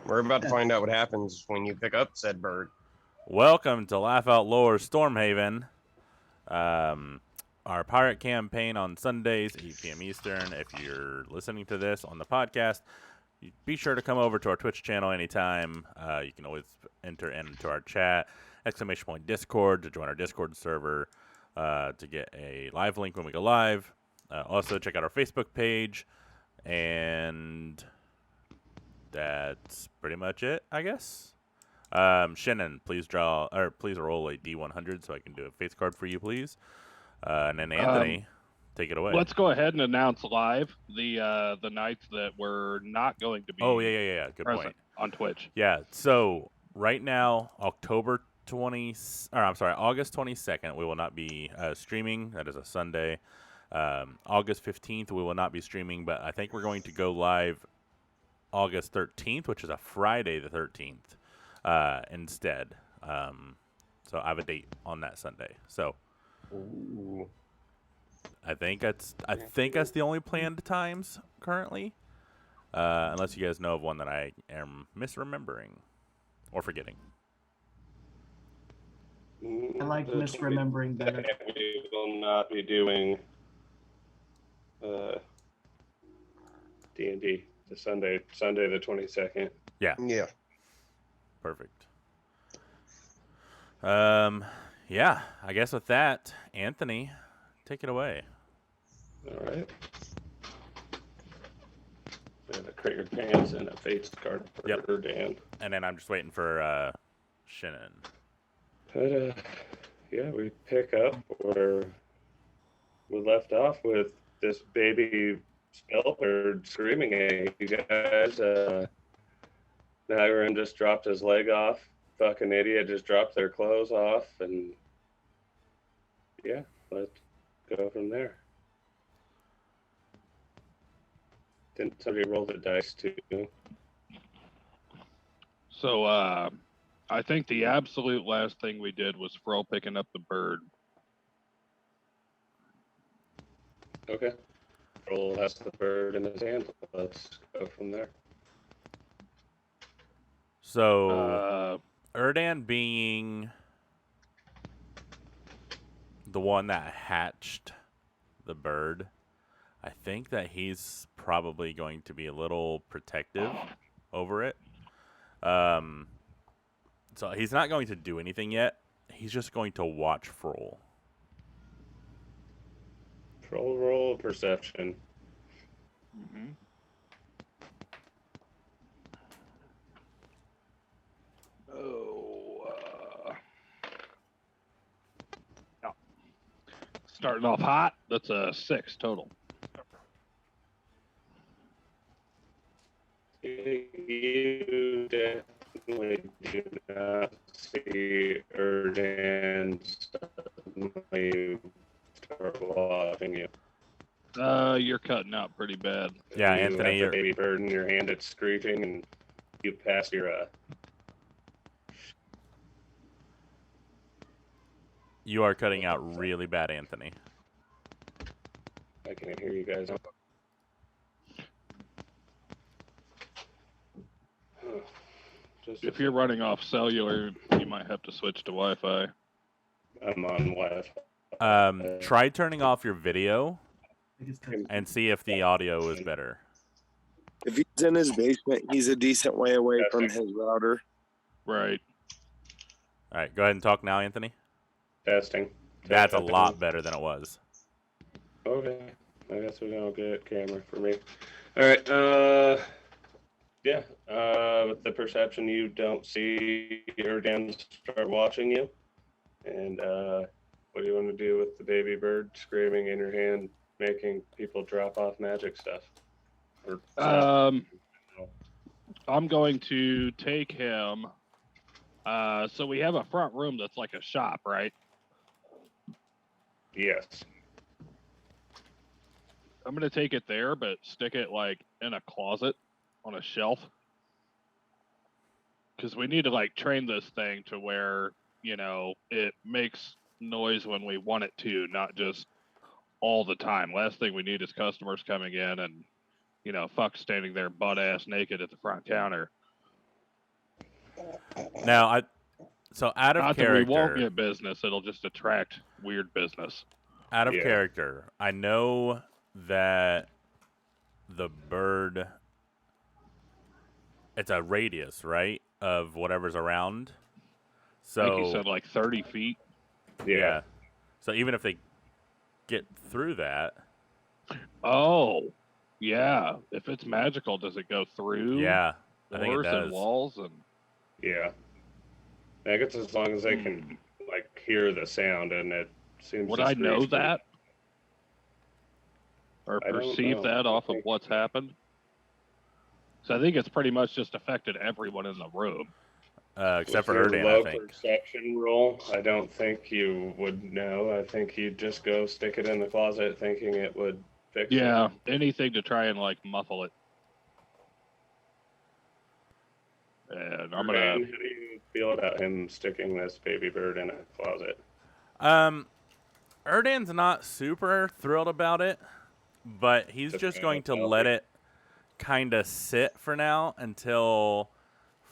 We're about to find out what happens when you pick up said bird. Welcome to Laugh Out Lore's Stormhaven. Our pirate campaign on Sundays, 8 p.m. Eastern. If you're listening to this on the podcast, be sure to come over to our Twitch channel anytime. You can always enter into our chat, !Discord to join our Discord server to get a live link when we go live. Also, check out our Facebook page. And that's pretty much it, I guess. Shannon, please roll a D100 so I can do a face card for you, please. And then Anthony, take it away. Let's go ahead and announce live the nights that we're not going to be. Oh yeah. Good point. On Twitch. Yeah. So right now, August 22nd, we will not be streaming. That is a Sunday. August 15th, we will not be streaming, but I think we're going to go live August 13th, which is a Friday the 13th. Instead. So I have a date on that Sunday. So Ooh. I think that's the only planned times currently. Unless you guys know of one that I am misremembering or forgetting. I like misremembering better. We will not be doing D&D the Sunday the 22nd. Yeah. Perfect. Yeah, I guess with that, Anthony, take it away. All right. And a Crater Pants and a Fates card for Dan. And then I'm just waiting for Shannon. But yeah, we pick up where we left off with this baby spellbird screaming at you guys. Nagarin just dropped his leg off. Fucking idiot just dropped their clothes off. And yeah, let's go from there. Didn't somebody roll the dice too? So I think the absolute last thing we did was Fro picking up the bird. Okay. Roll has the bird in his hand. Let's go from there. So, Erdan being the one that hatched the bird, I think that he's probably going to be a little protective over it. So he's not going to do anything yet. He's just going to watch Froll. Roll perception. Mm-hmm. No. Starting off hot. That's a 6 total. You definitely do not see Erdan suddenly start watching you. You're cutting out pretty bad. Yeah, You Anthony, have the baby bird in your hand. It's screeching, and you pass your you are cutting out really bad, Anthony. I can't hear you guys. If you're running off cellular, you might have to switch to Wi-Fi. I'm on Wi-Fi. Try turning off your video and see if the audio is better. If he's in his basement, he's a decent way away from his router. Right. All right, go ahead and talk now, Anthony. Testing. That's a lot better than it was. Okay. I guess we don't get camera for me. All right. Yeah. With the perception, you don't see Erdan start watching you. And what do you want to do with the baby bird screaming in your hand, making people drop off magic stuff? I'm going to take him. So we have a front room that's like a shop, right? Yes. I'm going to take it there, but stick it like in a closet on a shelf. Because we need to like train this thing to where, you know, it makes noise when we want it to, not just all the time. Last thing we need is customers coming in and, you know, fuck standing there butt ass naked at the front counter. Now, so out of Not that we won't character, get business, it'll just attract weird business. out of Yeah. character, I know that the bird, it's a radius, right, of whatever's around. So I think you said like 30 feet. Yeah. So even if they get through that, Oh, yeah. If it's magical, does it go through yeah, I think it doors and does. walls? And Yeah. I guess as long as they can like hear the sound, and it seems. Would to I know screech that? Or I don't perceive know. that off of think- what's happened? So I think it's pretty much just affected everyone in the room. Except With for your Erdan, low I think. perception roll, I don't think you would know. I think you'd just go stick it in the closet, thinking it would fix it. Yeah, anything to try and like muffle it. And I'm gonna. Rand, how do you feel about him sticking this baby bird in a closet? Erdan's not super thrilled about it, but he's Just just kinda going to healthy. let it kind of sit for now until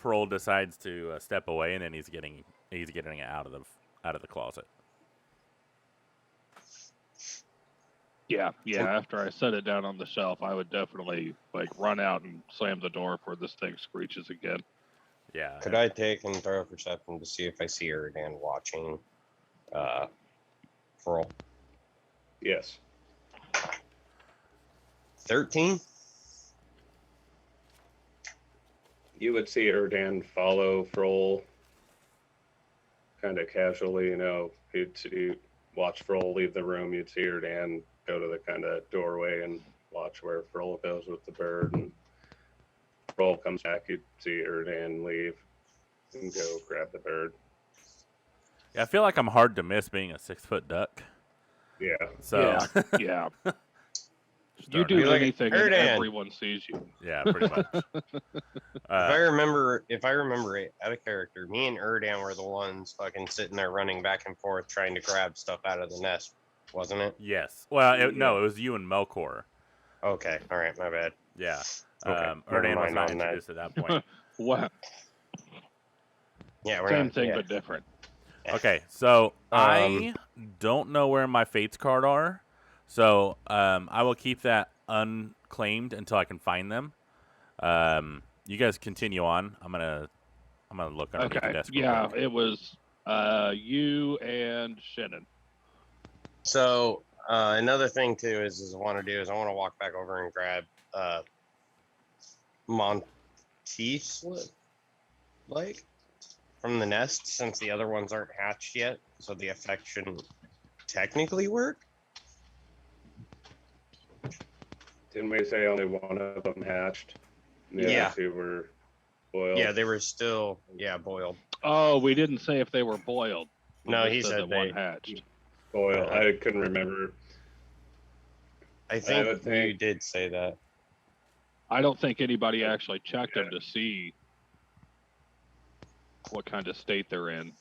Froll decides to step away, and then he's getting it out of the closet. Yeah. After I set it down on the shelf, I would definitely like run out and slam the door before this thing screeches again. Yeah. Could I take and throw a perception to see if I see Erdan watching Froll? Yes. 13? You would see Erdan follow Froll kind of casually, you'd see, watch Froll leave the room. You'd see Erdan go to the kind of doorway and watch where Froll goes with the bird. And Froll comes back, you'd see Erdan leave and go grab the bird. Yeah, I feel like I'm hard to miss being a 6-foot duck. Yeah. So Yeah. You starting do to- like, anything and Erdan. everyone sees you. Yeah, pretty much. If I remember it out of character, me and Erdan were the ones fucking sitting there running back and forth trying to grab stuff out of the nest, wasn't it? Yes. Well, no, it was you and Melkor. Okay, all right, my bad. Yeah. Okay, never Erdan was mind not on that. introduced at that point. What? Yeah, we're Same not, thing yeah. but different. Okay, so I don't know where my Fates card are, so I will keep that unclaimed until I can find them. You guys continue on. I'm gonna look underneath the Okay. desk. real Yeah, quick. it was you and Shannon. So another thing too is I want to walk back over and grab Monteith's like from the nest, since the other ones aren't hatched yet, so the effect shouldn't technically work. Didn't we say only one of them hatched? And the Yeah. other two were boiled. Yeah, they were still boiled. Oh, we didn't say if they were boiled. We No, just he said that one they- hatched. Boiled. I couldn't remember. I think would you think- did say that. I don't think anybody actually checked them to see what kind of state they're in.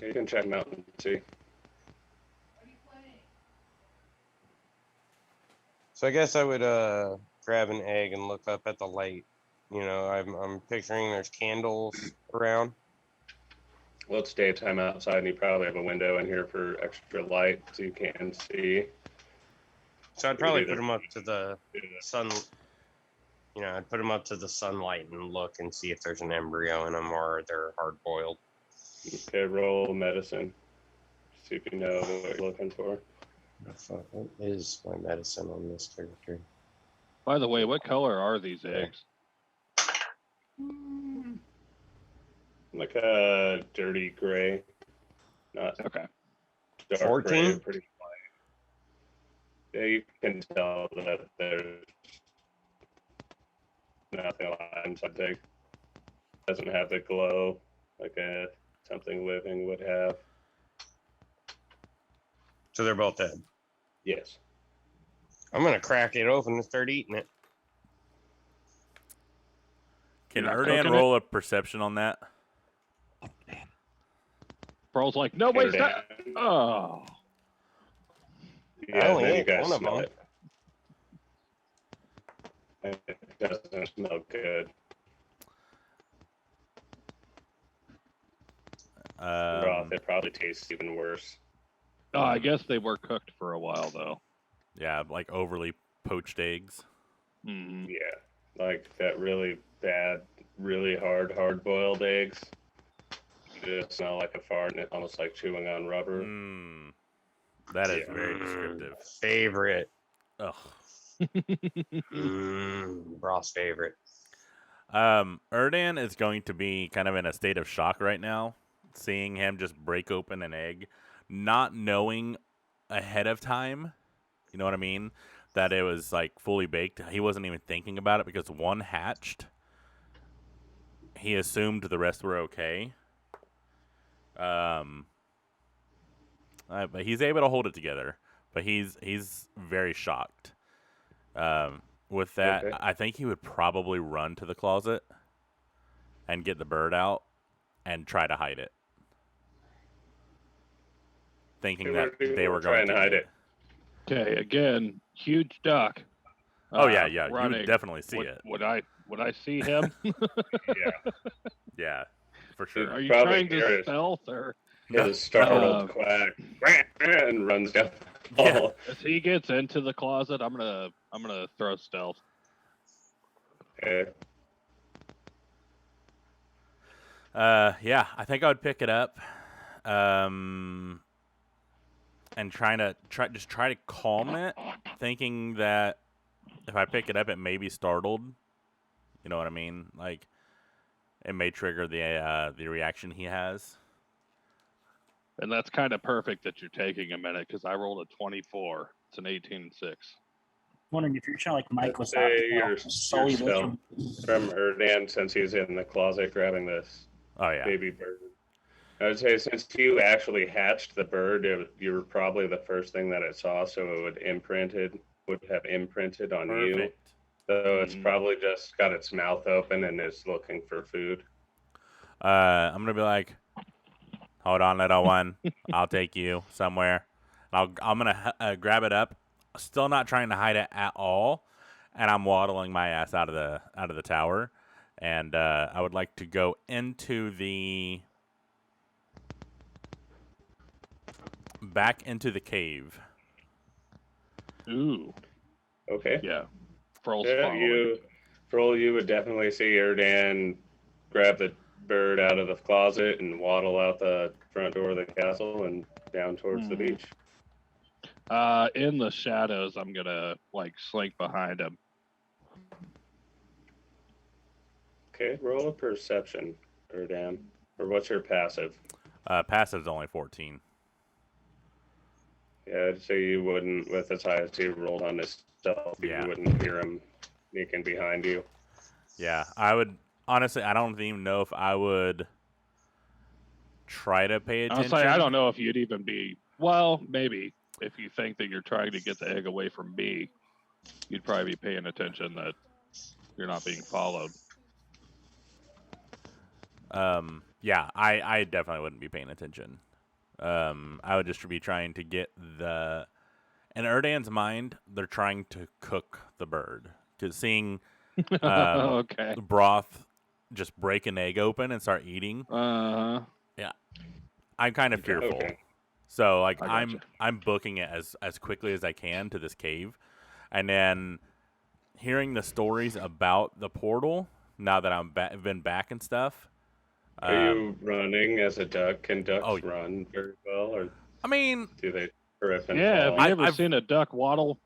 You can check them out and see. So I guess I would grab an egg and look up at the light. I'm picturing there's candles around. Well, it's daytime outside, and you probably have a window in here for extra light so you can see. So I'd probably either- put them up to the sun. I'd put them up to the sunlight and look and see if there's an embryo in them or they're hard boiled. Okay, roll medicine. See if you know what you're looking for. What is my medicine on this character? By the way, what color are these eggs? Like a dirty gray, not Okay. dark 14? gray, pretty light. Yeah, you can tell that there's nothing alive inside the egg. Doesn't have the glow like something living would have. So they're both dead. Yes. I'm gonna crack it open and start eating it. Can You're not Erdan cooking roll a perception on that? Pearl's like, no, wait, Erdan. oh. Yeah, only then you ate guys one of smell them. it. and it doesn't smell good. Broth, it probably tastes even worse. Oh, I guess they were cooked for a while though. Yeah, like overly poached eggs. Mm-hmm. Yeah, like that really bad, really hard-boiled eggs. They just smell like a fart, and it's almost like chewing on rubber. That is Yeah. very descriptive. Favorite. Ugh. Broth's favorite. Erdan is going to be kind of in a state of shock right now, seeing him just break open an egg, not knowing ahead of time, you know what I mean, that it was like fully baked. He wasn't even thinking about it because one hatched. He assumed the rest were okay. But he's able to hold it together. But he's very shocked. With that, Okay. I think he would probably run to the closet and get the bird out and try to hide it, thinking that they were going trying to hide eat it. Okay, again, huge duck. Oh yeah, you running. would definitely see it. Would I see him? Yeah. Yeah, for sure. Are you Probably trying to hear it. stealth or? His startled quack and runs down the hall. As he gets into the closet, I'm gonna throw stealth. Okay. Yeah, I think I would pick it up, and try to calm it, thinking that if I pick it up, it may be startled. You know what I mean? Like, it may trigger the reaction he has. And that's kind of perfect that you're taking a minute because I rolled a 24. It's an 18 and 6. Wondering if you're trying like Mike was Say out. you're Sully stealth from Erdan since he's in the closet grabbing this Oh yeah. baby bird. I would say since you actually hatched the bird, you were probably the first thing that it saw, so it would have imprinted on you. Perfect. So it's probably just got its mouth open and is looking for food. I'm gonna be like, hold on, little one. I'll take you somewhere. I'm gonna grab it up. Still not trying to hide it at all, and I'm waddling my ass out of the tower. And I would like to go back into the cave. Ooh. Okay. Yeah. Froll's Yeah, following. Froll, you would definitely see Erdan grab the bird out of the closet and waddle out the front door of the castle and down towards the beach. In the shadows, I'm gonna slink behind him. Okay, roll a perception, Erdan. Or what's your passive? Passive's only 14. Yeah, I'd say you wouldn't, with as high as he rolled on his stealth, Yeah. you wouldn't hear him sneaking behind you. Yeah, I would honestly. I don't even know if I would try to pay attention. I'll say I don't know if you'd even be. Well, maybe if you think that you're trying to get the egg away from me, you'd probably be paying attention that you're not being followed. Yeah, I definitely wouldn't be paying attention. I would just be trying to get in Erdan's mind, they're trying to cook the bird. Because seeing Okay. broth just break an egg open and start eating, yeah, I'm kind of fearful. Okay. So I gotcha. I'm booking it as quickly as I can to this cave, and then hearing the stories about the portal now that I'm been back and stuff. Are you running as a duck? Can ducks Oh. run very well, or I mean, do they trip and Yeah, fall? have you ever I've- seen a duck waddle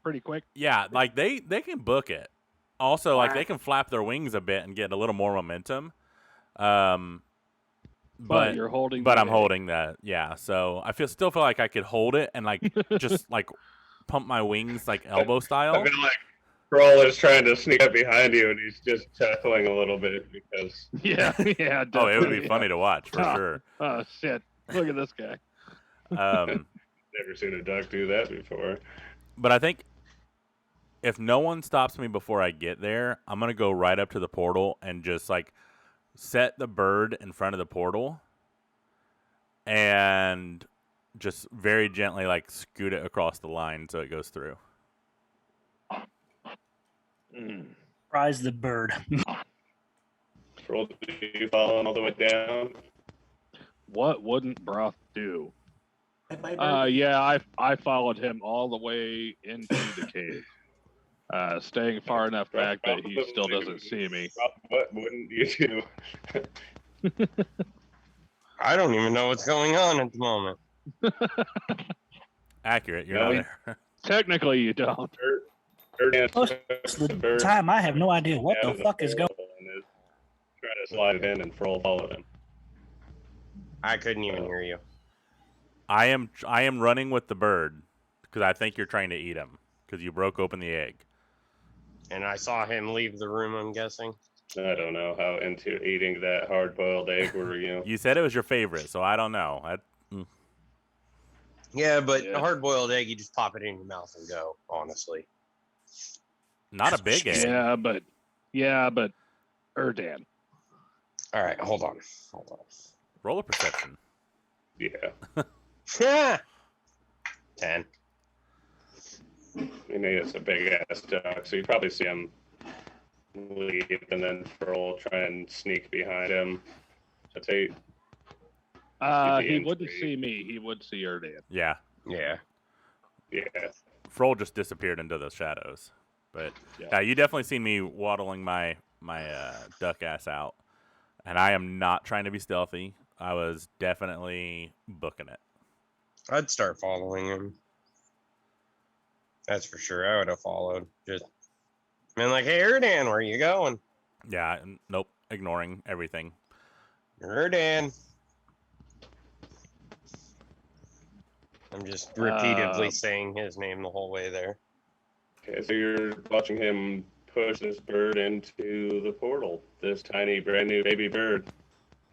pretty quick? yeah, like they can book it. Also, like they can flap their wings a bit and get a little more momentum. But you're holding. But the I'm egg. holding that, yeah. So I still feel like I could hold it and just pump my wings elbow I style. feel like Kroll is trying to sneak up behind you, and he's just chuckling a little bit because Yeah, yeah. Oh, it would be definitely. funny to watch for Ah. sure. Oh shit! Look at this guy. never seen a duck do that before. But I think if no one stops me before I get there, I'm gonna go right up to the portal and just set the bird in front of the portal and just very gently scoot it across the line so it goes through. Prize the bird. Roll, do you follow him all the way down? What wouldn't Broth do? Bye, Yeah, I followed him all the way into the cave, staying far enough back that he still doesn't see me. What wouldn't you do? I don't even know what's going on at the moment. Accurate. You're No, not there. Technically, you don't. Most of the time, I have no idea what the fuck is going. Try to slide it in and Froll followed him. I couldn't even hear you. I am running with the bird because I think you're trying to eat him because you broke open the egg. And I saw him leave the room, I'm guessing. I don't know how into eating that hard-boiled egg were you. You said it was your favorite, so I don't know. Yeah, but Yeah. a hard-boiled egg, you just pop it in your mouth and go, honestly. Not a big egg. Yeah, but Erdan. All right, hold on. Roll a perception. Yeah. 10. I mean, it's a big-ass duck, so you probably see him leave, and then Froll try and sneak behind him. So He intrigued. wouldn't see me. He would see Erdan. Yeah. Yeah. Yeah. Froll just disappeared into the shadows. But yeah, you definitely seen me waddling my duck ass out. And I am not trying to be stealthy. I was definitely booking it. I'd start following him. That's for sure. I would have followed. Just been like, hey, Erdan, where are you going? Yeah, nope. Ignoring everything. Erdan. I'm just repeatedly saying his name the whole way there. Okay, so you're watching him push this bird into the portal. This tiny, brand new baby bird.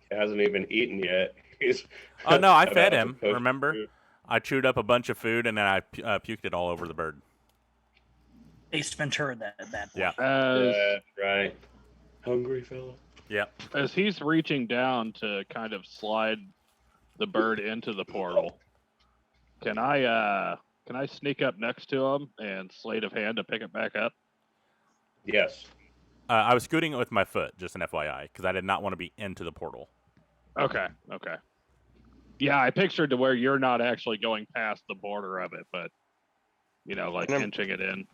He hasn't even eaten yet. He's Oh, no, I about fed to him. push Remember? through. I chewed up a bunch of food and then I puked it all over the bird. Ace Ventura at that point. Yeah. That's right. Hungry fella. Yep. As he's reaching down to kind of slide the bird into the portal, can I sneak up next to him and sleight of hand to pick it back up? Yes. I was scooting it with my foot, just an FYI, because I did not want to be into the portal. Okay. Yeah, I pictured to where you're not actually going past the border of it, but like And I'm- inching it in.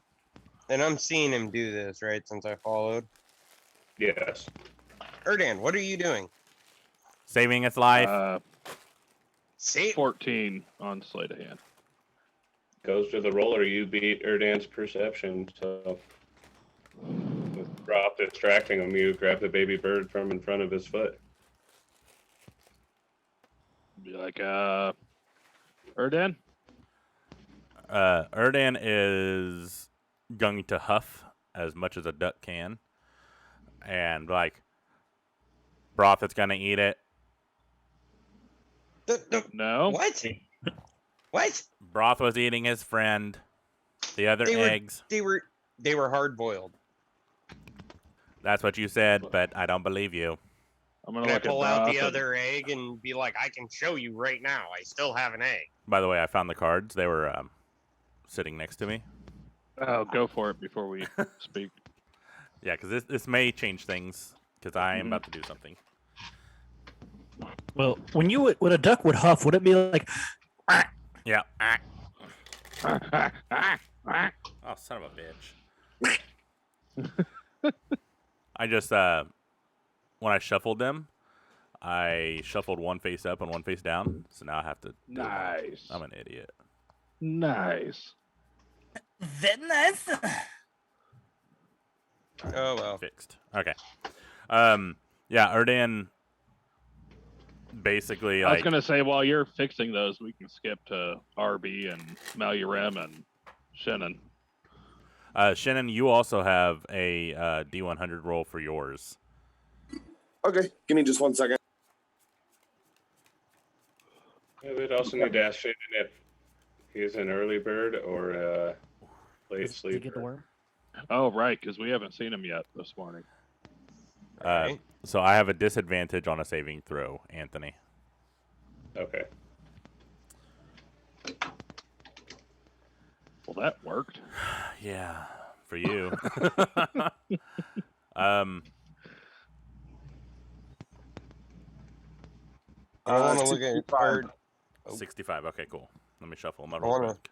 And I'm seeing him do this, right, since I followed. Yes. Erdan, what are you doing? Saving its life. See? 14 on sleight of hand. Goes to the roller. You beat Erdan's perception, so with Drop distracting him, you grab the baby bird from in front of his foot. Be like, Erdan? Erdan is going to huff as much as a duck can. And, Broth is going to eat it. No. What? What? Broth was eating his friend. The other eggs. They were hard boiled. That's what you said, but I don't believe you. I'm gonna Can I look at pull out Broth the and- other egg and be like, I can show you right now. I still have an egg. By the way, I found the cards. They were sitting next to me. Oh, go for it before we speak. Yeah, because this may change things, because I am about to do something. Well, when a duck would huff, would it be like? Yeah. Oh, son of a bitch. I just, when I shuffled them, I shuffled one face up and one face down. So now I have to. Nice. I'm an idiot. Nice. Very nice. Oh, well. Fixed. Okay. Yeah, Erdan basically, I was gonna say, while you're fixing those, we can skip to RB and Malurem and Shannon. Shannon, you also have a D100 roll for yours. Okay, give me just 1 second. Yeah, we'd also need to ask Shannon if he's an early bird or a late Did you get the sleeper. worm? Oh, right, because we haven't seen him yet this morning. Right. So I have a disadvantage on a saving throw, Anthony. Okay. Well, that worked. Yeah. for you. I want to look at 65. Erd. 65. Okay, cool. Let me shuffle them up I real wanna- quick.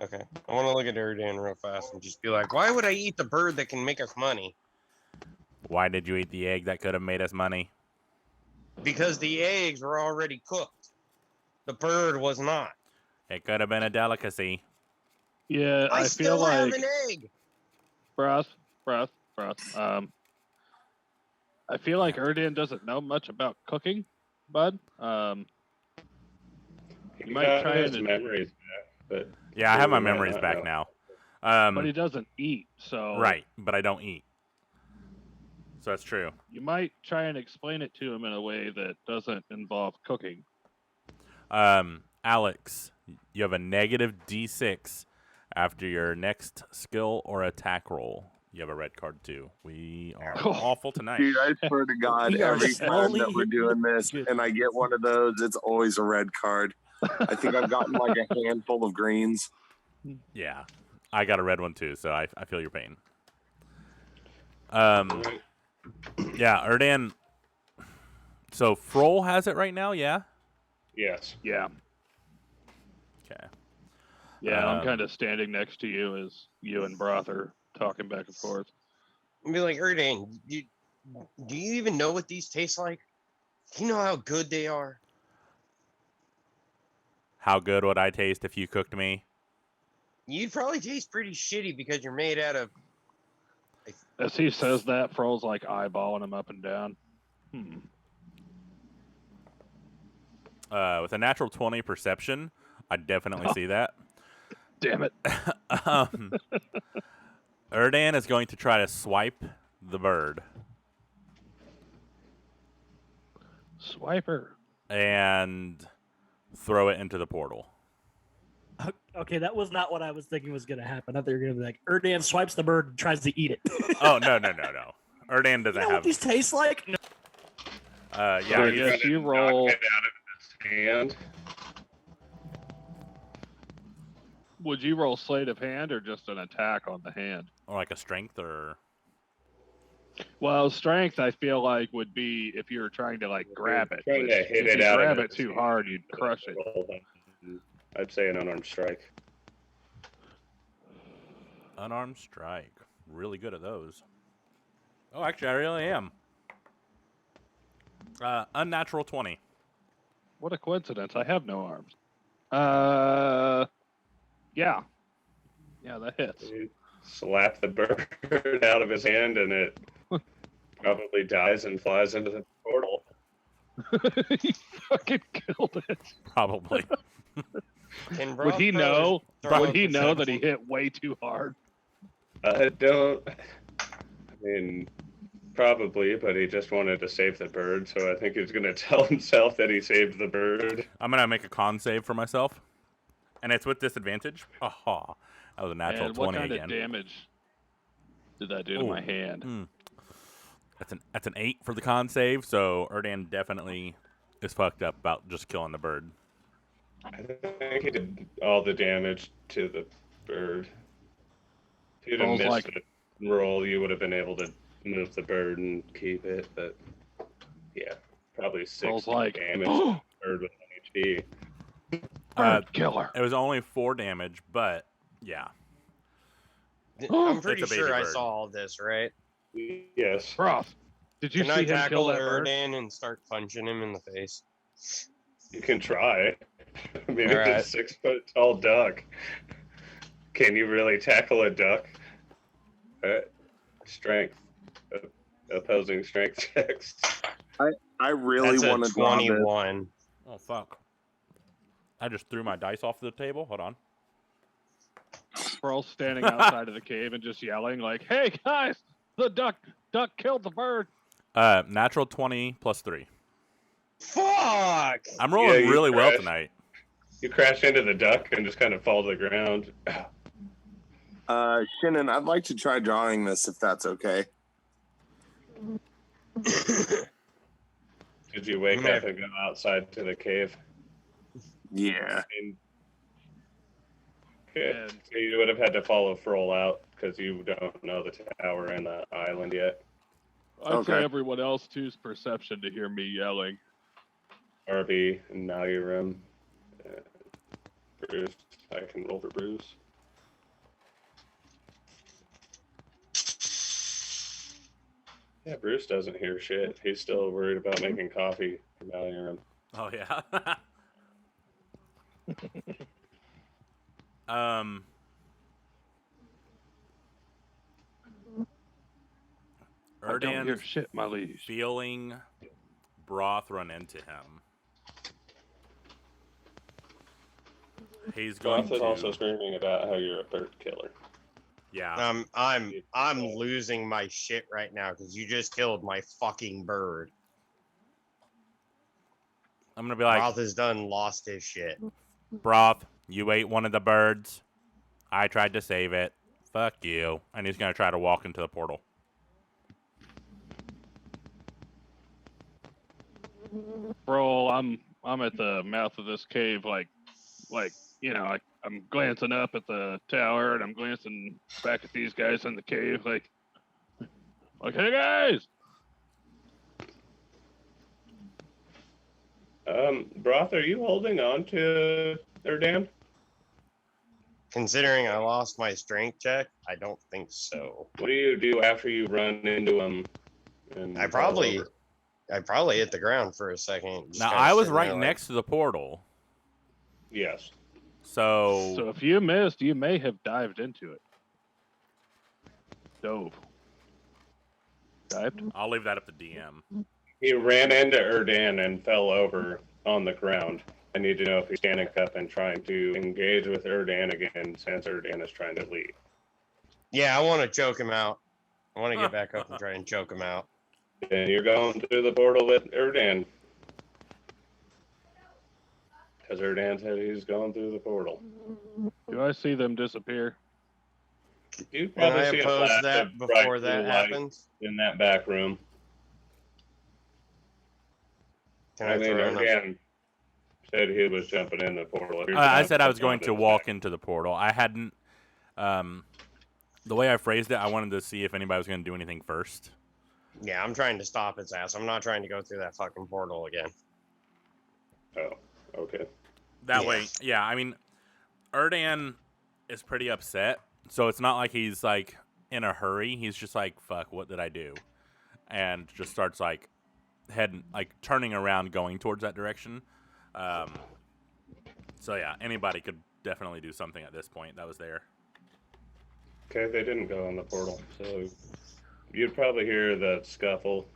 Okay, I want to look at Erdan real fast and just be like, why would I eat the bird that can make us money? Why did you eat the egg that could have made us money? Because the eggs were already cooked. The bird was not. It could have been a delicacy. Yeah, I feel still like have an egg. breath. I feel like Erdan doesn't know much about cooking, bud. He might got try his to- memories back, but Yeah, I have my we might memories not back know. now. but he doesn't eat, so Right, but I don't eat. So that's true. you might try and explain it to him in a way that doesn't involve cooking. Alex, you have a negative D6 after your next skill or attack roll. You have a red card too. We are awful tonight. Dude, I swear to God, We are every time slowly that we're hitting doing the this good and I get one of those, it's always a red card. I think I've gotten like a handful of greens. Yeah, I got a red one too, so I feel your pain. Right. Yeah, Erdan. So Froll has it right now, yeah? Yes. Yeah, Okay. yeah. I'm Um, kind of standing next to you as you and Broth are talking back and forth. And be like, Erdan, do you even know what these taste like? Do you know how good they are? How good would I taste if you cooked me? You'd probably taste pretty shitty because you're made out of. As he says that, Froll's like eyeballing him up and down. With a natural 20 perception, I definitely see that. Damn it. Erdan is going to try to swipe the bird Swiper. and throw it into the portal. Okay, that was not what I was thinking was going to happen. I thought you were going to be like, Erdan swipes the bird and tries to eat it. Oh, no. Erdan doesn't You know have... what these taste like? No. Yeah, So he's- yes, you Knock roll. it out of his hand. Would you roll sleight of hand or just an attack on the hand? or like a strength or... Well, strength I feel like would be if you were trying to like grab it. Trying to which hit if it you out of grab his it too hand. hard, you'd crush it. I'd say an unarmed strike. Unarmed strike. Really good at those. Oh, actually, I really am. Unnatural 20. What a coincidence! I have no arms. Yeah, that hits. You slap the bird out of his hand, and it probably dies and flies into the portal. He fucking killed it. Probably. Can Would he Brock know? throw Would a he know that he perception? hit way too hard? I don't. I mean, probably, but he just wanted to save the bird, so I think he's going to tell himself that he saved the bird. I'm going to make a con save for myself. And it's with disadvantage. Oh, that was a natural And what 20 kind again. of damage did that do to Ooh. my hand? That's an 8 for the con save, so Erdan definitely is fucked up about just killing the bird. I think he did all the damage to the bird. If you'd have Rolls missed like- the roll, you would have been able to move the bird and keep it, but yeah, probably 6 Rolls like- damage to the bird with 1 HP. Bird killer. It was only 4 damage, but yeah. I'm pretty It's a baby sure I bird. saw all this, right? Yes. Broth, did you Can I see him kill tackle that bird? Erdan and start punching him in the face? You can try. I mean, All it's right. a 6-foot tall duck. Can you really tackle a duck? Strength. Opposing strength checks. I really That's a want to draw this. 21. Oh, fuck. I just threw my dice off the table. Hold on. Pearl's standing outside of the cave and just yelling like, "Hey guys, the duck killed the bird." Natural 20 plus 3. Fuck! I'm rolling you really well crashed. tonight. You crash into the duck and just kind of fall to the ground. Shannon, I'd like to try drawing this if that's okay. Did you wake up and go outside to the cave? Yeah. And Okay. And So you would have had to follow Froll out because you don't know the tower and the island yet. I'd Okay. say everyone else choose perception to hear me yelling. RB and now you're Bruce. I can roll for Bruce. Yeah, Bruce doesn't hear shit. He's still worried about making coffee for Valium. Oh yeah. um. I don't hear Erdan's shit, my liege. feeling Broth run into him. He's going Goth is to. also screaming about how you're a bird killer. Yeah. I'm losing my shit right now because you just killed my fucking bird. I'm gonna be like, Roth has done lost his shit. Broth, you ate one of the birds. I tried to save it. Fuck you. And he's gonna try to walk into the portal. Bro, I'm at the mouth of this cave, like you know, I'm glancing up at the tower and I'm glancing back at these guys in the cave, like, hey guys. Broth, are you holding on to Erdan? Considering I lost my strength check, I don't think so. What do you do after you run into him? And I probably hit the ground for a second. just Now kinda I was sitting right there next to the portal, Yes. so So if you missed, you may have dived into it. Dived? I'll leave that up to DM. He ran into Erdan and fell over on the ground. I need to know if he's standing up and trying to engage with Erdan again since Erdan is trying to leave. Yeah, I want to choke him out. I want to get back up and try and choke him out. And you're going through the portal with Erdan. Because Erdan said he's going through the portal. Do I see them disappear? You Can probably I see a oppose flash that of before bright that blue light happens? in that back room. Can I I mean, throw in a Erdan said he was jumping in the portal. If you're I trying said I was jump going to in, walk into the portal. I hadn't. The way I phrased it, I wanted to see if anybody was going to do anything first. Yeah, I'm trying to stop its ass. I'm not trying to go through that fucking portal again. Oh, okay. That Yeah. way, yeah. I mean, Erdan is pretty upset, so it's not like he's like in a hurry. He's just like, "Fuck, what did I do?" And just starts like turning around, going towards that direction. So yeah, anybody could definitely do something at this point that was there. Okay, they didn't go in the portal, so you'd probably hear the scuffle,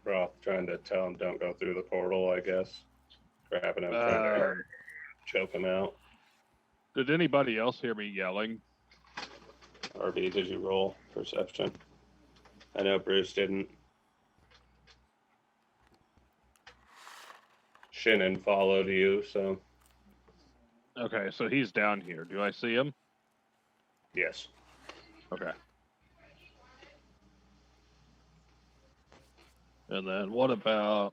Broth trying to tell him don't go through the portal, I guess. Grabbing him, trying to choke him out. Did anybody else hear me yelling? RB, did you roll perception? I know Bruce didn't. Shannon followed you, so Okay, so he's down here. Do I see him? yes. Okay. And then what about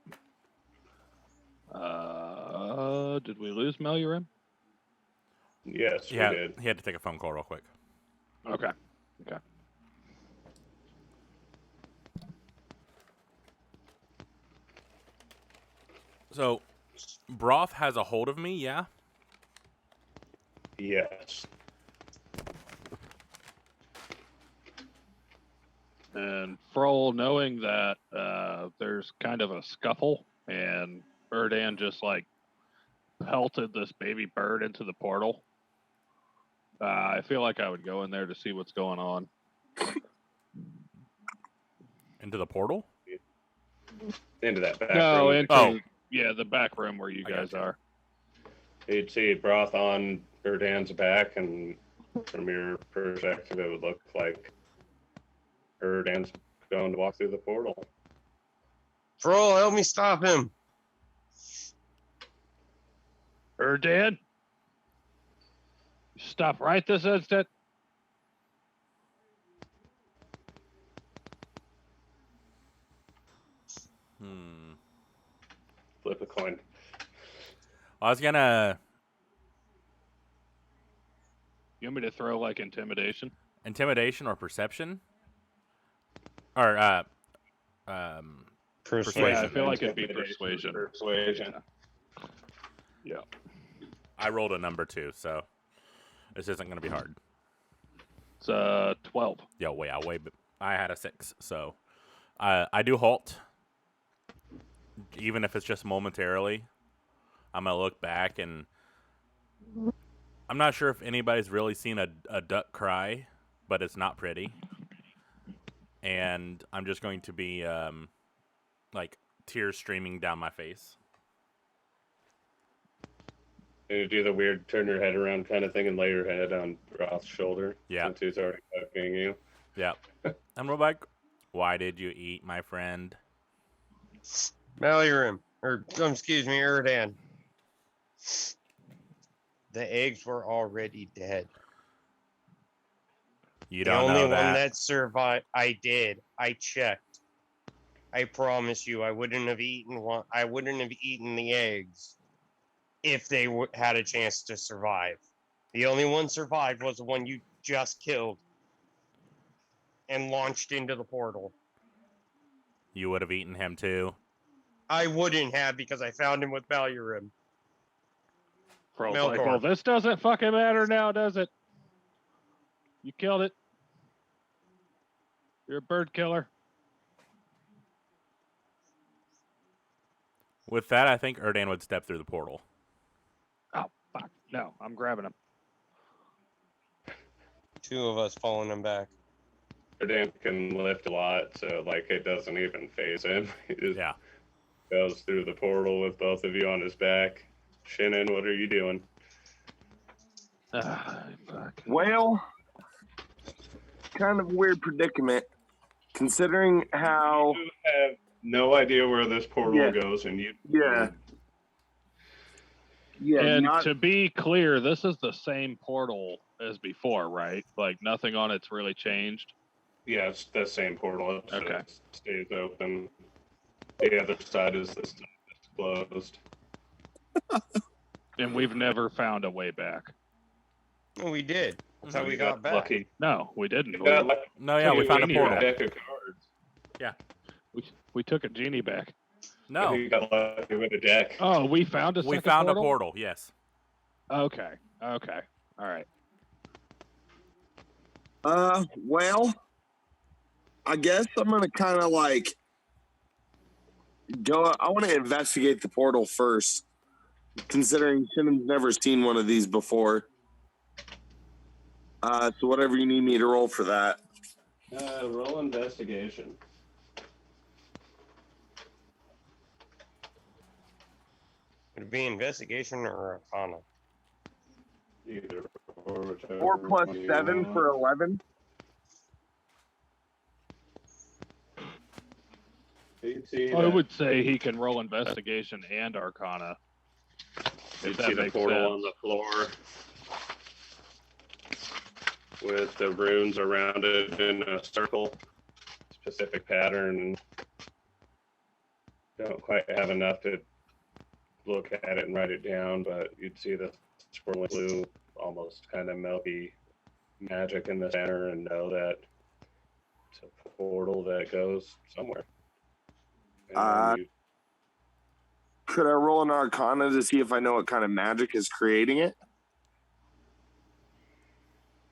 did we lose Melurim? Yes, Yeah, we did. he had to take a phone call real quick. Okay. Okay. So, Broth has a hold of me, yeah? Yes. And Froll, knowing that there's kind of a scuffle and Erdan just like pelted this baby bird into the portal, I feel like I would go in there to see what's going on. Into the portal? Into that back No, room. into the back room where you I guys gotcha. are. You'd see Broth on Erdan's back, and from your perspective, it would look like Erdan's going to walk through the portal. Froll, help me stop him. Erdan, stop right this instant. Flip a coin. I was gonna You want me to throw like intimidation? Intimidation or perception? Or Persuasion. Yeah, I feel like it'd be Intimidation, persuasion. Persuasion. Yeah. I rolled a number 2, so this isn't going to be hard. It's 12. Yo, I had a 6, so I do halt, even if it's just momentarily. I'm gonna look back, and I'm not sure if anybody's really seen a duck cry, but it's not pretty. And I'm just going to be like tears streaming down my face. And you do the weird turn your head around kind of thing and lay your head on Roth's shoulder. Yeah. Since he's already fucking you. Yeah. I'm like, why did you eat my friend? Malirum, or excuse me, Erdan. The eggs were already dead. You The don't only know one that. that survived. I did. I checked. I promise you, I wouldn't have eaten one. I wouldn't have eaten the eggs if they had a chance to survive. The only one survived was the one you just killed and launched into the portal. You would have eaten him too. I wouldn't have because I found him with Valurim. Fro's Melkor. like, well, this doesn't fucking matter now, does it? You killed it. You're a bird killer. With that, I think Erdan would step through the portal. Oh, fuck. No, I'm grabbing him. Two of us following him back. Erdan can lift a lot, so like it doesn't even phase him. He just Yeah. goes through the portal with both of you on his back. Shannon, what are you doing? Fuck. Well, kind of weird predicament, considering how. You have no idea where this portal Yeah. goes, and you. Yeah. Yeah, And not, to be clear, this is the same portal as before, right? Like nothing on it's really changed. Yeah, it's the same portal. It Okay. stays open. The other side is this side that's closed. And we've never found a way back. No, we did. That's how So we you got back. lucky. No, we didn't. You got lucky. No, yeah, we found a we portal. Deck of cards. We took a genie back. No, You got lucky with a deck. Oh, we found a we second found portal? a portal. Yes. Okay. Okay. All right. well, I guess I'm gonna kind of like go. I want to investigate the portal first, considering Shannon's never seen one of these before. So whatever you need me to roll for that. Roll investigation. Would it be investigation or arcana? Either or, whichever 4 plus one you 7 want. for 11. You see I that- would say he can roll investigation and arcana. you If see that the makes portal sense. on the floor with the runes around it in a circle, specific pattern. Don't quite have enough to look at it and write it down, but you'd see the swirling blue, almost kind of milky magic in the center, and know that it's a portal that goes somewhere. And then you- Could I roll an arcana to see if I know what kind of magic is creating it?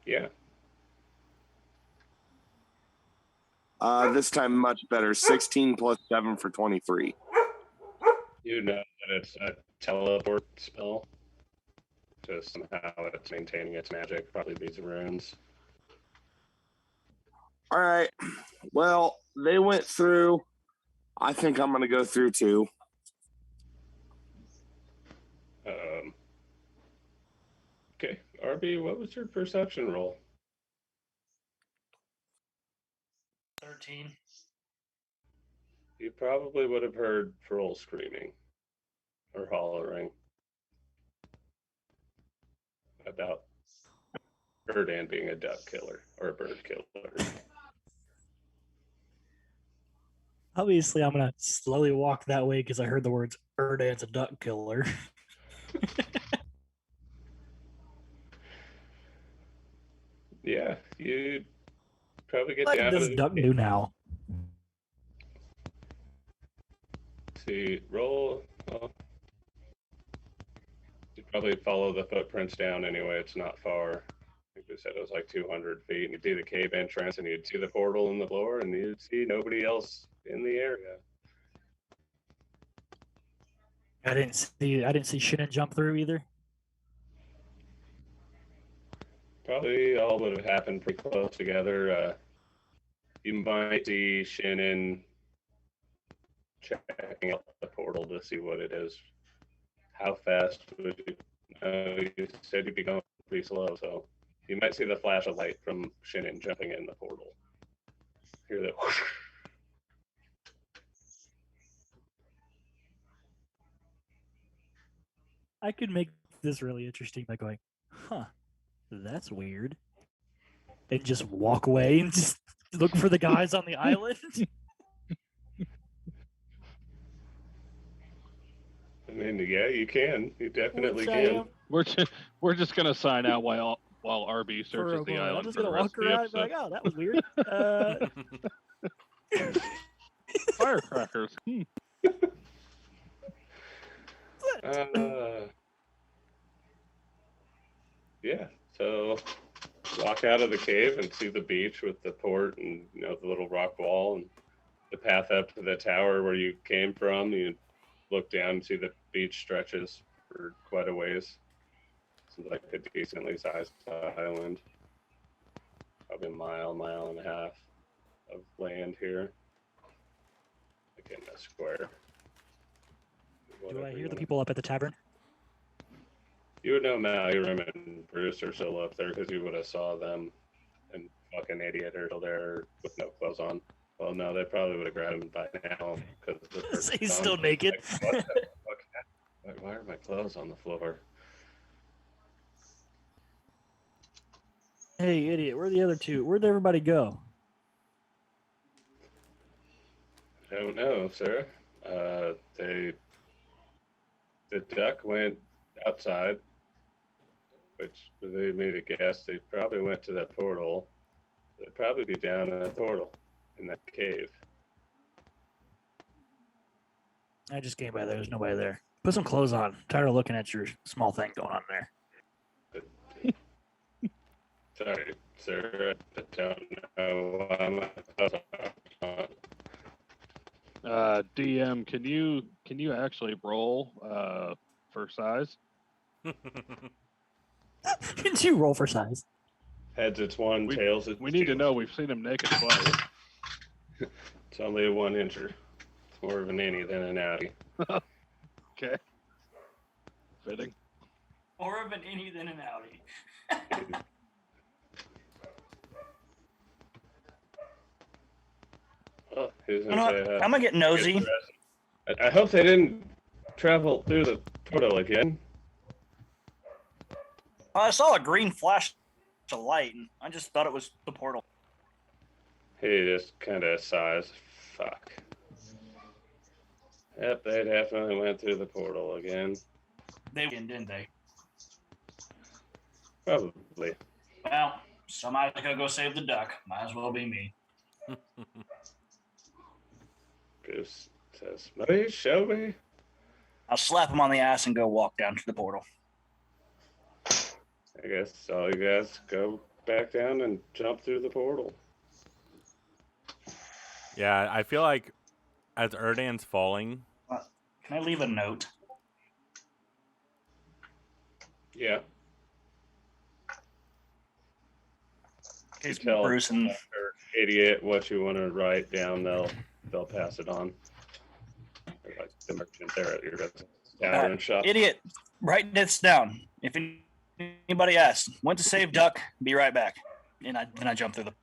yeah. This time much better. 16 plus 7 for 23. You know that it's a teleport spell. Just somehow it's maintaining its magic, probably these runes. All right. Well, they went through. I think I'm going to go through too. Okay, RB, what was your perception roll? 13. You probably would have heard Froll screaming or hollering about Erdan being a duck killer or a bird killer. Obviously, I'm gonna slowly walk that way because I heard the words "Erdan's a duck killer." Yeah, you probably get What down does to Duck do now? see roll. Well, you probably follow the footprints down anyway. It's not far. I think they said it was like 200 feet. And you'd see the cave entrance, and you'd see the portal in the floor, and you'd see nobody else in the area. I didn't see Shannon jump through either. Probably all would have happened pretty close together. You might see Shannon checking out the portal to see what it is. How fast would you? You said you'd be going pretty slow, so you might see the flash of light from Shannon jumping in the portal. Hear that? I could make this really interesting by going, huh, that's weird. And just walk away and just look for the guys on the island. I mean, yeah, you can. You definitely Which I can. am We're just gonna sign out while RB for searches a the moment. I'm island just for gonna the rest walk of the around and be episode. like, oh, that was weird. Firecrackers. Yeah. So walk out of the cave and see the beach with the port and the little rock wall and the path up to the tower where you came from. You look down and see the beach stretches for quite a ways. It's like a decently sized island, probably a mile and a half of land here, like in a square. Do I hear the people up at the tavern? You would know Mallory and Bruce are still up there because you would have saw them, and fucking idiot are still there with no clothes on. Well, no, they probably would have grabbed him by now because He's still naked. Like, what the fuck? Why are my clothes on the floor? Hey, idiot, where are the other two? Where'd everybody go? I don't know, sir. The duck went outside, which they made a guess. They probably went to that portal. They'd probably be down in that portal, in that cave. I just came by there. There's nobody there. Put some clothes on. I'm tired of looking at your small thing going on there. Sorry, sir. I don't know why my clothes are on. DM, can you actually roll for size? Can you roll for size? Heads, it's one. Tails, it's We need to two. know. We've seen him naked twice. It's only a 1 incher. It's more of an innie than an outie. Okay. Fitting. More of an innie than an outie. Oh, who's gonna say I'm gonna get nosy. I hope they didn't travel through the portal again. I saw a green flash of light, and I just thought it was the portal. He just kind of sighs. Fuck. Yep, they definitely went through the portal again. They didn't they? Probably. Well, somebody's gonna go save the duck. Might as well be me. Bruce says, "Please show me." I'll slap him on the ass and go walk down to the portal. I guess all you guys go back down and jump through the portal. Yeah, I feel like as Erdan's falling, Can I leave a note? Yeah. In case Tell Bruce and or idiot what you want to write down, they'll pass it on. Or like the merchant there at your tavern shop. idiot, write this down. If anybody asks, went to save duck, be right back. And I jump through the.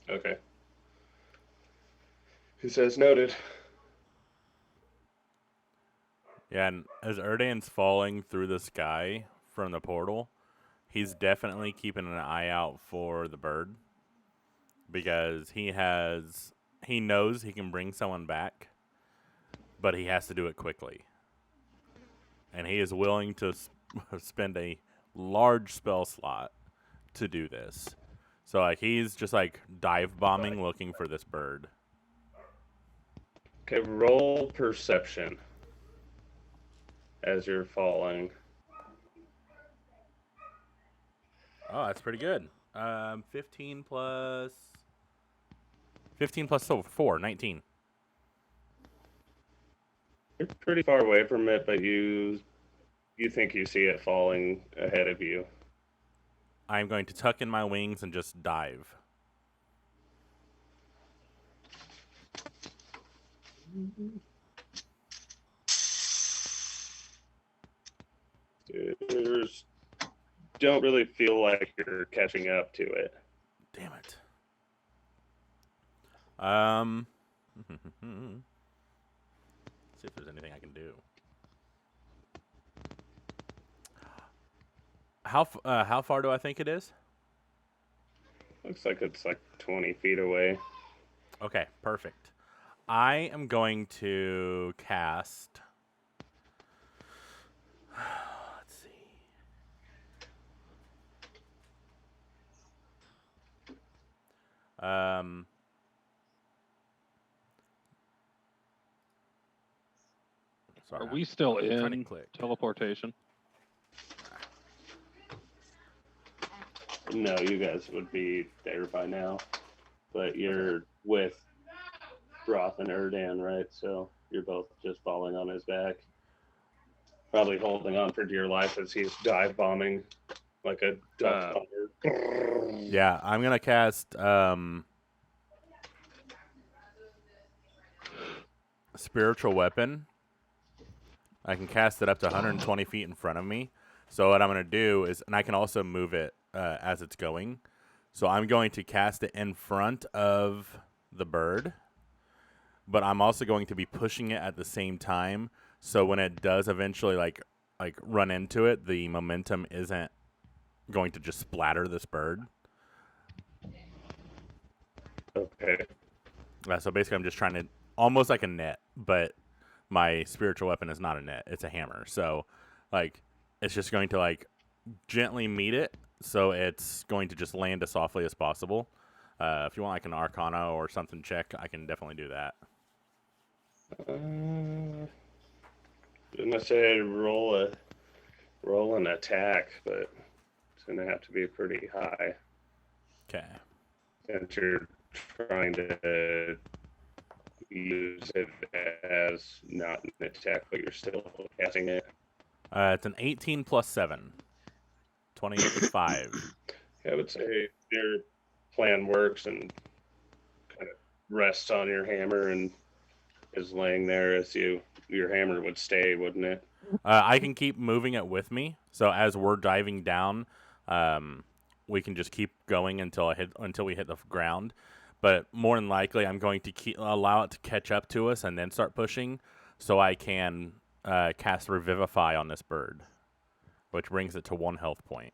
Okay. He says noted. yeah, and as Erdan's falling through the sky from the portal, he's definitely keeping an eye out for the bird because he knows he can bring someone back, but he has to do it quickly. And he is willing to spend a large spell slot to do this. So like he's just like dive bombing looking for this bird. Okay, roll perception as you're falling. Oh, that's pretty good. 15 plus 4, 19. You're pretty far away from it, but you think you see it falling ahead of you. I'm going to tuck in my wings and just dive. There's don't really feel like you're catching up to it. Damn it. See if there's anything I can do. How far do I think it is? Looks like it's like 20 feet away. Okay, perfect. I am going to cast. Let's see. Sorry, Are we still I'm trying to in click. teleportation? No, you guys would be there by now. But you're with Broth and Erdan, right? So you're both just falling on his back. Probably holding on for dear life as he's dive bombing like a duck bomber. Yeah, I'm gonna cast spiritual weapon. I can cast it up to 120 feet in front of me. So what I'm gonna do is, and I can also move it as it's going. So I'm going to cast it in front of the bird, but I'm also going to be pushing it at the same time. So when it does eventually like run into it, the momentum isn't going to just splatter this bird. Okay. So basically, I'm just trying to almost like a net, but my spiritual weapon is not a net; it's a hammer. So, like, it's just going to like gently meet it, so it's going to just land as softly as possible. If you want like an Arcana or something check, I can definitely do that. Didn't I say roll an attack, but it's gonna have to be pretty high. Okay. Since you're trying to use it as not an attack, but you're still casting it. It's an 18 plus 7. 25. I would say your plan works and kind of rests on your hammer and is laying there as your hammer would stay, wouldn't it? I can keep moving it with me. So as we're diving down, we can just keep going until we hit the ground. But more than likely, I'm going to allow it to catch up to us and then start pushing, so I can cast Revivify on this bird, which brings it to 1 health point.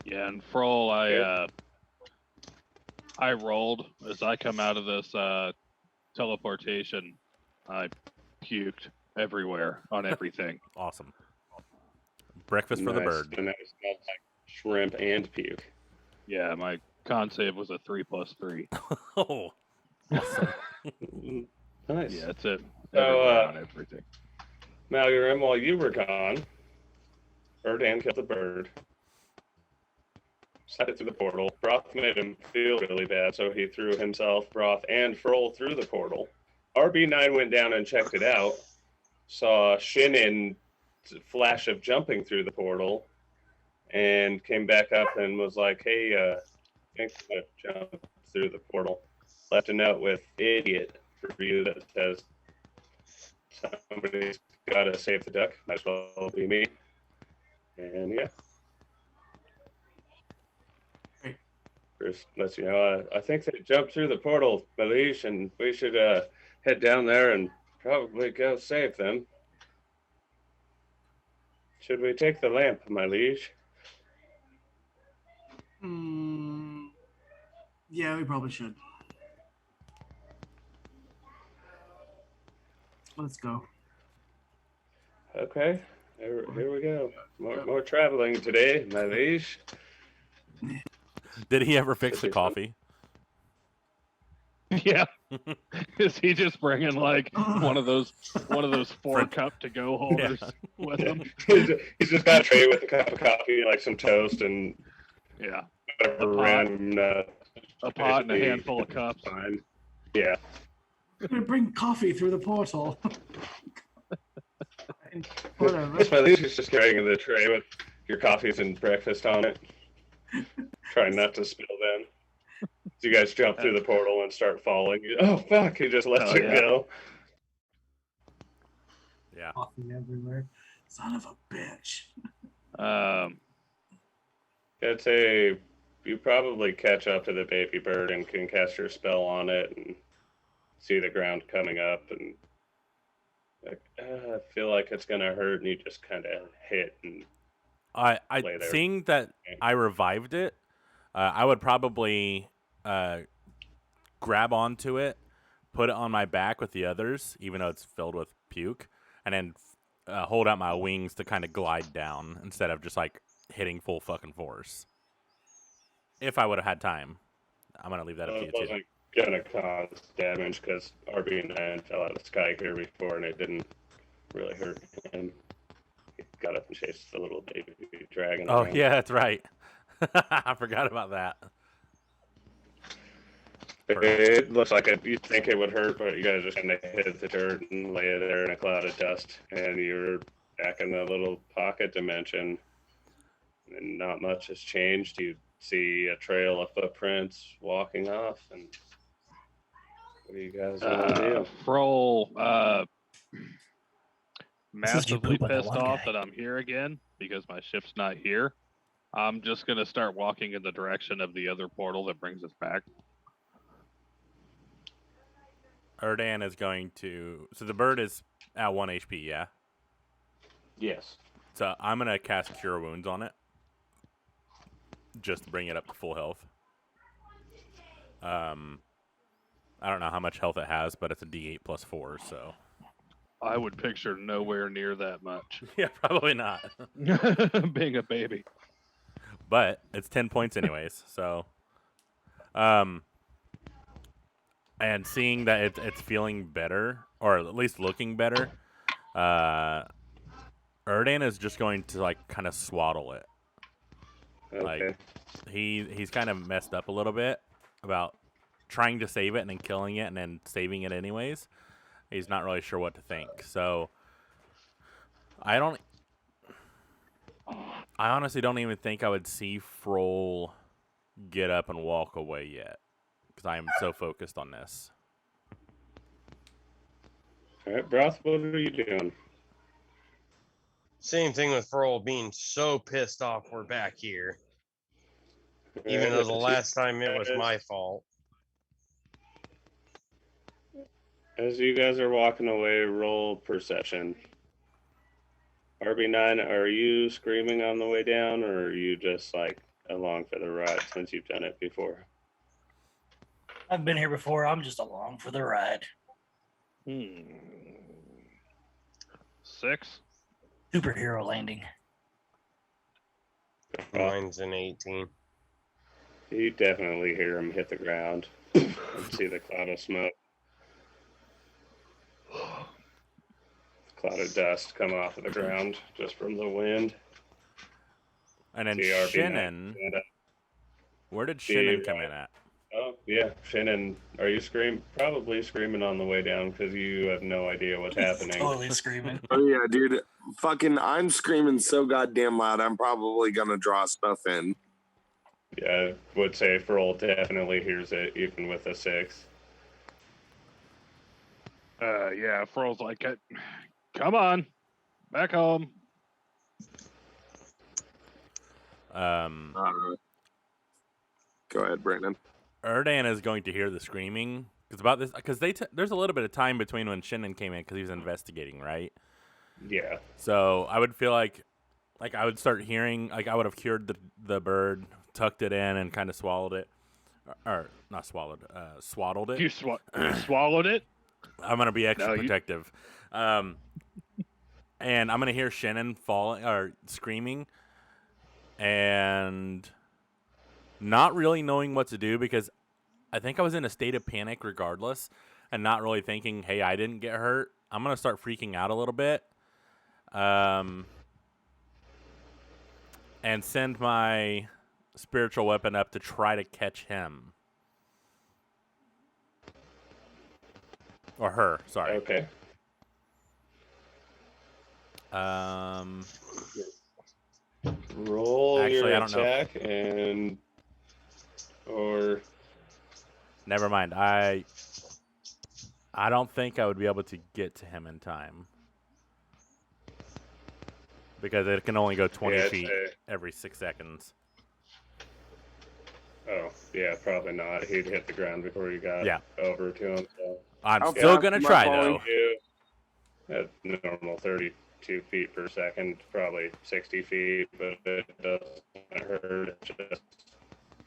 Yeah, and Froll, I rolled as I come out of this teleportation. I puked everywhere on everything. Awesome. Breakfast for the bird. And that smells like shrimp and puke. Yeah, my con save was a 3+3. Oh, awesome. Nice. Yeah, that's it. So, Everywhere on everything. Malgurim, while you were gone, Erdan killed the bird. Slid it through the portal. Broth made him feel really bad, so he threw himself, Broth, and Froll through the portal. RB9 went down and checked it out. Saw Shin in flash of jumping through the portal, and came back up and was like, "Hey, thanks for jumping through the portal." Left a note with "idiot" for you that says, "Somebody's got to save the duck. Might as well be me." And yeah. Chris lets you know, I think they jumped through the portal, Malish, and we should head down there and probably go save them. Should we take the lamp, my liege? Yeah, we probably should. Let's go. Okay. Here we go. More traveling today, my liege. Did he ever fix the coffee? Yeah. Is he just bringing like one of those 4-cup to go holders with him? He's just got a tray with a cup of coffee, like some toast, and Yeah. whatever random. A pot and a handful of cups. Fine. Yeah. I'm gonna bring coffee through the portal. Whatever. That's my liege is just carrying the tray with your coffees and breakfast on it. Trying not to spill them. So you guys jump through the portal and start falling. Oh fuck! He just lets it go. Yeah. Coffee everywhere. Son of a bitch. I'd say you probably catch up to the baby bird and can cast your spell on it and see the ground coming up and like, I feel like it's gonna hurt, and you just kind of hit and I lay there. seeing that I revived it, I would probably grab onto it, put it on my back with the others, even though it's filled with puke, and then hold out my wings to kind of glide down instead of just like hitting full fucking force. If I would have had time. I'm gonna leave that up to you It too. wasn't gonna cause damage because RB9 fell out of the sky here before, and it didn't really hurt him. He got up and chased the little baby dragon. Oh around. yeah, that's right. I forgot about that. It looks like you think it would hurt, but you guys just kind of hit the dirt and lay there in a cloud of dust, and you're back in the little pocket dimension, and not much has changed. You see a trail of footprints walking off, and what do you guys want to do? Froll, This is you massively poop on that pissed one off guy. that I'm here again because my ship's not here. I'm just gonna start walking in the direction of the other portal that brings us back. Erdan is going to. So the bird is at 1 HP, yeah? Yes. So I'm going to cast Cure Wounds on it. Just to bring it up to full health. I don't know how much health it has, but it's a D8 plus 4, so. I would picture nowhere near that much. Yeah, probably not. Being a baby. But it's 10 points anyways, so. And seeing that it's feeling better, or at least looking better, Erdan is just going to like kind of swaddle it. Okay. Like he's kind of messed up a little bit about trying to save it and then killing it and then saving it anyways. He's not really sure what to think. So I honestly don't even think I would see Froll get up and walk away yet. Because I am so focused on this. All right, Broth, what are you doing? Same thing with Froll being so pissed off we're back here. Even though the last time it was my fault. As you guys are walking away, roll perception. RB9, are you screaming on the way down, or are you just like along for the ride since you've done it before? I've been here before. I'm just along for the ride. 6. Superhero landing. Mine's an 18. You definitely hear him hit the ground. You see the cloud of smoke. Cloud of dust come off of the ground just from the wind. And then See RB9 Shannon, stand up. where did See Shannon you, come right. in at? Oh, yeah. Shannon, are you probably screaming on the way down because you have no idea what's happening? Totally screaming. Oh yeah, dude. Fucking, I'm screaming so goddamn loud. I'm probably gonna draw stuff in. Yeah, I would say Froll definitely hears it, even with a 6. Yeah, Froll's like, come on, back home. Go ahead, Brandon. Erdan is going to hear the screaming because there's a little bit of time between when Shannon came in because he was investigating, right? Yeah. So I would feel like I would start hearing, like I would have cured the bird, tucked it in, and kind of swallowed it, or not swallowed, swaddled it. You swallowed it? I'm gonna be extra No, protective. and I'm gonna hear Shannon falling or screaming, and not really knowing what to do because I think I was in a state of panic regardless, and not really thinking, "Hey, I didn't get hurt." I'm gonna start freaking out a little bit, and send my spiritual weapon up to try to catch him or her. Sorry. Okay. Roll Actually, your I don't know. attack and or Never mind. I don't think I would be able to get to him in time because it can only go 20 Yeah, feet every 6 seconds. oh yeah, probably not. He'd hit the ground before you got over to him. So. I'm How still fast gonna am I try falling? though. At normal 32 feet per second, probably 60 feet, but it doesn't hurt. It's just,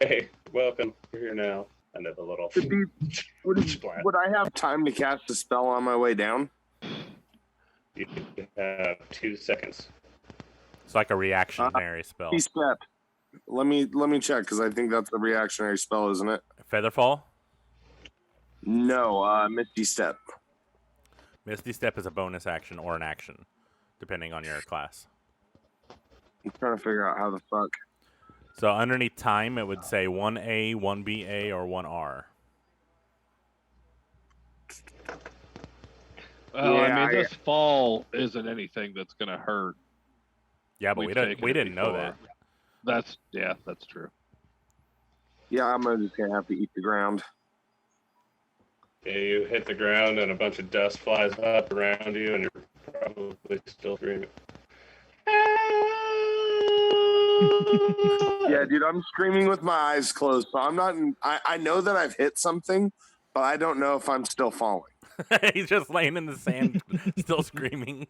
hey, welcome, you're here now. And then the little splat. Would I have time to cast a spell on my way down? You have 2 seconds. It's like a reactionary spell. Misty Step. Let me check because I think that's a reactionary spell, isn't it? Featherfall? No, Misty Step. Misty Step is a bonus action or an action, depending on your class. I'm trying to figure out how the fuck. So underneath time, it would say 1A, 1BA, or 1R. Well, Yeah, I mean, this fall isn't anything that's going to hurt. Yeah, but We've we taken it didn't know before. that. That's true. Yeah, I'm just gonna have to eat the ground. Yeah, you hit the ground and a bunch of dust flies up around you, and you're probably still screaming. Yeah, dude, I'm screaming with my eyes closed, so I'm not. I know that I've hit something, but I don't know if I'm still falling. He's just laying in the sand, still screaming.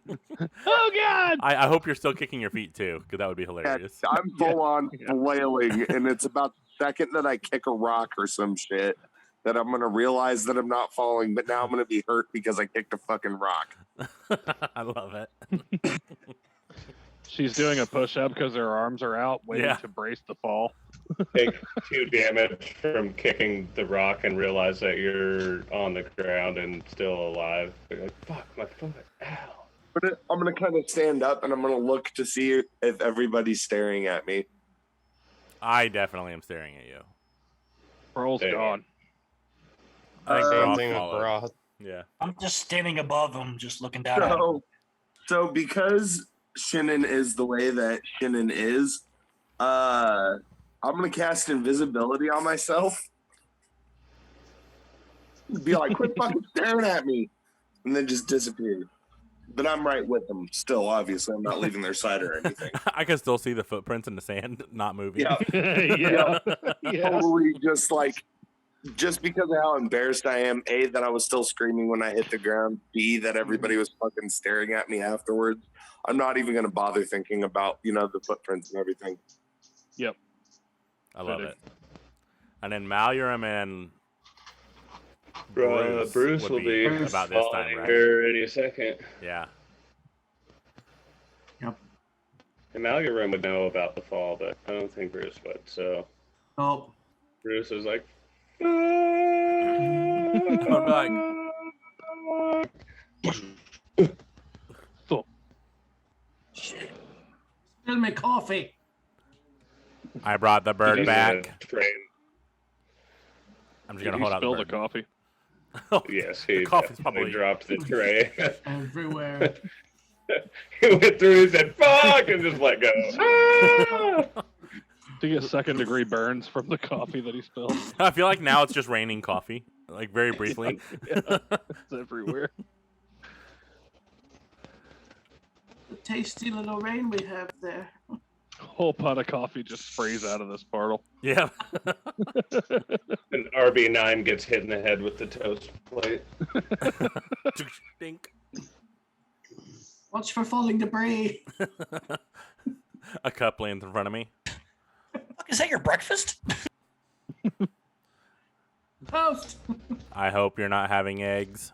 Oh, God! I hope you're still kicking your feet, too, because that would be hilarious. Yeah, I'm full on flailing, and it's about the second that I kick a rock or some shit that I'm gonna realize that I'm not falling, but now I'm gonna be hurt because I kicked a fucking rock. I love it. She's doing a push-up because her arms are out, waiting to brace the fall. Take 2 damage from kicking the rock and realize that you're on the ground and still alive. You're like, fuck, my foot. Ow. But I'm gonna kind of stand up and I'm gonna look to see if everybody's staring at me. I definitely am staring at you. Pearl's gone. I think Same Broth thing with followed. Broth. Yeah. I'm just standing above him, just looking down at him. So because Shannon is the way that Shannon is, I'm gonna cast invisibility on myself. Be like, quit fucking staring at me, and then just disappear. But I'm right with them still. Obviously, I'm not leaving their side or anything. I can still see the footprints in the sand, not moving. Yeah. Totally, just because of how embarrassed I am. A, that I was still screaming when I hit the ground. B, that everybody was fucking staring at me afterwards. I'm not even gonna bother thinking about the footprints and everything. Yep. I love it. And then Malurim and Bruce will be about this time, right? here any second. Yeah. Yep. And Malgarim would know about the fall, but I don't think Bruce would. So Oh, Bruce is like, spill me coffee. I brought the bird back. Train. I'm just Did gonna you hold out spill the the bird. coffee? Yes, he The coffee's definitely probably dropped the tray. Everywhere. He went through, he said, fuck, and just let go. To get second-degree burns from the coffee that he spilled. I feel like now it's just raining coffee, like very briefly. It's everywhere. The tasty little rain we have there. Whole pot of coffee just sprays out of this portal. Yeah. And RB9 gets hit in the head with the toast plate. Dink. Watch for falling debris. A cup lands in front of me. Fuck, is that your breakfast? Toast. I hope you're not having eggs.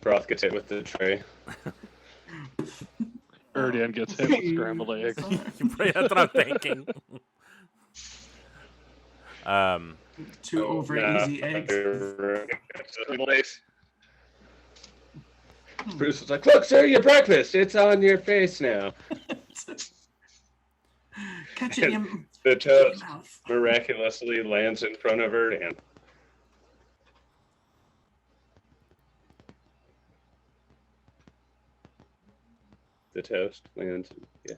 Broth gets hit with the tray. Erdan gets hit with scrambled eggs. That's what I'm thinking. 2 over easy eggs. Bruce was like, "Look, sir, your breakfast. It's on your face now." Catch it in your The toast mouth. miraculously lands in front of her, and the toast lands. Yeah.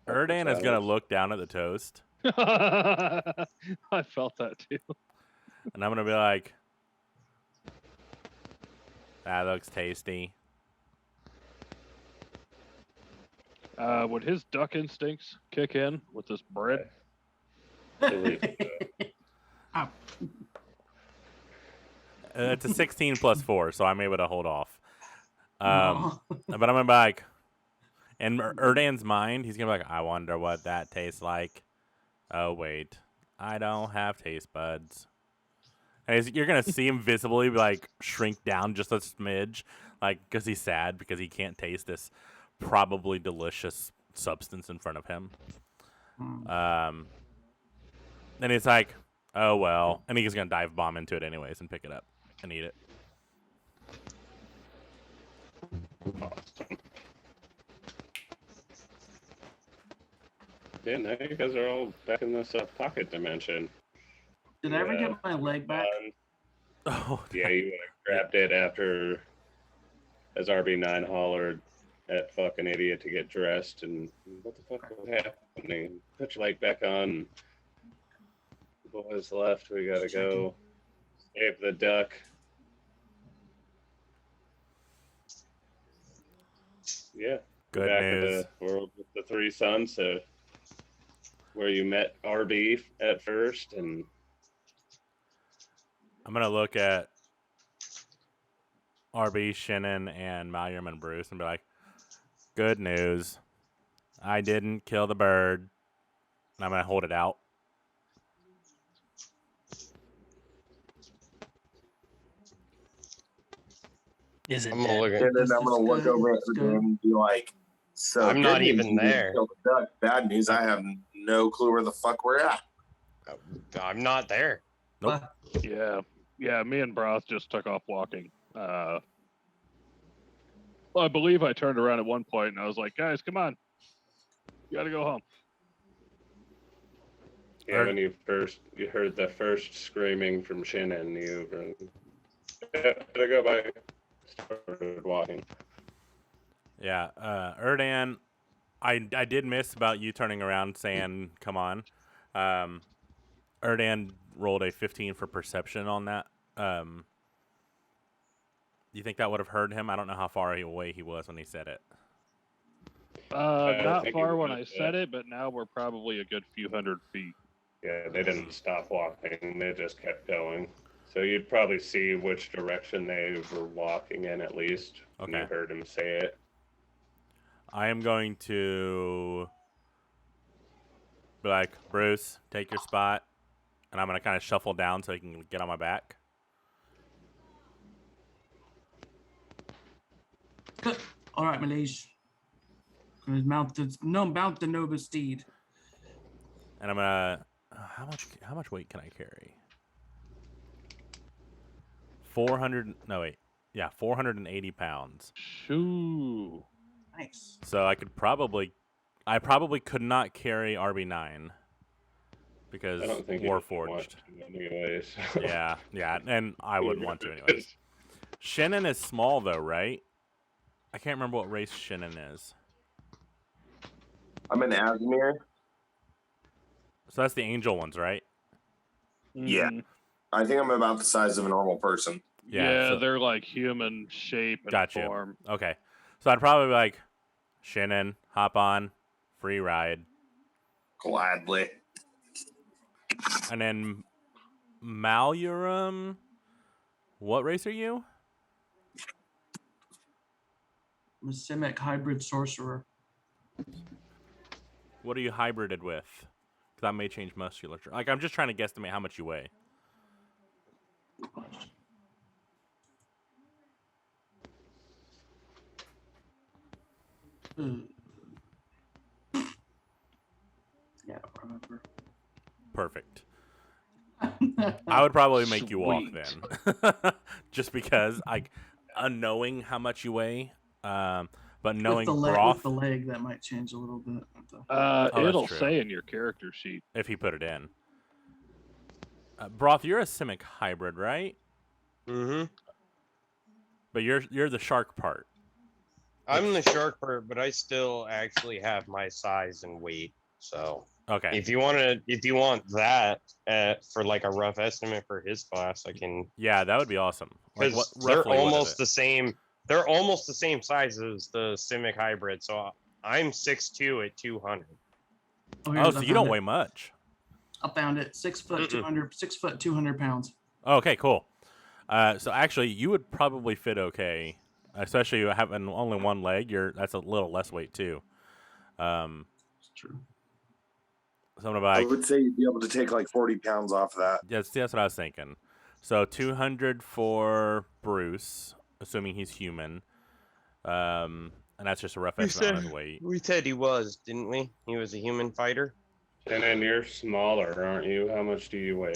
Erdan is gonna look down at the toast, I felt that too. and I'm gonna be like, "That looks tasty." Would his duck instincts kick in with this bread? Ow. It's a 16 plus 4, so I'm able to hold off. No. But I'm gonna be like, in Erdan's mind, he's gonna be like, "I wonder what that tastes like." Oh wait, I don't have taste buds. And you're gonna see him visibly like shrink down just a smidge, like because he's sad because he can't taste this probably delicious substance in front of him. And he's like, "Oh well," and he's gonna dive bomb into it anyways and pick it up and eat it. Yeah, now you guys are all back in this pocket dimension. Did I ever get my leg back? Oh Yeah, you grabbed it after, as RB9 hollered at fucking idiot to get dressed, and what the fuck was happening? Put your leg back on. Boys left. We gotta go save the duck. Yeah. Good back news. to the world with the 3 sons, so where you met RB at first, and I'm gonna look at RB, Shannon, and Malcolm and Bruce and be like, "Good news. I didn't kill the bird." And I'm gonna hold it out. Is it I'm gonna dead? look at. And then This I'm gonna is look good, over at this is the good. game and be like, "So I'm good not news, even you didn't there. kill the duck. Bad news, I have no clue where the fuck we're at." I'm not there. Nope. Yeah. Me and Broth just took off walking. Well, I believe I turned around at one point and I was like, "Guys, come on, you gotta go home." yeah, when you heard the first screaming from Shannon, you gotta go by. Started walking. Yeah, Erdan, I did miss about you turning around saying, "Come on." Erdan rolled a 15 for perception on that. Do you think that would have hurt him? I don't know how far away he was when he said it. Not think far it when was, I said it, but now we're probably a good few hundred feet. Yeah, they didn't stop walking. They just kept going. So you'd probably see which direction they were walking in at least. When Okay. you heard him say it. I am going to be like, "Bruce, take your spot," and I'm gonna kind of shuffle down so he can get on my back. Good. All right, my liege. Gonna mount the noble steed. And I'm gonna. How much weight can I carry? 400. No wait. Yeah, 480 pounds. Shoo. Nice. So I probably could not carry RB9 because I don't think you want Warforged. to anyways. Yeah, and I wouldn't want to anyways. Shannon is small though, right? I can't remember what race Shannon is. I'm in Asmir. So that's the angel ones, right? Yeah. Mhm. I think I'm about the size of a normal person. Yeah, so- They're like human shape and Gotcha. form. Okay. So I'd probably be like, "Shannon, hop on, free ride." Gladly. And then Malurum, what race are you? I'm a Simic hybrid sorcerer. What are you hybrided with? Because that may change musculature. Like, I'm just trying to guesstimate how much you weigh. Yeah, I don't remember. Perfect. I would probably make you walk Sweet. then, just because unknowing how much you weigh, but with knowing the broth. with the leg, that might change a little bit. that's It'll true. say in your character sheet. If he put it in. Broth, you're a Simic hybrid, right? Mm-hmm. But you're the shark part. I'm the shark part, but I still actually have my size and weight. So Okay. if you want that for like a rough estimate for his class, I can. Yeah, that would be awesome. Like what? Because they're Roughly, what is almost it? the same. They're almost the same size as the Simic hybrid. So I'm 6'2" at 200. Oh, so you don't weigh much. I found it. 6 foot 200. 6 foot 200 pounds. Okay, cool. So actually, you would probably fit okay, especially having only one leg. That's a little less weight too. It's true. So I'm I would say you'd be able to take like 40 pounds off of that. that's what I was thinking. So 200 for Bruce, assuming he's human. And that's just a rough estimate on his weight. We said he was, didn't we? He was a human fighter. And then you're smaller, aren't you? How much do you weigh?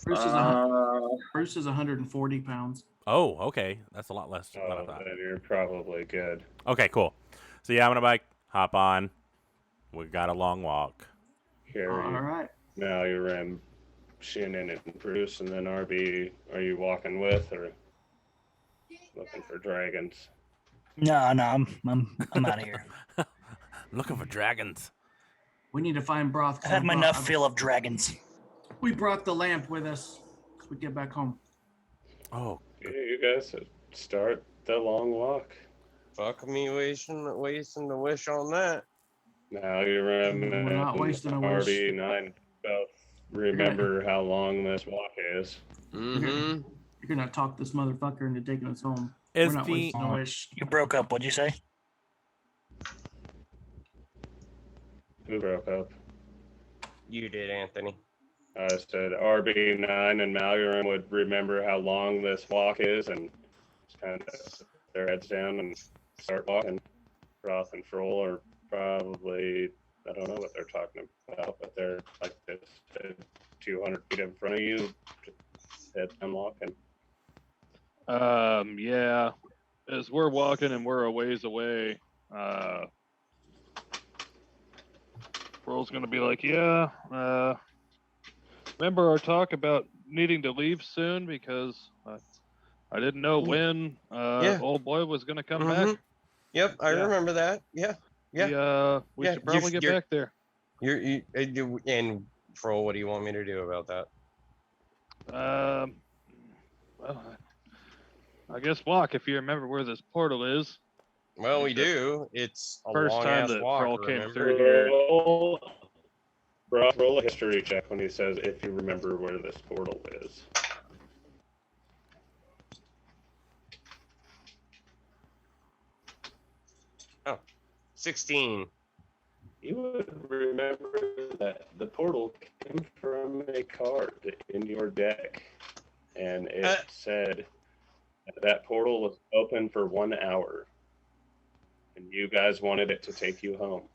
Bruce is 140 pounds. Oh, okay. That's a lot less than I Oh, thought. then you're probably good. Okay, cool. So yeah, I'm gonna bike, hop on. We got a long walk. Carry. All right. Now you're in Shannon and Bruce, and then RB. Are you walking with or looking for dragons? No, I'm out of here. I'm looking for dragons. We need to find broth. I've had my enough fill of dragons. We brought the lamp with us. We get back home. Oh, Yeah, you guys start the long walk. Fuck me wasting the wish on that. Now you're We're not wasting a wish. RB9. Both remember how long this walk is. Mm-hmm. You're gonna talk this motherfucker into taking us home. Is We're not the wasting a wish. You broke up. What'd you say? Who broke up? You did, Anthony. I said RB9 and Mallory would remember how long this walk is and just kind of put their heads down and start walking. Roth and Froll are probably, I don't know what they're talking about, but they're like this 200 feet in front of you. Just head down walking. Yeah. As we're walking and we're a ways away, Roll's gonna be like, yeah, remember our talk about needing to leave soon because I didn't know when old boy was gonna come back. Yep, I Yeah. remember that. Yeah. We should probably get back there. And Froll, what do you want me to do about that? Well, I guess walk if you remember where this portal is. Well, we do. It's a First long time ass that walk. Froll came remember? through here. Roll a history check when he says if you remember where this portal is. Oh, 16. You would remember that the portal came from a card in your deck, and it said that portal was open for 1 hour, and you guys wanted it to take you home.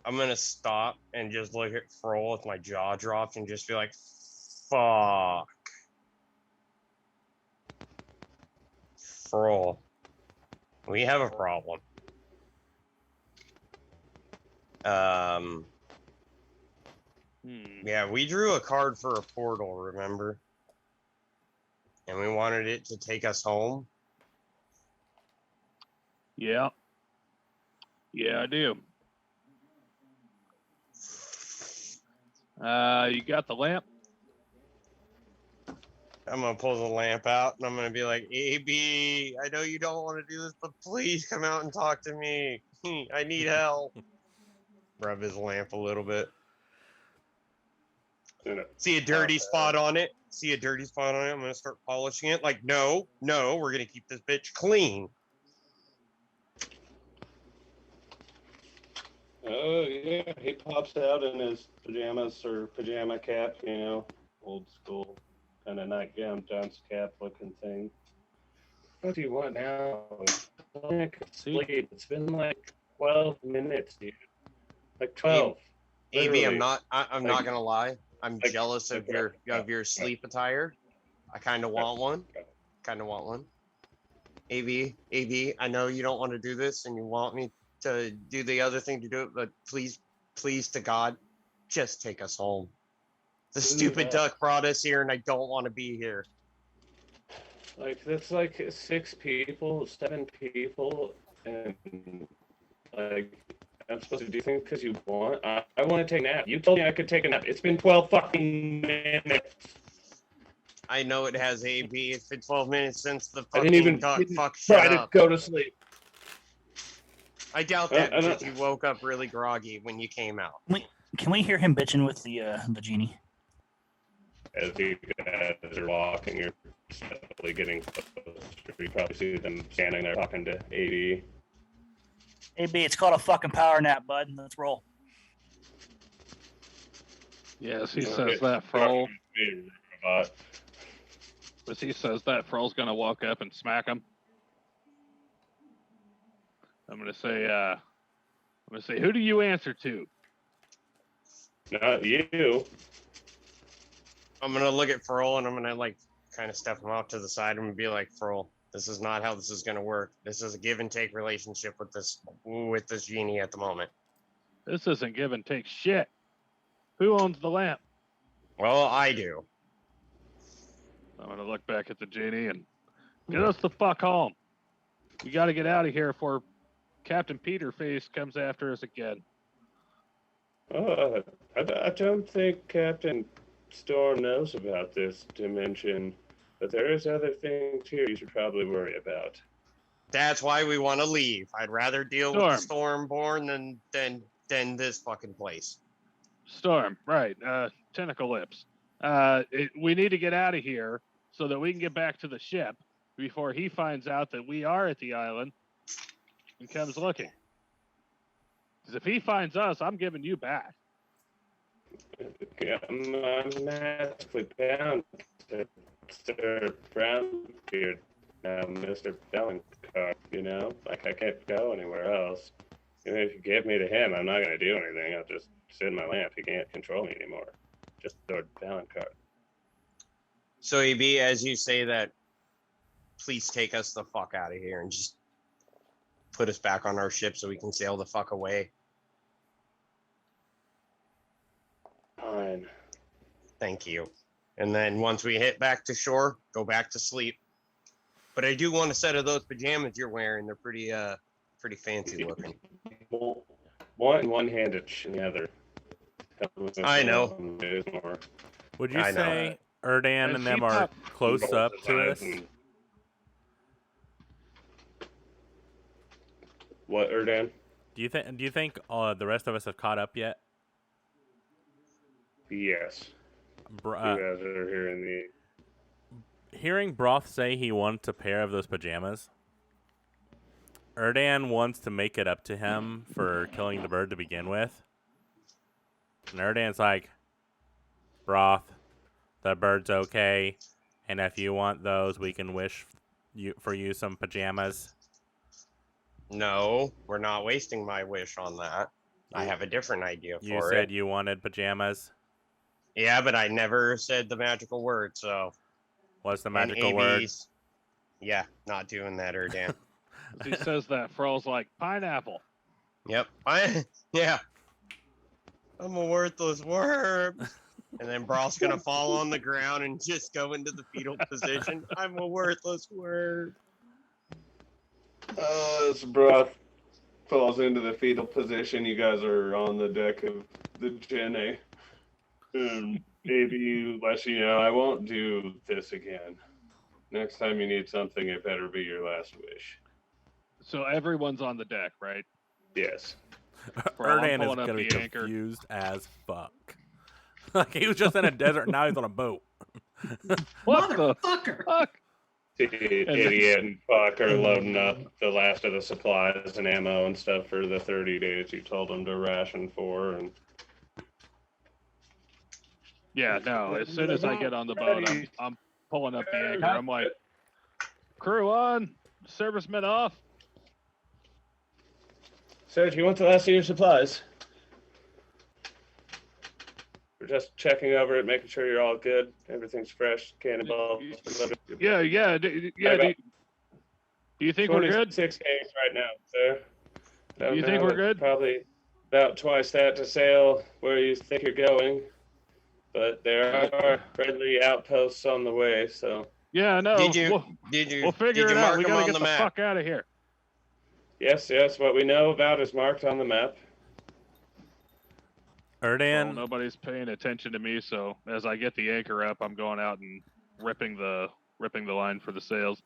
I'm going to stop and just look at Froll with my jaw dropped and just be like, fuck. Froll, we have a problem. Yeah, we drew a card for a portal, remember? And we wanted it to take us home. Yeah. Yeah, I do. You got the lamp? I'm gonna pull the lamp out and I'm gonna be like, AB, I know you don't want to do this, but please come out and talk to me. I need help. Rub his lamp a little bit. See a dirty spot on it. I'm gonna start polishing it. Like, no, we're gonna keep this bitch clean. Oh, yeah, he pops out in his pajamas or pajama cap, old school kind of nightgown, dunce cap looking thing. What do you want now? I could sleep. It's been like 12 minutes, dude. Like 12. AB, literally. I'm not gonna lie. I'm like- jealous of your sleep attire. I kind of want one. AB, I know you don't want to do this and you want me to do the other thing to do it, but please to God, just take us home. The stupid duck brought us here and I don't want to be here. Like, that's like 6 people, 7 people, and like, I'm supposed to do things because you want. I want to take a nap. You told me I could take a nap. It's been 12 fucking minutes. I know it has AB. It's been 12 minutes since the I didn't even fucking duck fuck shut try to up. go to sleep. I doubt that because you woke up really groggy when you came out. Can we hear him bitching with the genie? As you guys are walking, you're steadily getting closer. You probably see them standing there talking to AD. AB, it's called a fucking power nap, bud. Let's roll. Yes, he says that Froll. Robot. As he says that, Froll's gonna walk up and smack him. I'm gonna say, who do you answer to? Not you. I'm gonna look at Furl and I'm gonna like kind of step him off to the side and be like, Furl, this is not how this is gonna work. This is a give and take relationship with this genie at the moment. This isn't give and take shit. Who owns the lamp? Well, I do. I'm gonna look back at the genie and get us the fuck home. We gotta get out of here before Captain Peterface comes after us again. I don't think Captain Storm knows about this dimension, but there is other things here you should probably worry about. That's why we want to leave. I'd rather deal with the Stormborn than this fucking place. Storm, right? Tentacle lips. We need to get out of here so that we can get back to the ship before he finds out that we are at the island and comes looking. Because if he finds us, I'm giving you back. I'm magically bound to Sir Brownbeard now, Mr. Bellincard, you know? Like, I can't go anywhere else. Even if you give me to him, I'm not going to do anything. I'll just sit in my lamp. He can't control me anymore. Just Lord Bellincard. So, EB, as you say that, please take us the fuck out of here and just put us back on our ship so we can sail the fuck away. Fine. Thank you. And then once we hit back to shore, go back to sleep. But I do want a set of those pajamas you're wearing. They're pretty fancy looking. One-handed in the other. I know. Would you say Erdan and them are close up to us? What, Erdan? Do you think the rest of us have caught up yet? Yes. You guys are hearing Hearing Broth say he wants a pair of those pajamas, Erdan wants to make it up to him for killing the bird to begin with. And Erdan's like, Broth, the bird's okay, and if you want those, we can wish for you some pajamas. No, we're not wasting my wish on that. I have a different idea for it. You said you wanted pajamas? Yeah, but I never said the magical word, so... What's the magical word? Yeah, not doing that, Erdan. He says that, Froll's like, pineapple. Yep. Yeah. I'm a worthless worm. And then Broth's gonna fall on the ground and just go into the fetal position. I'm a worthless worm. As Broth falls into the fetal position, you guys are on the deck of the Jenny. Maybe you let you know I won't do this again. Next time you need something, it better be your last wish. So everyone's on the deck, right? Yes. Erdan is gonna be confused as fuck. Like he was just in a desert, now he's on a boat. What the Motherfucker! fuck? Idiot and fuck are loading up the last of the supplies and ammo and stuff for the 30 days you told them to ration for. And Yeah, no. As soon as I get on the boat, I'm pulling up the anchor. I'm like, crew on, servicemen off. Sir, do you want the last of your supplies? We're just checking over it, making sure you're all good. Everything's fresh. Cannonballs. Yeah. Do you think we're good? 26 days right now, sir. Do you think we're good? Probably about twice that to sail where you think you're going. But there are friendly outposts on the way, so. Yeah, no. We'll figure it out. We gotta get the fuck out of here. Yes. What we know about is marked on the map. Erdan. Well, nobody's paying attention to me, so as I get the anchor up, I'm going out and ripping the line for the sails.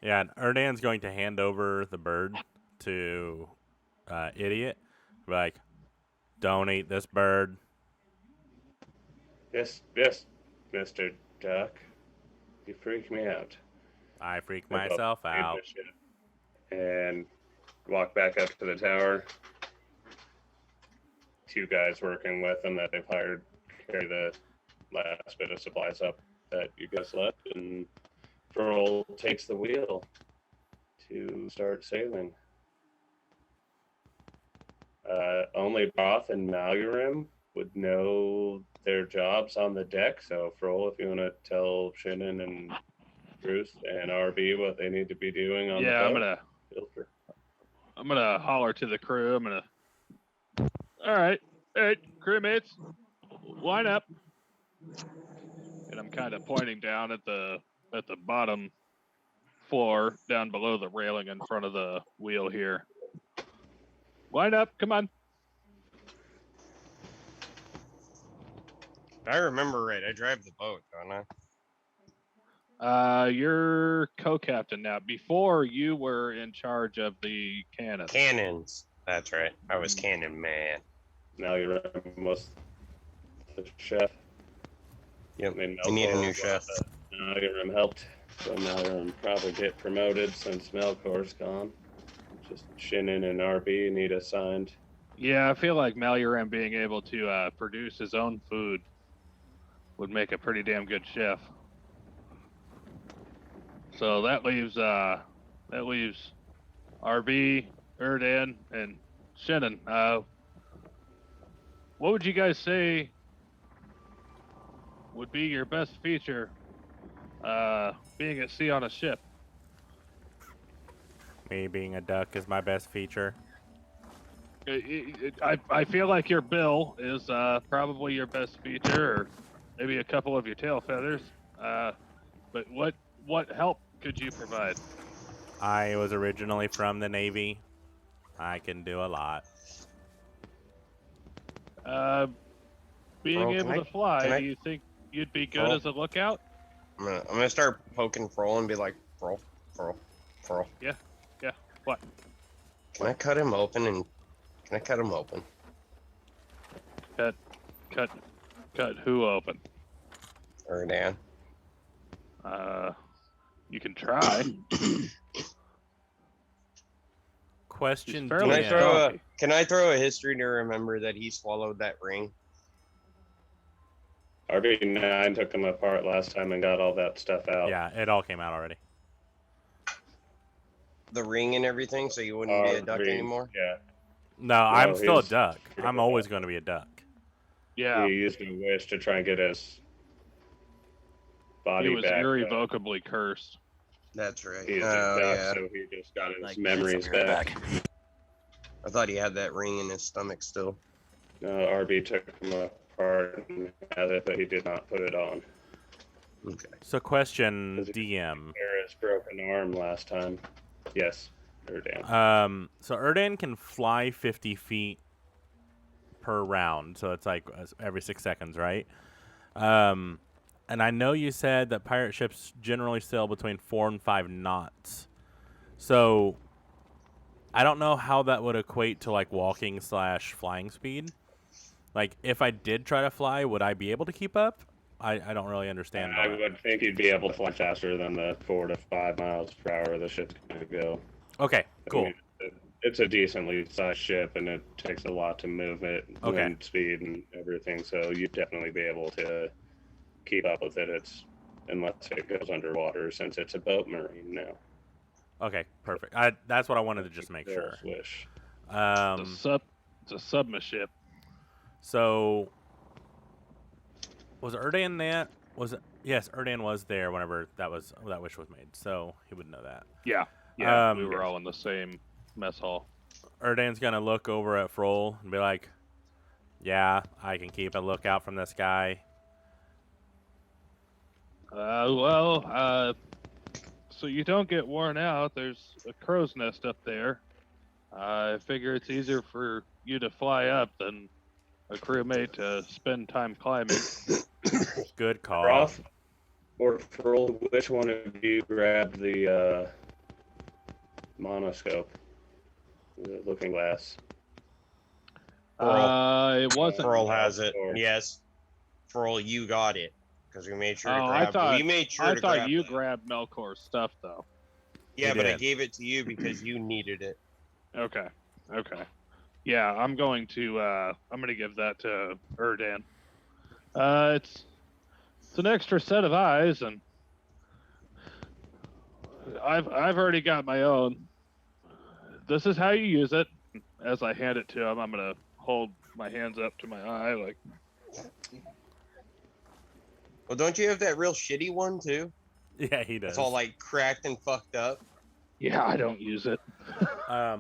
Yeah, and Erdan's going to hand over the bird to Idiot. Like, don't eat this bird. Yes, Mr. Duck. You freak me out. I freak myself out. And walk back up to the tower. 2 guys working with them that they've hired carry the last bit of supplies up that you guys left, and Pearl takes the wheel to start sailing. Only Broth and Malurim would know their jobs on the deck, so Froll, if you want to tell Shannon and Bruce and RB what they need to be doing on the boat. I'm gonna holler to the crew. All right, crewmates, line up. And I'm kind of pointing down at the bottom floor, down below the railing in front of the wheel here. Line up, come on. If I remember right, I drive the boat, don't I? You're co-captain now. Before, you were in charge of the cannons. Cannons. That's right. I was cannon man. Now you're almost the chef. Yep. I need a new chef. Malcolm helped, so Malcolm probably get promoted since Melkor's gone. Just Shannon and RB need assigned. Yeah, I feel like Maluram being able to produce his own food would make a pretty damn good chef. So that leaves RB, Erdan, and Shannon. What would you guys say would be your best feature being at sea on a ship? Me being a duck is my best feature. I feel like your bill is probably your best feature, or maybe a couple of your tail feathers. But what help could you provide? I was originally from the Navy. I can do a lot. Being able to fly, do you think you'd be good as a lookout? I'm gonna start poking Froll and be like, Froll. Yeah. What? Can I cut him open? Cut who open? Erdan. You can try. Question He's fairly Can I throw a history to remember that he swallowed that ring? RB9 took them apart last time and got all that stuff out. Yeah, it all came out already. The ring and everything, so you wouldn't be a duck anymore? Yeah. No, I'm still a duck. I'm always going to be a duck. Yeah. He used a wish to try and get his body back. He was irrevocably cursed. That's right. He's a duck, so he just got his memories back. I thought he had that ring in his stomach still. No, RB took him apart and had it, but he did not put it on. Okay. So question DM. His broken arm last time. Yes, Erdan. So Erdan can fly 50 feet per round, so it's like every 6 seconds, right? And I know you said that pirate ships generally sail between 4 and 5 knots. So I don't know how that would equate to like walking / flying speed. Like if I did try to fly, would I be able to keep up? I don't really understand. I would think you'd be able to fly faster than the 4 to 5 miles per hour the ship's going to go. Okay, cool. I mean, it's a decently sized ship, and it takes a lot to move it, wind speed and everything, so you'd definitely be able to keep up with it. Unless it goes underwater, since it's a boat marine now. Okay, perfect. That's what I wanted to just make sure. Wish. It's a submachine. So was Erdan there? Was it? Yes, Erdan was there whenever that wish was made, so he would know that. Yeah, we were all in the same mess hall. Erdan's gonna look over at Froll and be like, "Yeah, I can keep a lookout from this guy." So you don't get worn out. There's a crow's nest up there. I figure it's easier for you to fly up than a crewmate to spend time climbing. Good call. Roth or Froll, which one of you grabbed the monoscope? The looking glass. It wasn't. Froll has it. Or- Yes. Froll, you got it. Because we made sure to Oh, grab we made sure I to thought grab you it. grabbed Melkor's stuff though. Yeah, He but I did. gave it to you because you needed it. Okay. Yeah, I'm going to give that to Erdan. It's an extra set of eyes, and I've already got my own. This is how you use it. As I hand it to him, I'm gonna hold my hands up to my eye, like. Well, don't you have that real shitty one too? Yeah, he does. It's all like cracked and fucked up. Yeah, I don't use it.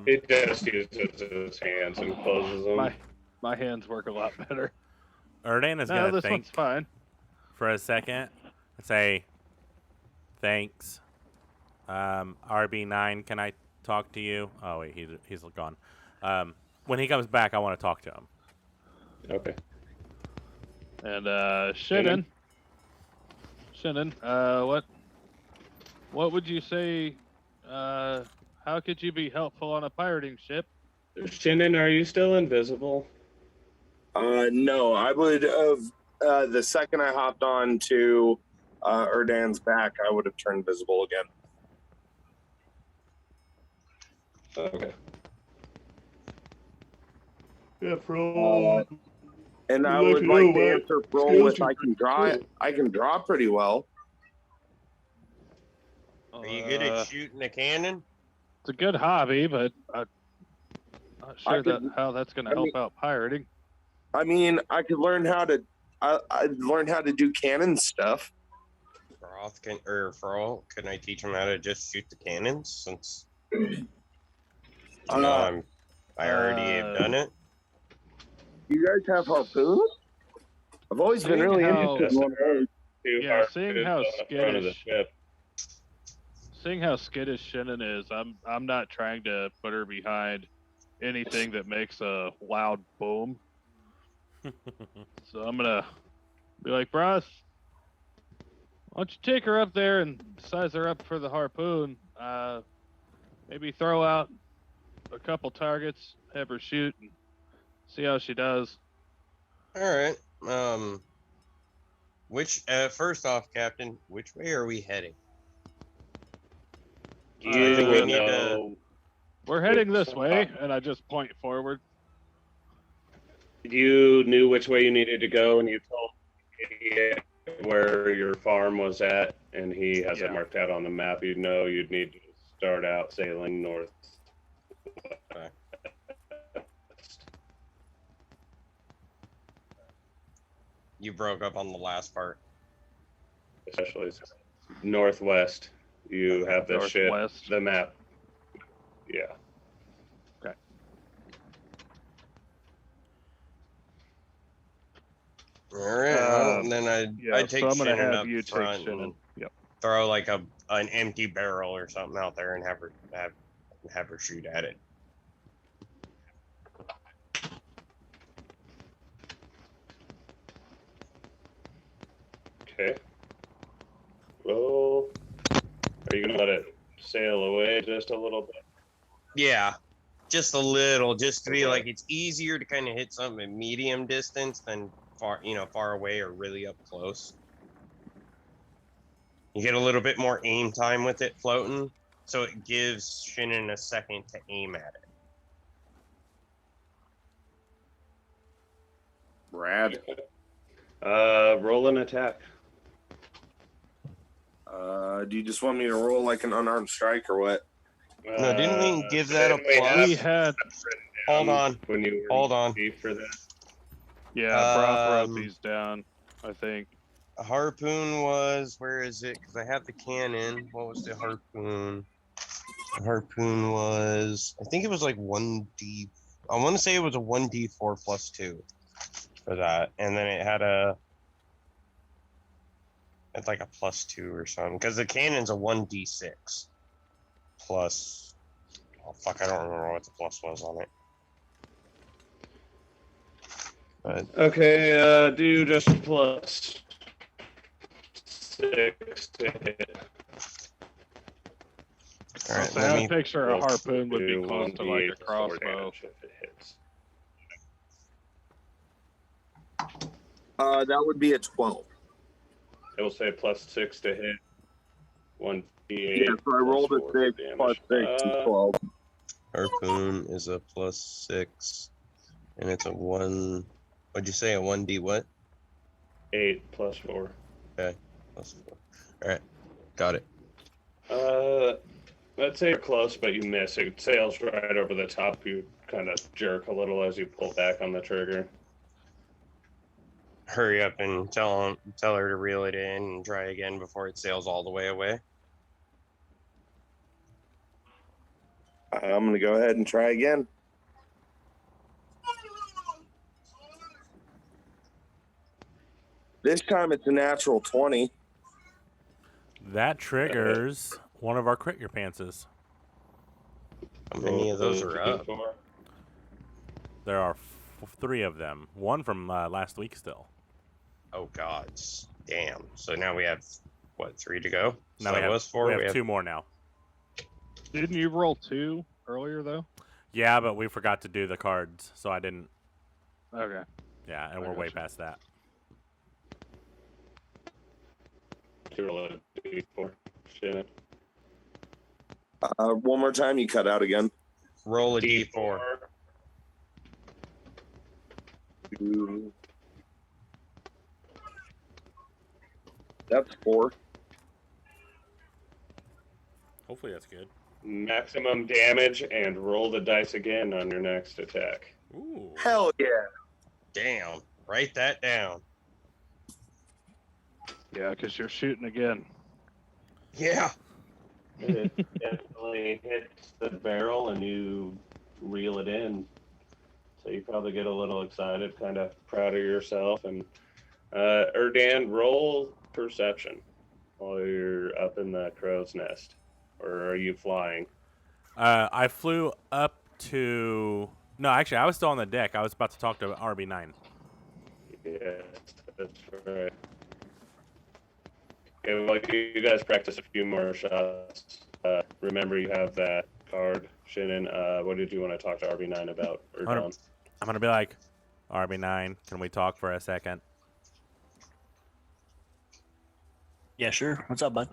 It just uses his hands and closes them. My hands work a lot better. Erdan is No, gonna this think one's fine. for a second and say, "Thanks, RB9. Can I talk to you?" Oh wait, he's gone. When he comes back, I want to talk to him. Okay. And Shannon, what would you say? How could you be helpful on a pirating ship? Shannon, are you still invisible? No, I would have. The second I hopped on to Erdan's back, I would have turned visible again. Okay. Yeah, Froll. And I Look, would like no, to answer Froll skills with you I can draw. I can draw pretty well. Are you good at shooting a cannon? It's a good hobby, but I'm not sure could- how that's going to help out pirating. I mean, I could learn how to. I'd learn how to do cannon stuff. Froll, can I teach him how to just shoot the cannons? Since Uh, I already have done it. You guys have harpoons? I've always been Seeing really how- interested in one of those. Yeah, seeing how on the front of the skittish- ship. Seeing how skittish Shannon is, I'm not trying to put her behind anything that makes a loud boom. So I'm gonna be like, Bros, why don't you take her up there and size her up for the harpoon? Maybe throw out a couple targets, have her shoot, and see how she does. All right. First off, Captain, which way are we heading? You I think we would need to- know. We're heading this way, and I just point forward. You knew which way you needed to go, and you told the idiot where your farm was at, and he has it Yeah. marked out on the map. You'd know you'd need to start out sailing north. You broke up on the last part. Especially northwest. You have the ship, Northwest. the map. Yeah. Okay. All right. Well, then I'd take so I'm gonna Shannon have up you take front Shannon. and Yep. throw like an empty barrel or something out there and have her shoot at it. Okay. Roll. Are you gonna let it sail away just a little bit? Yeah, just a little, just to be like it's easier to kind of hit something at medium distance than far away or really up close. You get a little bit more aim time with it floating, so it gives Shannon a second to aim at it. Rad. Roll an attack. Do you just want me to roll like an unarmed strike or what? No, didn't we give that a we plus? have We had written Hold on. When you Hold on. for that. Yeah, Broth wrote Um, these down, I think. A harpoon was, where is it? Because I have the cannon. What was the harpoon? The harpoon was, I think it was like 1d. I want to say it was a 1d4 plus 2 for that. And then it had it's like a plus 2 or something. Because the cannon's a 1d6 plus, oh fuck, I don't remember what the plus was on it. But Okay, do just plus 6 to hit. all right, So let I me. picture a harpoon would be Do close to like 1d8 a plus 4 crossbow. damage if it hits. That would be a 12. It will say plus 6 to hit. 1d8. Yeah, so I plus rolled a 4 for 6 damage. plus 6 is 12. Harpoon is a plus 6, and it's a 1. What'd you say? A 1d what? 8 plus 4. Okay, plus 4. All right, got it. I'd say you're close, but you miss. It sails right over the top. You kind of jerk a little as you pull back on the trigger. Hurry up and tell her to reel it in and try again before it sails all the way away. I'm going to go ahead and try again. This time it's a natural 20. That triggers one of our crit your pantses. How many of those are up? There are 3 of them. One from last week still. Oh god, damn. So now we have what, 3 to go? Now So we that have, was 4. we have 2 more now. Didn't you roll 2 earlier though? Yeah, but we forgot to do the cards, so I didn't. Okay. Yeah, and I we're way gotcha. past that. You roll a d4. Shit. One more time, you cut out again. Roll a d4. That's 4. Hopefully that's good. Maximum damage and roll the dice again on your next attack. Ooh. Hell yeah. Damn. Write that down. Yeah, because you're shooting again. Yeah. It definitely hits the barrel and you reel it in. So you probably get a little excited, kind of proud of yourself. And Erdan, roll perception while you're up in the crow's nest. Or are you flying? I flew up to. No, actually, I was still on the deck. I was about to talk to RB9. Yes, that's right. Okay, well, you guys practice a few more shots. Remember, you have that card, Shannon. What did you want to talk to RB9 about? Or I'm Don? gonna be like, RB9, can we talk for a second? Yeah, sure. What's up, bud?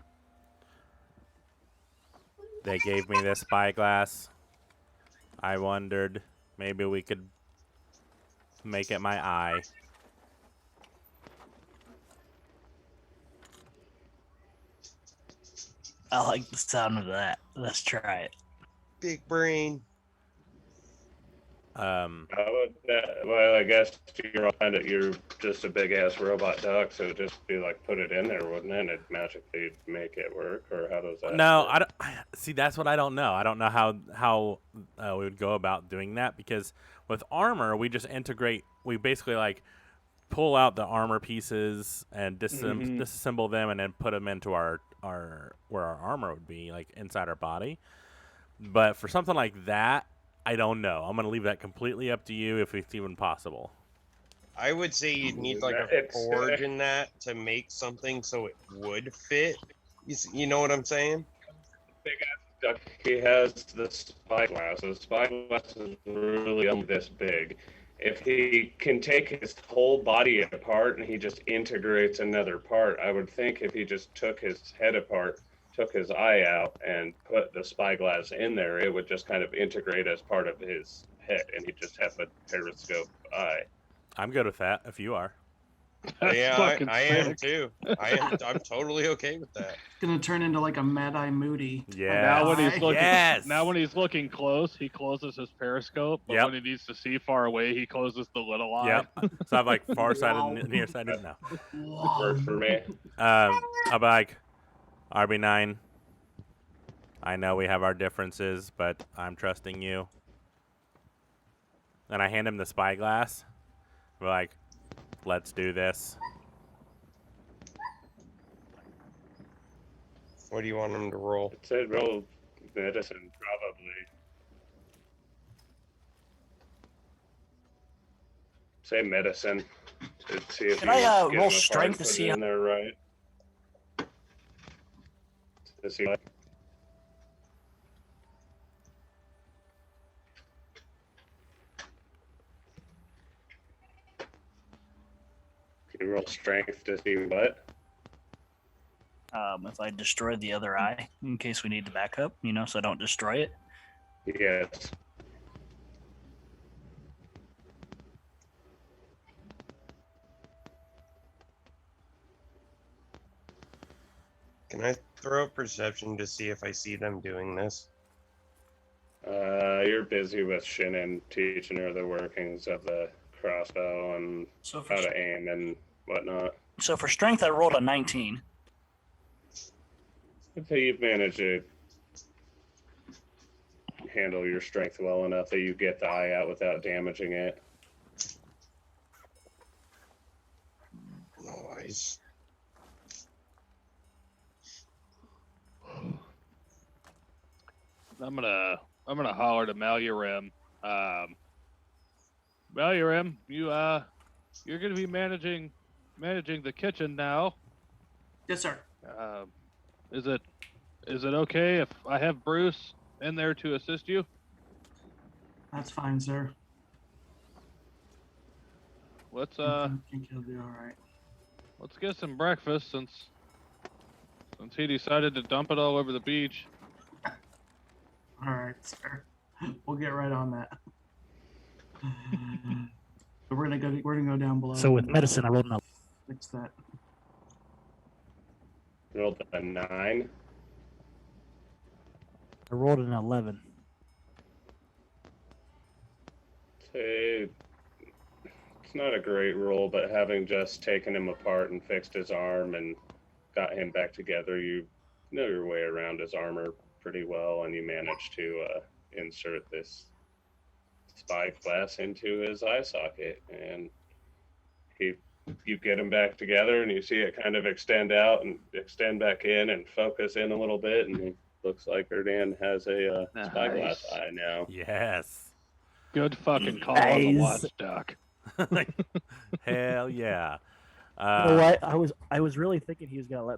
They gave me this spyglass. I wondered maybe we could make it my eye. I like the sound of that. Let's try it. Big brain. How about that? Well, I guess you're just a big ass robot duck, so just be like, put it in there, wouldn't it? It'd magically make it work, or how does that? No, work? I don't. See, that's what I don't know. I don't know how we would go about doing that, because with armor, we just integrate. We basically like pull out the armor pieces and disassemble them, and then put them into our where our armor would be, like inside our body. But for something like that, I don't know. I'm gonna leave that completely up to you if it's even possible. I would say you'd need like a forge in that to make something so it would fit. You know what I'm saying? Big ass duck. He has the spyglass. The spyglass is really only this big. If he can take his whole body apart and he just integrates another part, I would think if he just took his head apart, took his eye out, and put the spyglass in there, it would just kind of integrate as part of his head, and he'd just have a periscope eye. I'm good with that if you are. That's Yeah, fucking I am sick. too. I'm totally okay with that. Gonna turn into like a Mad Eye Moody. Yeah. Now when he's Eye. looking, Yes. now when he's looking close, he closes his periscope. But Yep. when he needs to see far away, he closes the little eye. Yep. So I'm like far-sighted, Wow. nearsighted. No. Works for me. I'm like RB9. I know we have our differences, but I'm trusting you. And I hand him the spyglass. We're like, let's do this. What do you want him to roll? It said roll medicine, probably. Say medicine. To see if Can you I, get roll them apart strength and to put see it how- in there right. To see like, can you roll strength to see what? if I destroy the other eye in case we need to back up, so I don't destroy it. Yes. Can I throw a perception to see if I see them doing this? You're busy with Shannon teaching her the workings of the crossbow and So for how to aim and whatnot. so for strength, I rolled a 19. I think you've managed to handle your strength well enough that you get the eye out without damaging it. Nice. I'm gonna holler to Malurim. Malurim, you're gonna be managing the kitchen now. Yes, sir. Is it okay if I have Bruce in there to assist you? That's fine, sir. Let's I think he'll be all right. let's get some breakfast since he decided to dump it all over the beach. All right, sir. We'll get right on that. So we're gonna go down below. So with medicine, I rolled an Fix that. Rolled a 9. I rolled an 11. Say it's not a great roll, but having just taken him apart and fixed his arm and got him back together, you know your way around his armor pretty well, and you managed to insert this spyglass into his eye socket, and you get him back together, and you see it kind of extend out and extend back in and focus in a little bit, and it looks like Erdan has a spyglass Nice. eye now. Yes. Good fucking call on the Nice. watchdog. Hell yeah. You know what? I was really thinking he was gonna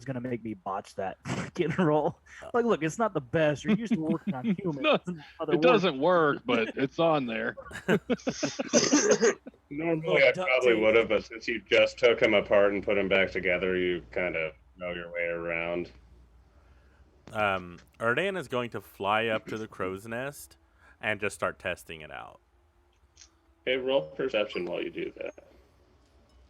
gonna make me botch that fucking roll. Like, look, it's not the best. You're used to working on humans. No, and other It doesn't work, but it's on there. Normally, I duct probably tape. would have, but since you just took him apart and put him back together, you kind of know your way around. Erdan is going to fly up to the crow's nest and just start testing it out. Okay, roll perception while you do that.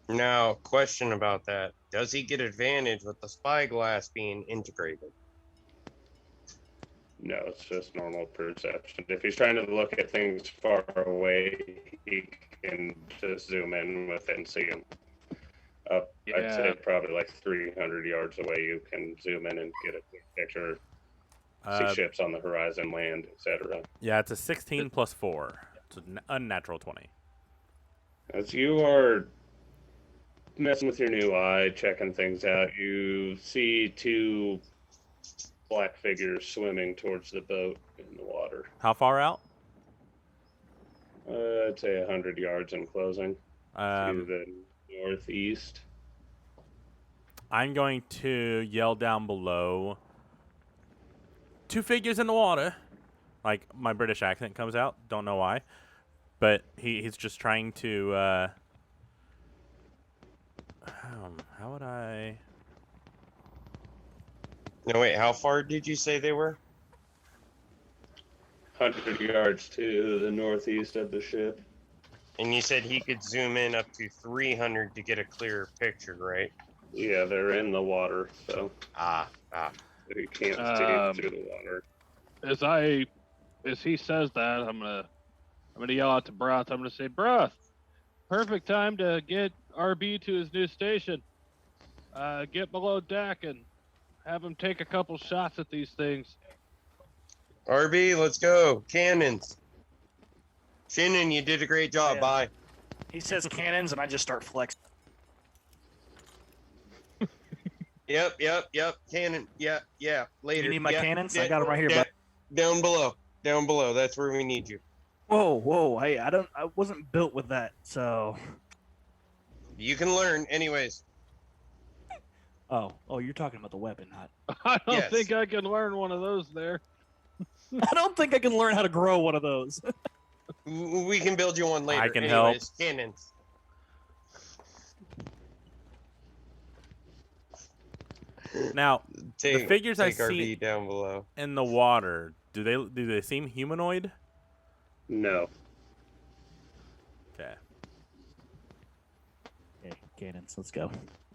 Now, question about that. Does he get advantage with the spyglass being integrated? No, it's just normal perception. If he's trying to look at things far away, he can just zoom in with it and see them. I'd say Yeah. probably like 300 yards away, you can zoom in and get a quick picture, see ships on the horizon, land, etc. Yeah, it's a 16 plus 4. It's an unnatural 20. As you are messing with your new eye, checking things out, you see 2 black figures swimming towards the boat in the water. How far out? I'd say 100 yards in closing to the northeast. I'm going to yell down below. 2 figures in the water. Like, my British accent comes out. Don't know why. But he's just trying to, how would I... No, wait, how far did you say they were? 100 yards to the northeast of the ship. And you said he could zoom in up to 300 to get a clearer picture, right? Yeah, they're in the water, so Ah. you can't see through the water. As he says that, I'm gonna yell out to Broth. I'm gonna say, Broth, perfect time to get RB to his new station. Get below deck and have him take a couple shots at these things. RB, let's go. Cannons. Shannon, you did a great job. Yeah. Bye. He says cannons, and I just start flexing. Yep. Cannon. Yeah. Later. You need my yeah, cannons? yeah, I got them right here, yeah. bud. Down below. That's where we need you. Whoa! Hey, I wasn't built with that, so. You can learn, anyways. Oh, you're talking about the weapon, not. I don't Yes. think I can learn one of those there. I don't think I can learn how to grow one of those. We can build you one later. I can anyways, Cannons. Now, the figures I take RB see down below. in the water, do they seem humanoid? No. Okay. Okay, cannons, let's go.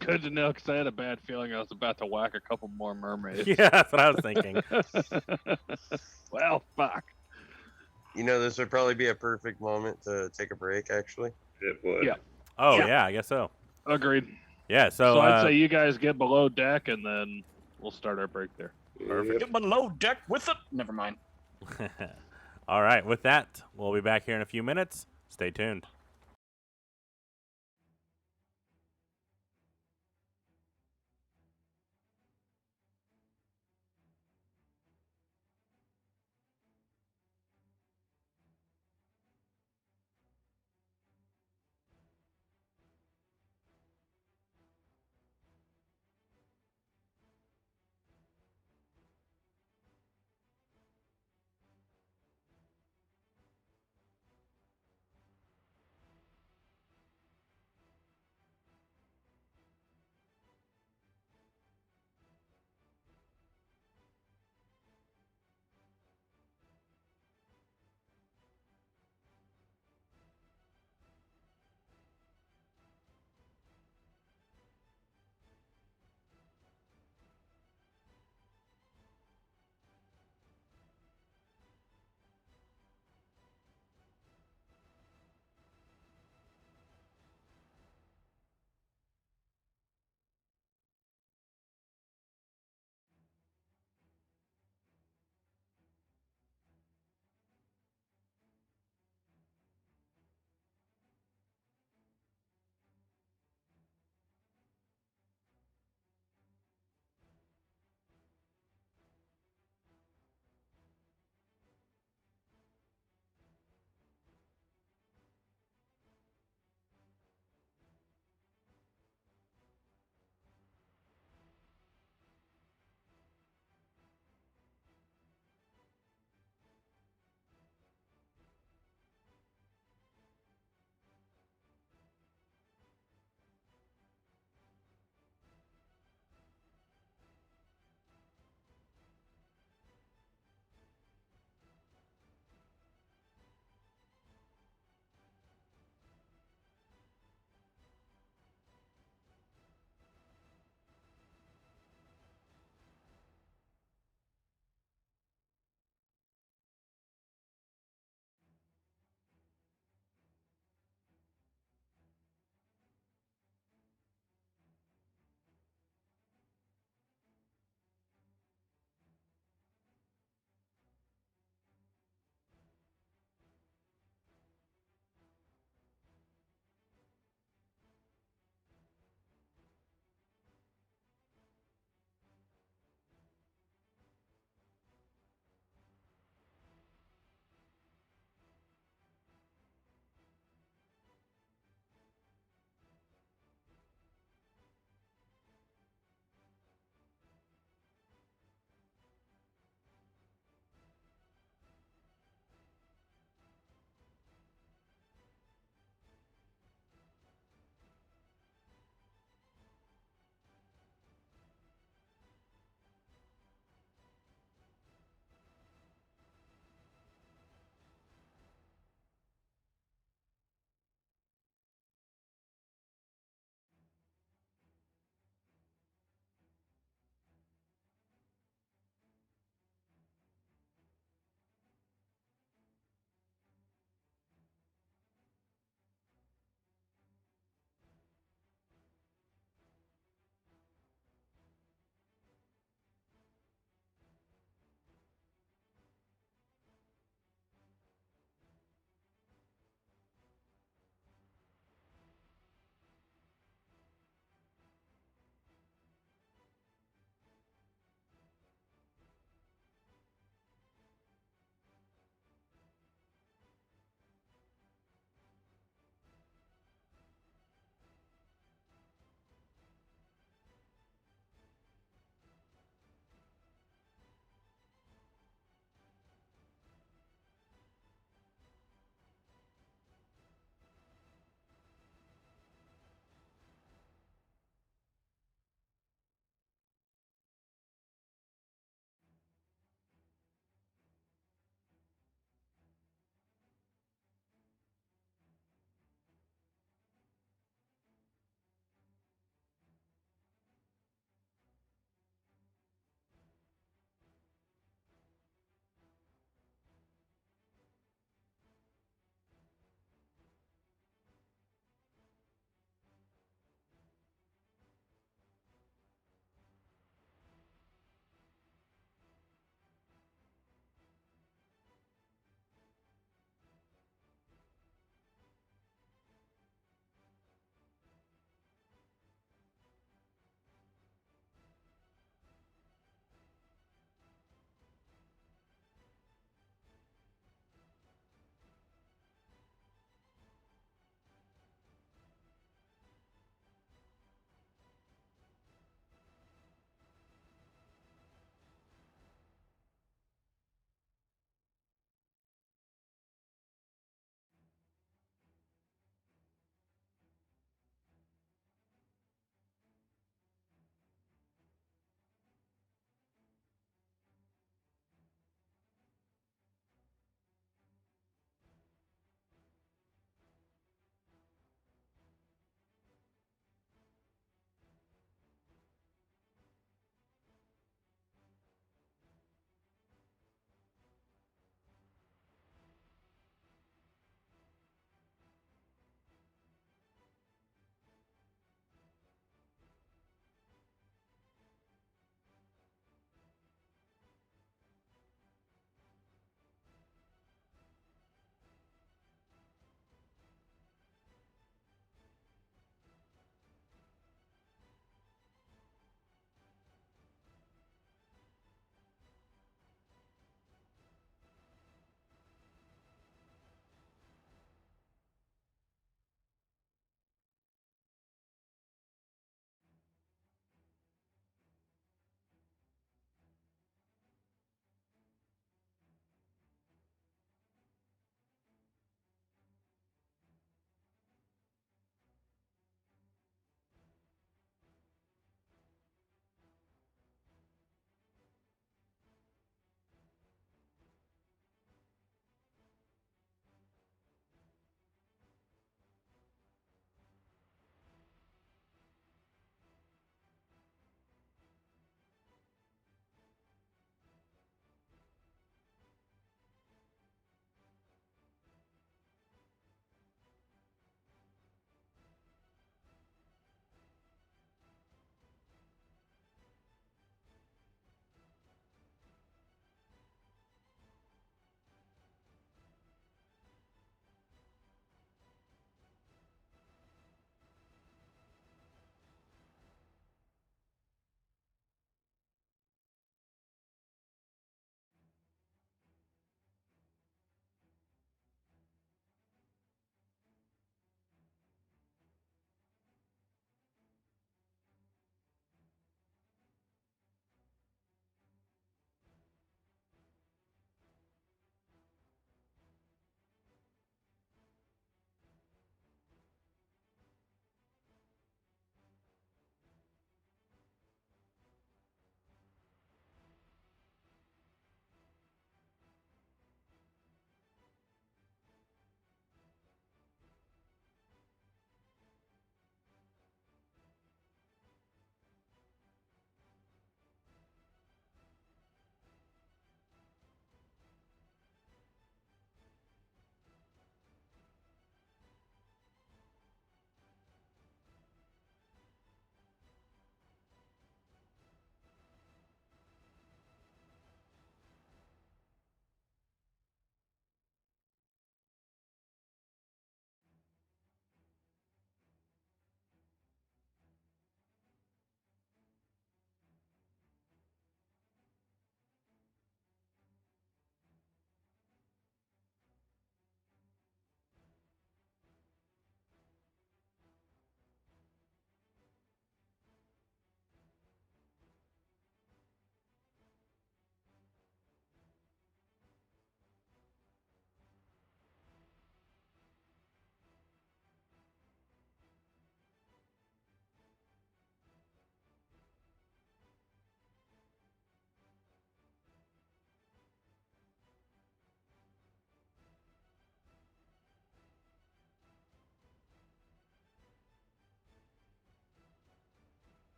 Good to know, because I had a bad feeling I was about to whack a couple more mermaids. Yeah, that's what I was thinking. Well, fuck. You know, this would probably be a perfect moment to take a break, actually. It would. Yeah. Oh Yeah. yeah, I guess so. Agreed. Yeah, So I'd say you guys get below deck, and then we'll start our break there. Perfect. Get below deck with it. Never mind. All right, with that, we'll be back here in a few minutes. Stay tuned.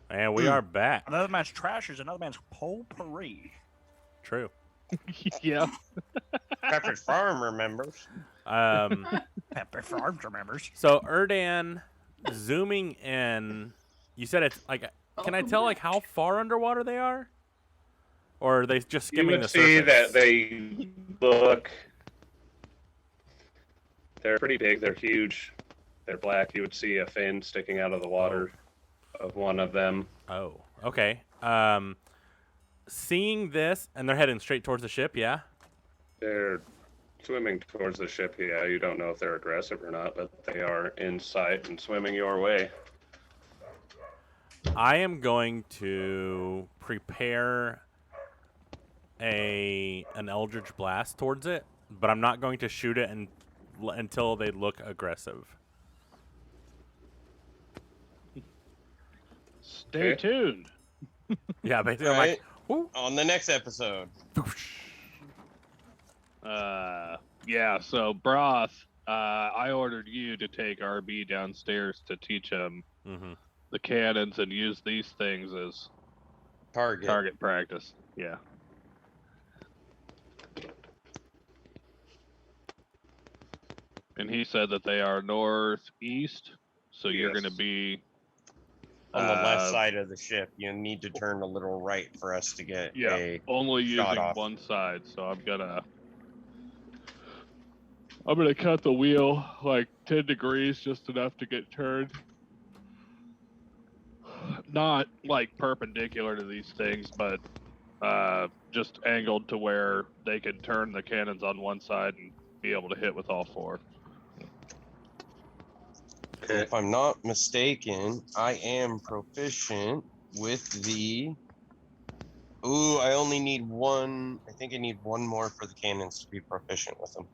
And we are back. Another man's trash is another man's potpourri. True. Yeah. Pepperidge Farm remembers. Pepper Farms remembers. So Erdan, zooming in, you said it's like, can I tell like how far underwater they are? Or are they just You skimming would the see surface? that they look. They're pretty big. They're huge. They're black. You would see a fin sticking out of the water of one of them. Oh, okay. Seeing this, and they're heading straight towards the ship, yeah? They're swimming towards the ship. Yeah, you don't know if they're aggressive or not, but they are in sight and swimming your way. I am going to prepare an Eldritch Blast towards it, but I'm not going to shoot it until they look aggressive. Stay tuned. Yeah, basically, Right. I'm like, whoo. On the next episode. Yeah, so Broth, I ordered you to take RB downstairs to teach him the cannons and use these things as target practice. Yeah. And he said that they are northeast, so you're Yes. going to be On the left side of the ship, you need to turn a little right for us to get a only shot using off. one side. So I'm gonna cut the wheel like 10 degrees, just enough to get turned. Not like perpendicular to these things, but just angled to where they can turn the cannons on one side and be able to hit with all four. If I'm not mistaken, I am proficient with the. Ooh, I only need one. I think I need one more for the cannons to be proficient with them.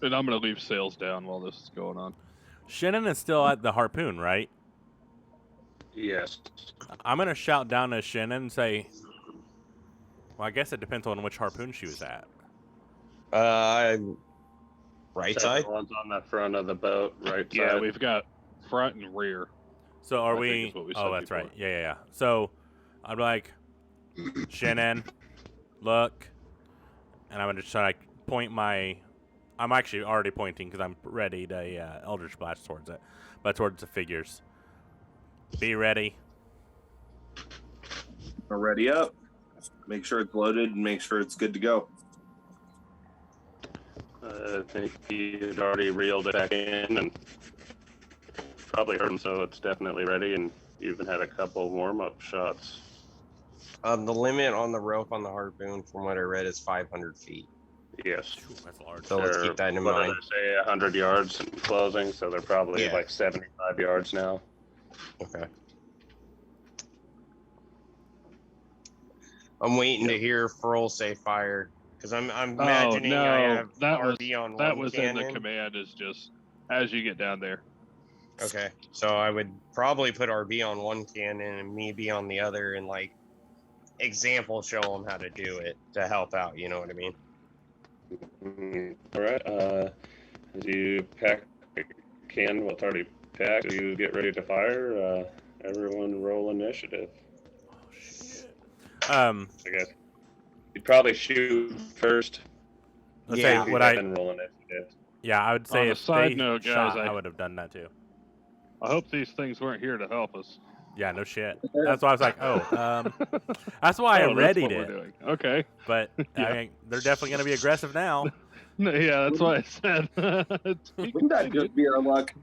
And I'm gonna leave sails down while this is going on. Shannon is still at the harpoon, right? Yes. I'm going to shout down to Shannon and say, well, I guess it depends on which harpoon she was at. Right Second side. one's on the front of the boat, right Yeah, side. we've got front and rear. So are I think we? is what we Oh, said that's before. right. Yeah. So I'm like, Shannon, look, and I'm gonna just like point my. I'm actually already pointing because I'm ready to Eldritch Blast towards it, but towards the figures. Be ready. Ready up. Make sure it's loaded and make sure it's good to go. I think you'd already reeled it back in and probably heard him, so it's definitely ready. And you even had a couple warm-up shots. The limit on the rope on the harpoon, from what I read, is 500 feet. Yes. Ooh, that's large. So let's They're- keep that in what mind. did they say? 100 yards in closing, so they're probably Yeah. like 75 yards now. Okay. I'm waiting to hear Froll say fire because I'm imagining I have RB on that one was cannon. in the command. Is just as you get down there. Okay, so I would probably put RB on one cannon and me be on the other, and like example show them how to do it to help out. You know what I mean? All right. As you pack the can, well, it's already packed. You get ready to fire. Everyone roll initiative. Oh shit. I guess you'd probably shoot first. Let's Yeah. say what I. Then roll initiative. Yeah, I would say On a if side they note, guys, shot, I- I would have done that too. I hope these things weren't here to help us. Yeah, no shit. That's why I was like, that's why I Oh, that's readied what we're it. doing. Okay. But Yeah. I mean, they're definitely going to be aggressive now. No, yeah, that's what I said. Wouldn't that just be our luck?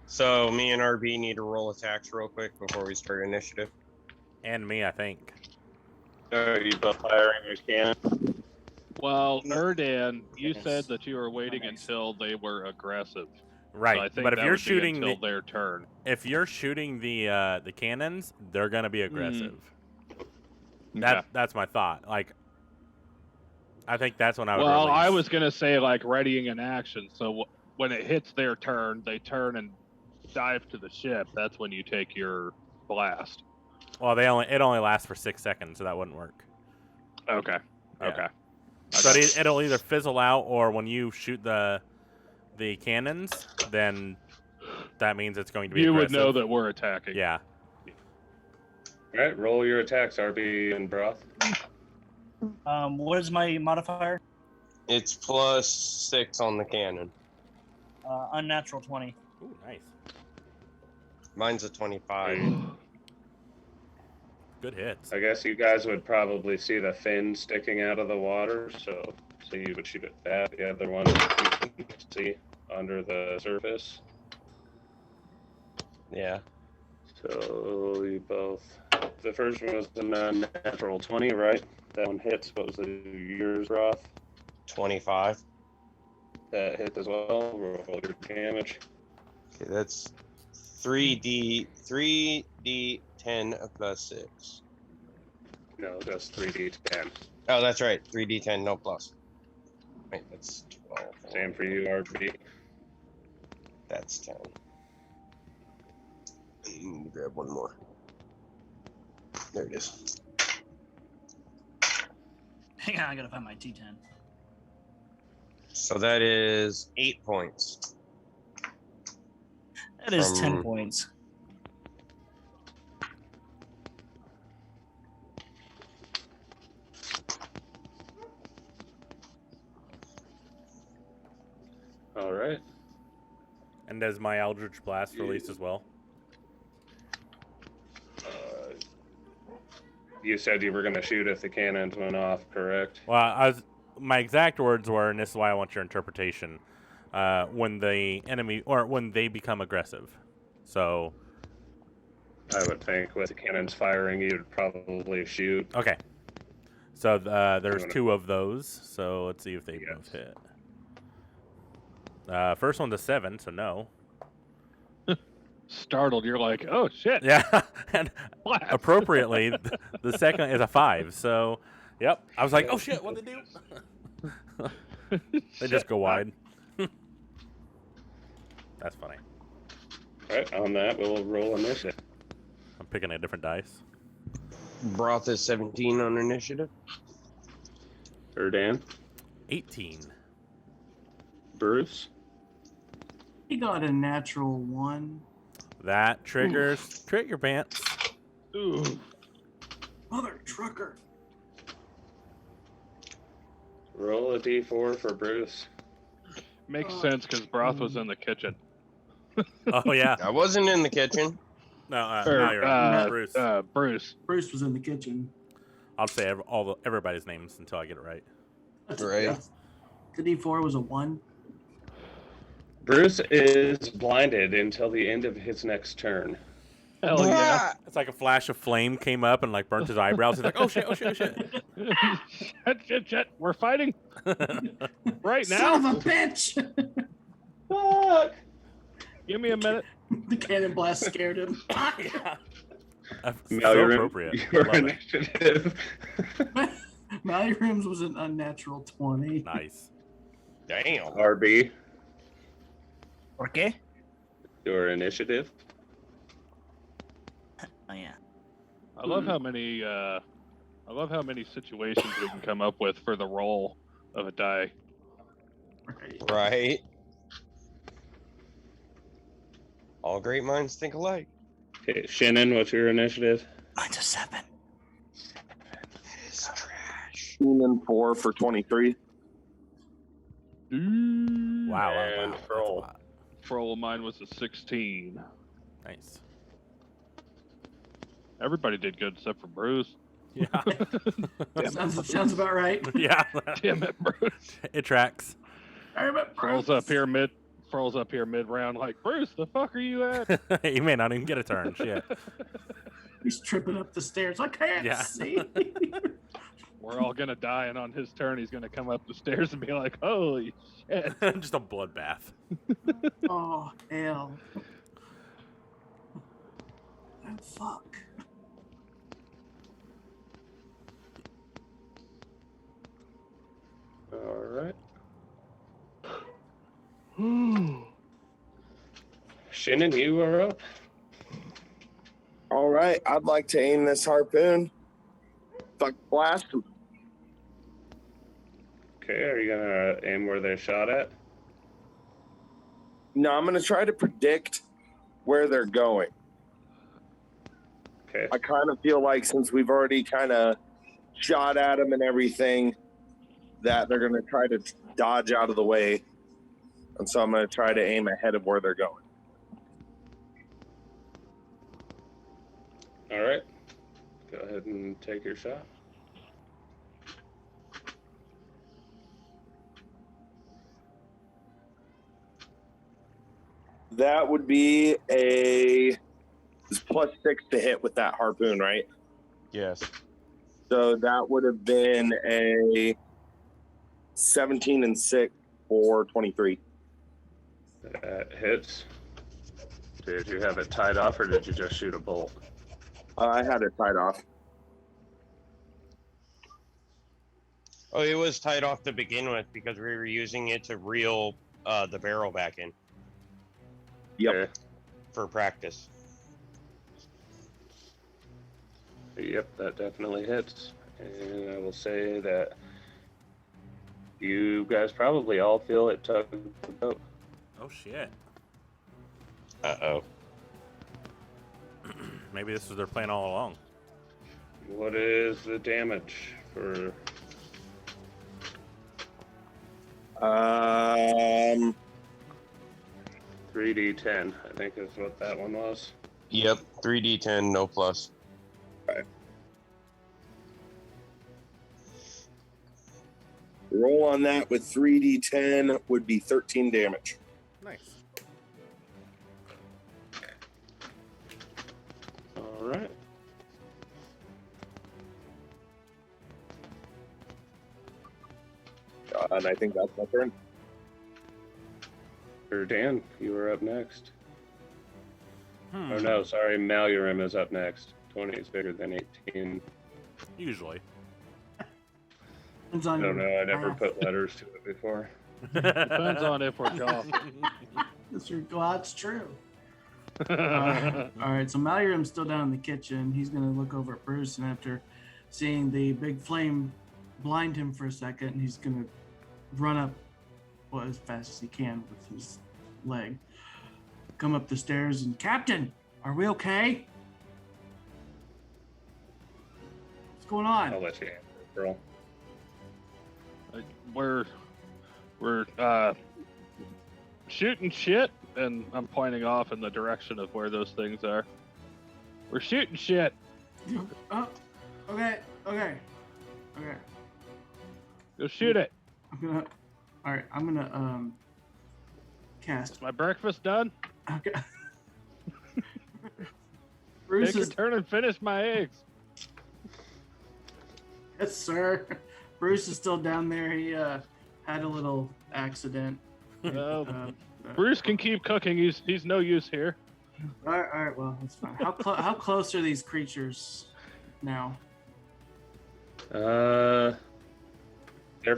So me and RB need to roll attacks real quick before we start initiative. And me, I think. Are you both firing your can? Well, Erdan, you said that you were waiting until they were aggressive. Right. So I think But if that you're would be shooting until the their turn. the cannons, they're going to be aggressive. Okay. That's my thought. Like, I think that's when I would. Well, I release. was gonna say like readying an action. So when it hits their turn, they turn and dive to the ship. That's when you take your blast. Well, it only lasts for 6 seconds, so that wouldn't work. Okay. Yeah. Okay. So it'll either fizzle out, or when you shoot the cannons, then that means it's going to be You would aggressive. know that we're attacking. Yeah. All right, roll your attacks, RB and Broth. What is my modifier? It's +6 on the cannon. Unnatural 20. Ooh, nice. Mine's a 25. Good hits. I guess you guys would probably see the fin sticking out of the water, so you would shoot at that. The other one you can see under the surface. Yeah. So you both. The first one was a unnatural 20, right? That one hits. What was yours, Roth? 25. That hit as well. Roll your damage. Okay, that's 3d10 +6. No, just 3d10. Oh, that's right. 3d10, no plus. Wait, that's 12. Same for you, RB. That's 10. Grab one more. There it is. Hang on, I gotta find my T10. So that is 8 points. That is 10 From- points. All right. And does my Eldritch Blast release as well? You said you were going to shoot if the cannons went off, correct? Well, my exact words were, and this is why I want your interpretation, when the enemy, or when they become aggressive. So... I would think with the cannons firing, you'd probably shoot. Okay. So there's 2 of those, so let's see if they both hit. First one's a 7, so no. Startled, you're like, oh shit. Yeah, and Blast. appropriately, the second is a 5. So, yep. I was like, oh shit, what'd they do? They just go wide. That's funny. All right, on that, we'll roll initiative. I'm picking a different dice. Broth is 17 on initiative. Erdan, 18. Bruce, He got a natural 1. That triggers trigger pants. Ooh. Mother trucker. roll a d4 for Bruce. Makes sense because Broth was in the kitchen. Oh yeah. I wasn't in the kitchen. No, Or, now you're right. Bruce. Bruce. Bruce was in the kitchen. I'll say everybody's names until I get it right. Right. The D4 was a 1. Bruce is blinded until the end of his next turn. Hell yeah. It's like a flash of flame came up and like burnt his eyebrows. He's like, oh shit, oh shit, oh shit. shit. We're fighting right now. Son of a bitch! Fuck! Give me a minute. The cannon blast scared him. Yeah. That's Now so you're appropriate. Your Love it. initiative. Mallory Rims was an unnatural 20. Nice. Damn. RB, ¿Por qué? your initiative. Oh yeah. I love how many situations we can come up with for the roll of a die. Right. Right. All great minds think alike. Okay, Shannon, what's your initiative? Mine's a 7. It's trash. 4 for 23. Wow. And Wow. That's a Kroll. lot. Roll of mine was a 16. Nice. Everybody did good except for Bruce. Yeah. Sounds about right. Yeah. Damn it, Bruce. It tracks. Froze up here mid round like, Bruce, the fuck are you at? You may not even get a turn. Shit. He's tripping up the stairs. I can't Yeah. see. We're all gonna die, and on his turn he's gonna come up the stairs and be like, holy shit. Just a bloodbath. Oh, hell. Oh, fuck. All right. Shannon, you are up. All right, I'd like to aim this harpoon. Fuck, blast him. Okay, are you gonna aim where they shot at? No, I'm gonna try to predict where they're going. Okay. I kind of feel like since we've already kind of shot at them and everything, that they're going to try to dodge out of the way. And so I'm going to try to aim ahead of where they're going. All right. Go ahead and take your shot. That would be a +6 to hit with that harpoon, right? Yes. So that would have been a 17 and 6 for 23. That hits. Did you have it tied off, or did you just shoot a bolt? I had it tied off. Oh, it was tied off to begin with because we were using it to reel the barrel back in Yep. Okay. for practice. Yep, that definitely hits. And I will say that you guys probably all feel it tug the boat. Oh shit. Uh-oh. Maybe this was their plan all along. What is the damage for? 3d10, I think is what that one was. Yep, 3d10, no plus. Roll on that with 3d10 would be 13 damage. Nice. All right. And I think that's my turn. Or Dan, you were up next. Hmm. Oh no, sorry, Malurim is up next. 20 is bigger than 18. Usually. Depends I on don't your know, I never math. put letters to it before. Depends on if we're golfing. Well, that's true. All right, so Mallory's still down in the kitchen. He's going to look over at Bruce, and after seeing the big flame blind him for a second, he's going to run up as fast as he can with his leg. Come up the stairs and, Captain, are we okay? What's going on? I'll let you answer, girl. We're shooting shit, and I'm pointing off in the direction of where those things are. We're shooting shit. Oh, okay. Go shoot it. I'm gonna cast. Is my breakfast done? Okay. Bruce Take a is turn and finish my eggs. yes, sir. Bruce is still down there. He had a little accident. Bruce can keep cooking. He's no use here. All right. Well, that's fine. How close are these creatures now? They're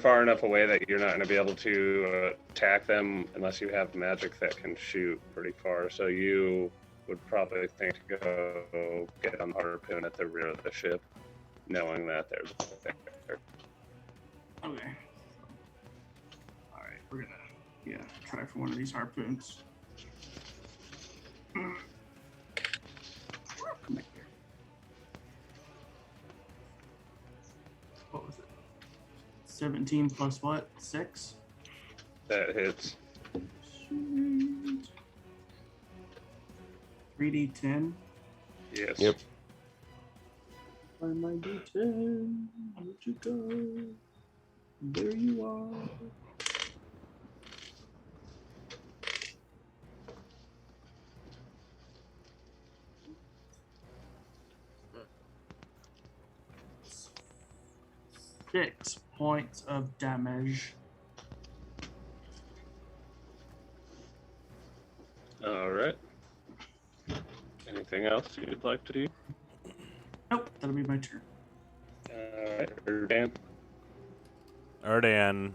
far enough away that you're not going to be able to attack them unless you have magic that can shoot pretty far. So you would probably think to go get on the harpoon at the rear of the ship, knowing that there's a thing there. Okay. All right, we're gonna try for one of these harpoons. Come back here. What was it? 17 plus what? 6? That hits. Sweet. 3d10. Yes. Yep. Find my d10. Where'd you go? There you are. Six points of damage. All right. Anything else you'd like to do? Nope, that'll be my turn. All right, Dan. Erdan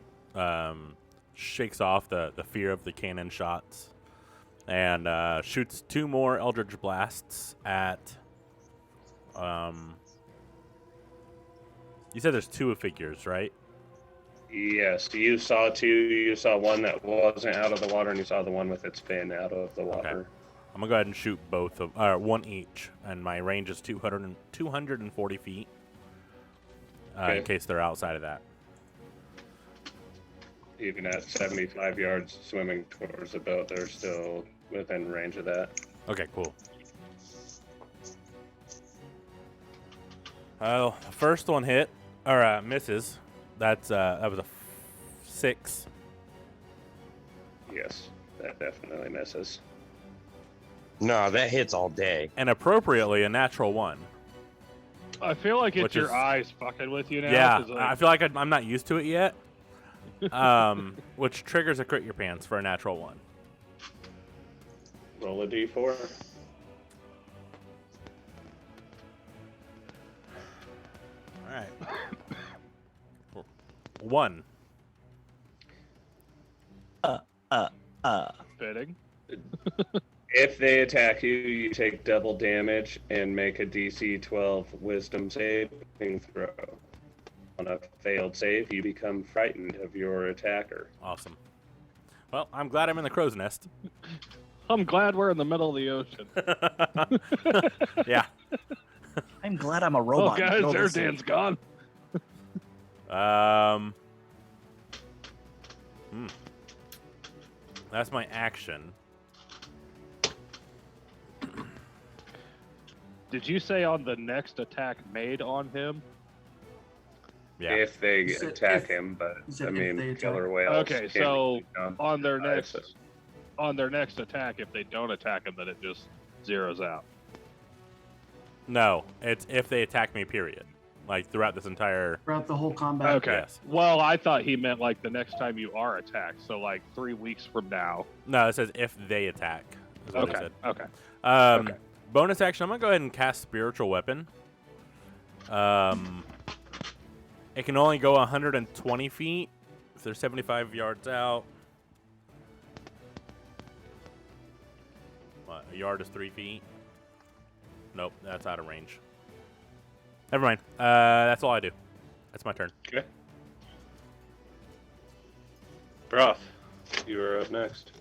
shakes off the fear of the cannon shots and shoots 2 more Eldritch Blasts at... you said there's 2 figures, right? Yes, you saw 2. You saw one that wasn't out of the water, and you saw the one with its fin out of the water. I'm gonna go ahead and shoot both of one each, and my range is 240 feet. Okay. In case they're outside of that. Even at 75 yards swimming towards the boat, they're still within range of that. Okay, cool. The first one hit or misses. That was a 6. Yes, that definitely misses. No, that hits all day. And appropriately, a natural 1. I feel like it's Which your is- eyes fucking with you now. Yeah, 'cause, I feel like I'm not used to it yet. Which triggers a crit your pants for a natural 1. Roll a d4. All right. 1. fitting. If they attack you, you take double damage and make a DC 12 Wisdom saving throw. On a failed save, you become frightened of your attacker. Awesome. Well, I'm glad I'm in the crow's nest. I'm glad we're in the middle of the ocean. Yeah. I'm glad I'm a Oh, robot. guys, No, this is- Erdan's gone. That's my action. Did you say on the next attack made on him? Yeah. If they You said attack if- him, but you said I if mean, they attack. killer whales. Okay, can't so become on their alive, next on their next attack, if they don't attack him, then it just zeroes out. No, it's if they attack me, period. Like throughout this entire. Throughout the whole combat. Okay. Yes. Well, I thought he meant like the next time you are attacked. So like 3 weeks from now. No, it says if they attack. Is what it Okay. said. Okay. Okay. Okay. Bonus action. I'm gonna go ahead and cast Spiritual Weapon. It can only go 120 feet if they're 75 yards out. What? A yard is 3 feet. Nope, that's out of range. Never mind. That's all I do. That's my turn. Okay. Broth, you are up next.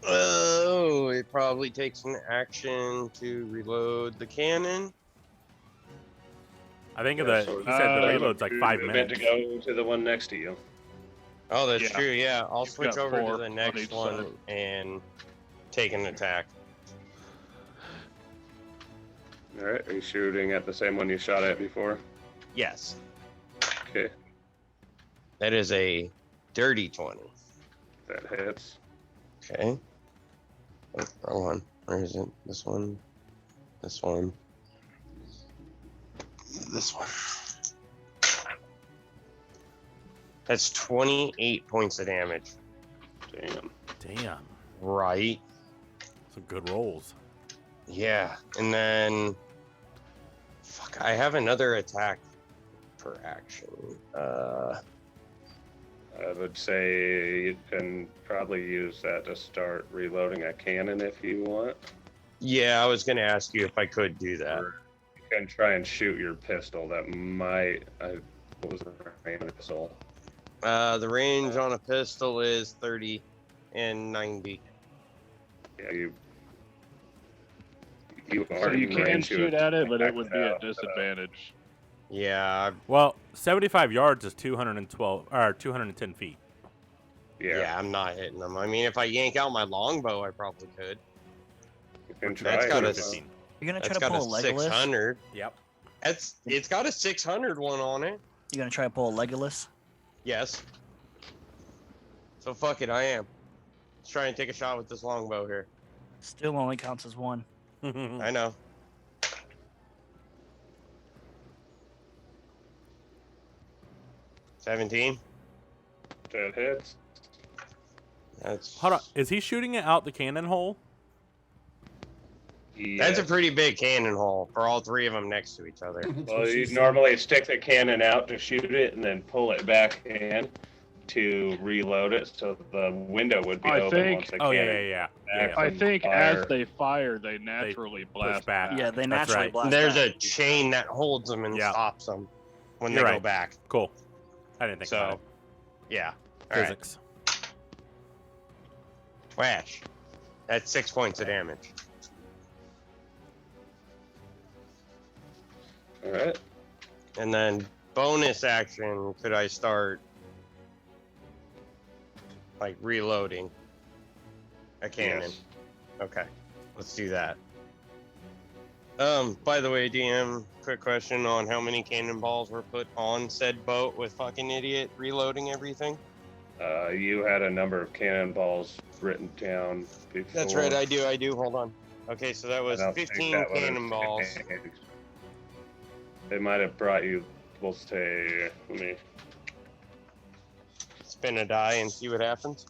Oh, it probably takes an action to reload the cannon. I think Yeah, the so he said the Uh, reload's like 5 Meant minutes. to go to the one next to you. Oh, that's Yeah. true. Yeah, I'll You've switch got over 4 to the on next each one side. and take an attack. All right, are you shooting at the same one you shot at before? Yes, Okay, that is a dirty 20. that hits. Okay. Oh, wrong one. Where is it? This one. This one. This one. That's 28 points of damage. Damn. Damn, Right. some good rolls. Yeah. And then. Fuck, I have another attack per action. I would say you can probably use that to start reloading a cannon if you want. Yeah, I was going to ask you if I could do that. Or you can try and shoot your pistol. That might. What was the range of the pistol? The range on a pistol is 30 and 90. Yeah, you So are you in can range, shoot at it, but it attack would be at without, disadvantage. Yeah, Well, 75 yards is 212 or 210 feet. yeah, I'm not hitting them. I mean, if I yank out my longbow, I probably could. You can That's try got it. a 15. You're gonna try That's to got a pull a Legolas. 600. Yep. It's got a 600 one on it. You're gonna try to pull a Legolas. Yes. So fuck it, I am. Let's try and take a shot with this longbow here. Still only counts as 1. I know. $17. That hits. That's Hold on. Is he shooting it out the cannon hole? That's a Yes. pretty big cannon hole for all three of them next to each other. That's Well, what she you said. normally stick the cannon out to shoot it and then pull it back in to reload it, so the window would be I open think- once the Oh yeah, cannon. yeah. back I from think fire. as they fire, they naturally blast back. Yeah, they That's naturally right. blast. There's back. a chain that holds them and Yeah. stops them when You're they go right. back. Cool. I didn't think So, about yeah. it. All right. Physics. Flash. That's 6 points of damage. All right. And then bonus action, could I start like reloading a cannon? Yes. Okay, let's do that. By the way, DM, quick question on how many cannonballs were put on said boat with fucking idiot reloading everything? You had a number of cannonballs written down before. That's right, I do. Hold on. Okay, so that I was don't think 15 that would've cannonballs. changed. They might have brought you, we'll say, let me, Spin a die and see what happens.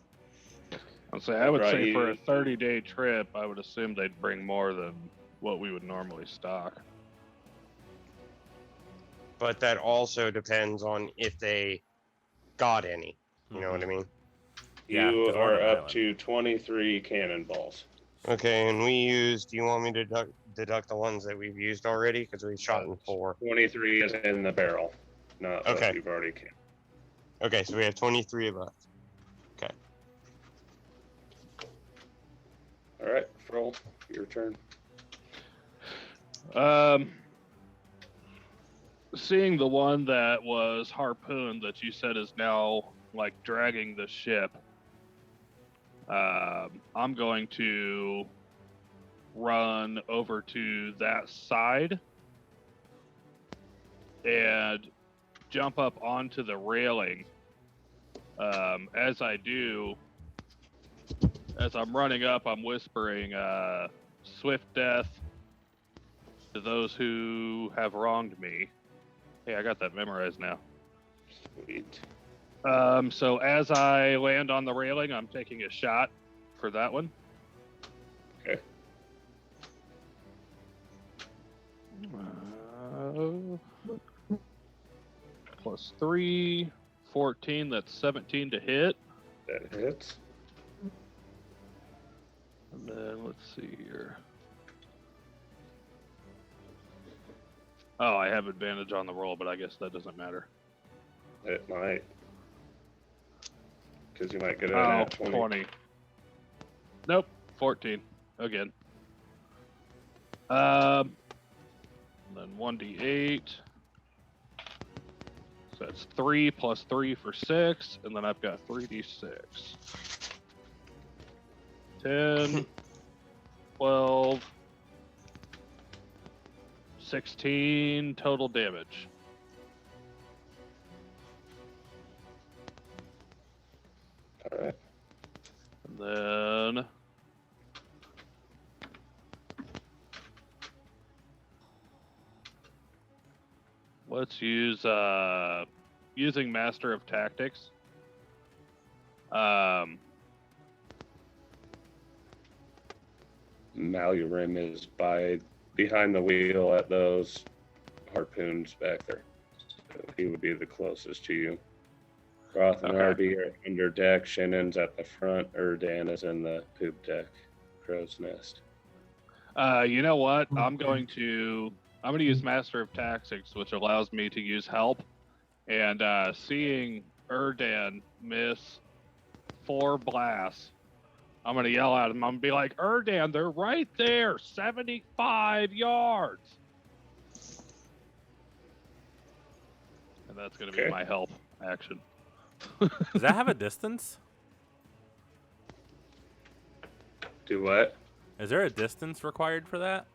I would Right, say for a you- 30-day trip, I would assume they'd bring more than what we would normally stock. But that also depends on if they got any. You know what I mean? Yeah, you 'cause we're on are an up island. to 23 cannonballs. Okay, and we used. Do you want me to deduct the ones that we've used already? Because we shot in 4. 23 is in the barrel, not Okay. what you've already canned. Okay, so we have 23 left. Okay. All right, Froll, your turn. Seeing the one that was harpooned that you said is now like dragging the ship, I'm going to run over to that side and jump up onto the railing. As I do, as I'm running up, I'm whispering, "Swift death to those who have wronged me." Hey, I got that memorized now. Sweet. So as I land on the railing, I'm taking a shot for that one. Okay. Plus 3, 14, that's 17 to hit. That hits. And then let's see here. Oh, I have advantage on the roll, but I guess that doesn't matter. It might. Because you might get it Oh, at 20. 20. Nope, 14 again. And then 1d8. So that's 3 plus 3 for 6, and then I've got 3d6. 10, 12, 16 total damage. All right. And then let's use using Master of Tactics. Malurim is behind the wheel at those harpoons back there. So he would be the closest to you. Roth and Okay. RB are under deck. Shannon's at the front. Erdan is in the poop deck. Crow's nest. You know what? I'm Okay. going to use Master of Tactics, which allows me to use help. And seeing Erdan miss 4 blasts, I'm gonna yell at him. I'm gonna be like, Erdan, they're right there, 75 yards. And that's gonna be Okay. my help action. Does that have a distance? Do what? Is there a distance required for that?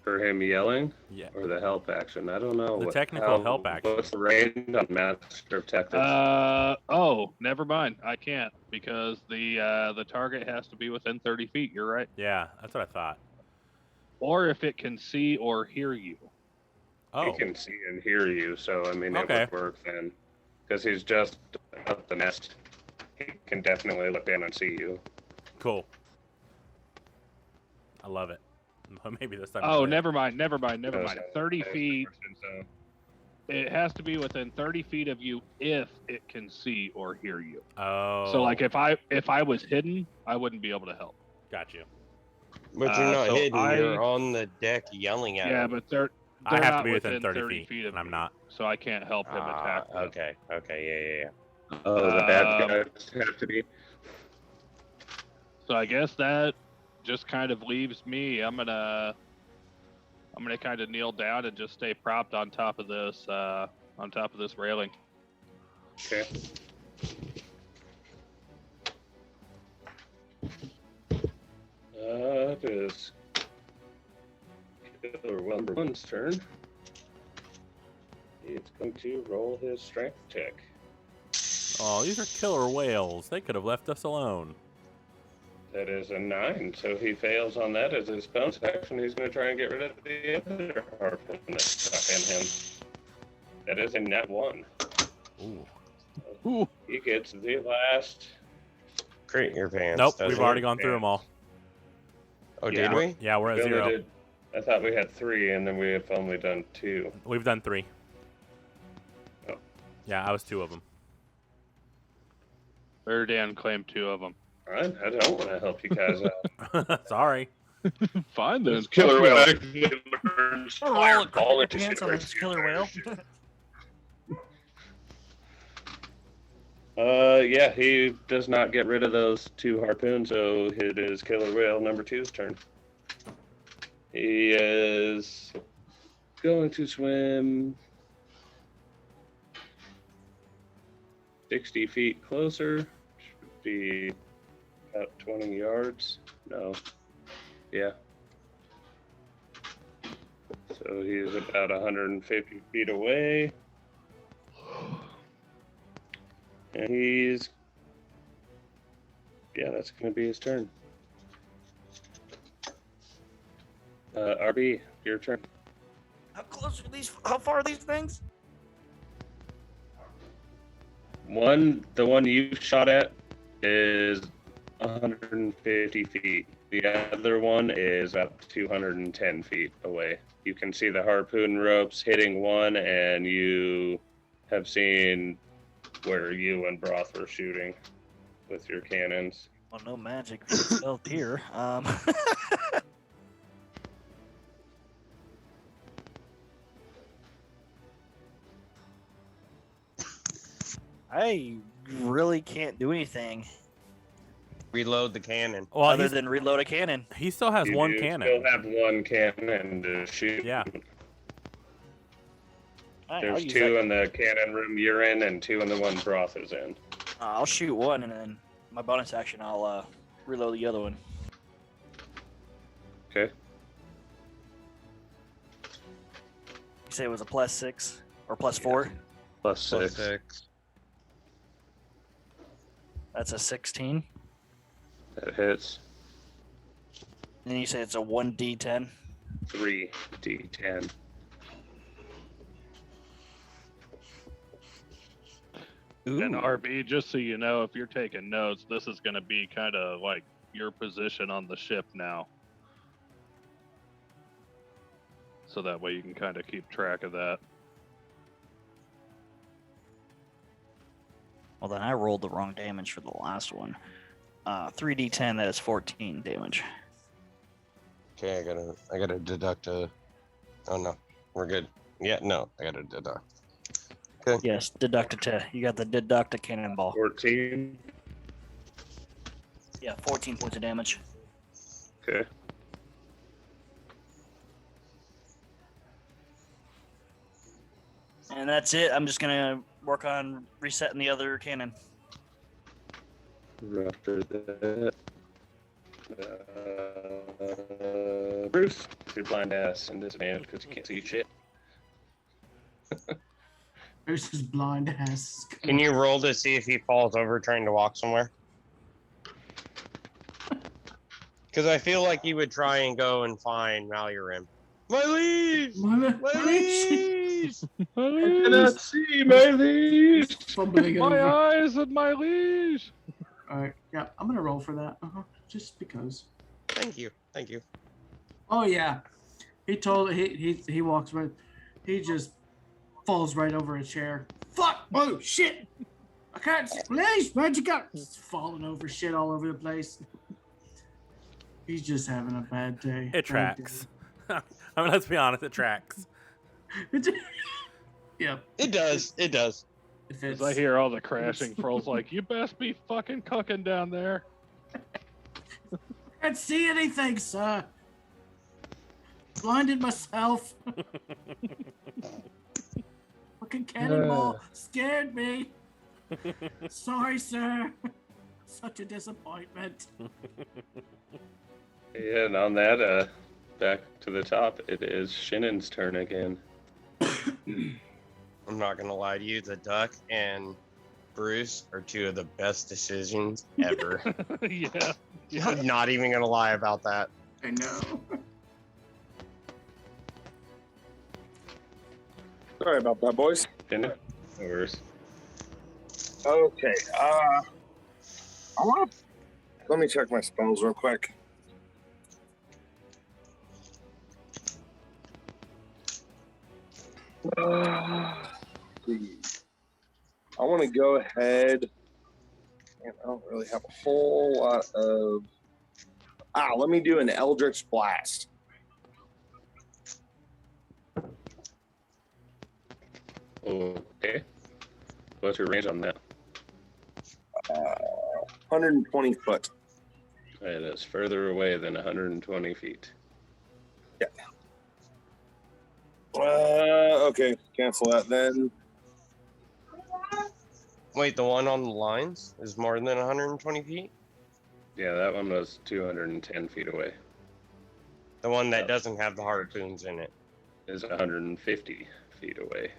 For him yelling? Yeah. Or the help action? I don't know. The technical help action. What's the range on Master of Tactics? Oh, never mind. I can't because the target has to be within 30 feet. You're right. Yeah, that's what I thought. Or if it can see or hear you. Oh, He can see and hear you, so I mean, Okay. it would work then. Because he's just up the nest. He can definitely look down and see you. cool. I love it. Maybe this time. Oh, I'll- never mind. So, 30 feet. So, It has to be within 30 feet of you if it can see or hear you. Oh. So like if I was hidden, I wouldn't be able to help. Got you. But you're not so hidden. You're on the deck yelling at Yeah, him. but they're I have to not be within 30 feet, of and I'm me, not. so I can't help him attack them. Okay. Yeah. oh, the bad guys have to be. So I guess that just kind of leaves me. I'm gonna I'm gonna kind of kneel down and just stay propped on top of this railing. Okay. It is Killer Whale number 1's turn. He's going to roll his strength check. Oh, these are killer whales. They could have left us alone. That is a 9, so he fails on that as his bonus action. He's going to try and get rid of the other harpoon that's stuck in him. That is a nat 1. Ooh. Ooh. He gets the last. Crit your pants. Nope, doesn't we've it? already gone through them all. Oh, Yeah. did we? Yeah, we're at We only 0. did- I thought we had 3, and then we have only done 2. We've done 3. Oh. Yeah, I was 2 of them. Erdan claimed 2 of them. I don't want to help you guys out. Sorry. Fine then. This killer whale actually burns Roll a fireball crit into your pants on shivers. this killer whale. Yeah, he does not get rid of those 2 harpoons, so it is Killer Whale number 2's turn. He is going to swim 60 feet closer. Should be about 20 yards. No. Yeah. So he is about 150 feet away. And he's... Yeah, that's going to be his turn. RB, your turn. How close are these? How far are these things? The one you shot at is 150 feet. The other one is about 210 feet away. You can see the harpoon ropes hitting one, and you have seen where you and Broth were shooting with your cannons. Well, no magic spelled here. I really can't do anything Reload the cannon. Well, other than reload a cannon. he still has You one do cannon. still have one cannon to shoot. Yeah. All right, I'll There's use 2 that. in the cannon room you're in, and 2 in the one Broth is in. I'll shoot one, and then my bonus action, I'll reload the other one. Okay. You say it was a +6 or +4? Plus 6. Plus 6. That's a 16. That hits. And then you say it's a 1d10. 3d10. And RB, just so you know, if you're taking notes, this is going to be kind of like your position on the ship now. So that way you can kind of keep track of that. Well, then I rolled the wrong damage for the last one. 3d10, that is 14 damage. Okay, I gotta deduct a. Oh no, we're good. Yeah, no, I gotta deduct. Yes, deduct a 10. You got the deduct a cannonball. 14. Yeah, 14 points of damage. Okay. And that's it. I'm just gonna work on resetting the other cannon. After that, Bruce, your blind ass and disadvantage because you can't see shit. There's his blind ass. Can you roll to see if he falls over trying to walk somewhere? Because I feel like he would try and go and find Malurim. My liege! My liege! I cannot see my liege. Fumbling My over. eyes and my liege! All right, yeah, I'm gonna roll for that. Just because. Thank you. Thank you. Oh yeah, he walks right. He just falls right over a chair. Fuck! Oh shit! I can't. Please, where'd you go? Just falling over shit all over the place. He's just having a bad day. It tracks. I mean, let's be honest, it tracks. Yep. It does. It does. It fits. As I hear all the crashing, Froll's like, you best be fucking cooking down there. Can't see anything, sir. Blinded myself. Fucking cannonball scared me. Sorry, sir. Such a disappointment. Yeah, and on that, back to the top, it is Shinnon's turn again. I'm not gonna lie to you, the duck and Bruce are two of the best decisions ever. Yeah. I'm not even gonna lie about that. I know. Sorry about that, boys. Shinnon? No worries. Okay. Let me check my spells real quick. I want to go ahead. And I don't really have a whole lot of. Let me do an Eldritch Blast. Okay. What's your range on that? 120 foot. It is further away than 120 feet. Yeah. Okay. Cancel that then. Wait, the one on the lines is more than 120 feet? Yeah, that one was 210 feet away. The one that doesn't have the harpoons in it. Is 150 feet away.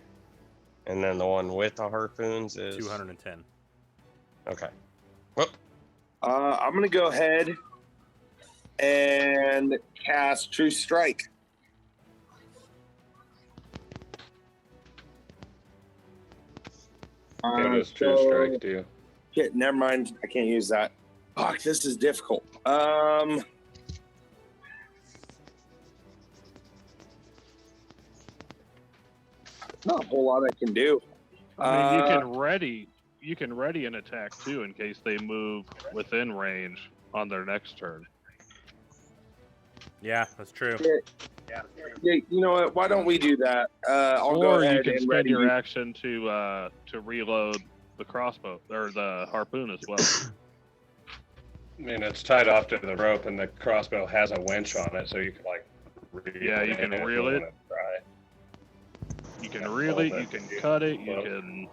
And then the one with the harpoons is 210. Okay. Well, I'm gonna go ahead and cast True Strike. What does True Strike do? Shit, never mind. I can't use that. Fuck, this is difficult. Not a whole lot I can do. I mean, you can ready an attack too in case they move within range on their next turn. Yeah, that's true. Yeah, you know what? Why don't we do that? I'll go Or ahead you can and spend ready. your action to reload the crossbow or the harpoon as well. I mean, it's tied off to the rope, and the crossbow has a winch on it, so you can Yeah, you can reel it. You can reel it. You can cut it. You can.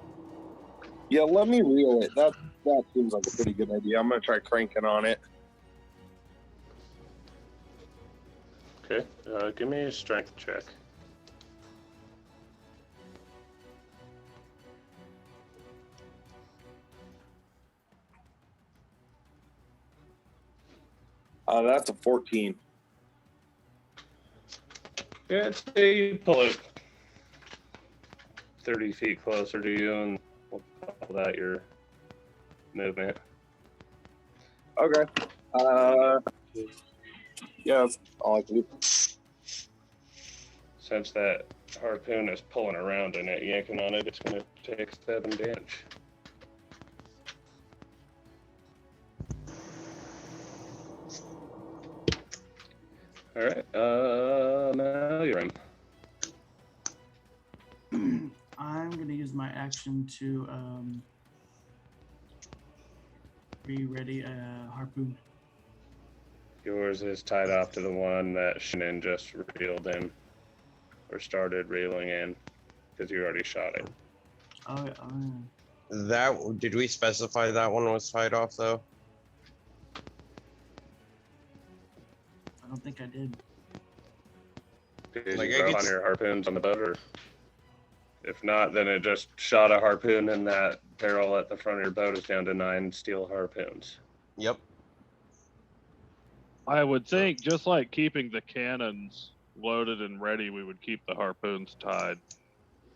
Yeah, let me reel it. That seems like a pretty good idea. I'm gonna try cranking on it. Okay, give me a strength check. That's a 14. Yeah, say you pull it 30 feet closer to you, and we'll call that your movement. Okay. Yeah, that's all I can do. Since that harpoon is pulling around and it, yanking on it, it's going to take 7 damage. All right, now you're in. I'm going to use my action to ready a harpoon. Yours is tied off to the one that Shannon just reeled in, or started reeling in, because you already shot it. Oh, did we specify that one was tied off though? I don't think I did. Did Like, you I throw could on your harpoons on the boat, or if not, then it just shot a harpoon, and that barrel at the front of your boat is down to 9 steel harpoons. Yep. I would think just like keeping the cannons loaded and ready, we would keep the harpoons tied.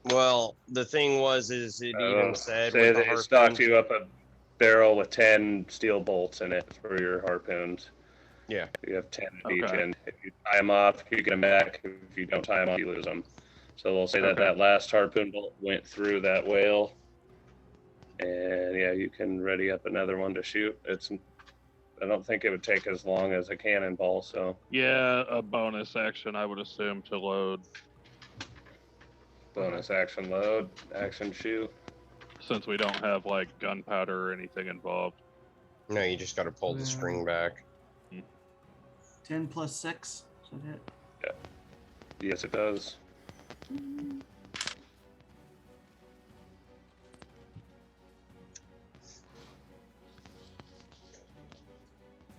Well, the thing was, is it even said Say with the they harpoons? stocked you up a barrel with 10 steel bolts in it for your harpoons. Yeah. You have 10 of Okay. each, and if you tie them off, you get them back. If you don't tie them off, you lose them. So we'll say that Okay. that last harpoon bolt went through that whale, and yeah, you can ready up another one to shoot. I don't think it would take as long as a cannonball, so Yeah, a bonus action, I would assume, to load, bonus action load, action shoot. since we don't have like gunpowder or anything involved. No, you just got to pull the Yeah. string back. 10 plus 6. Is that it? Yes, it does.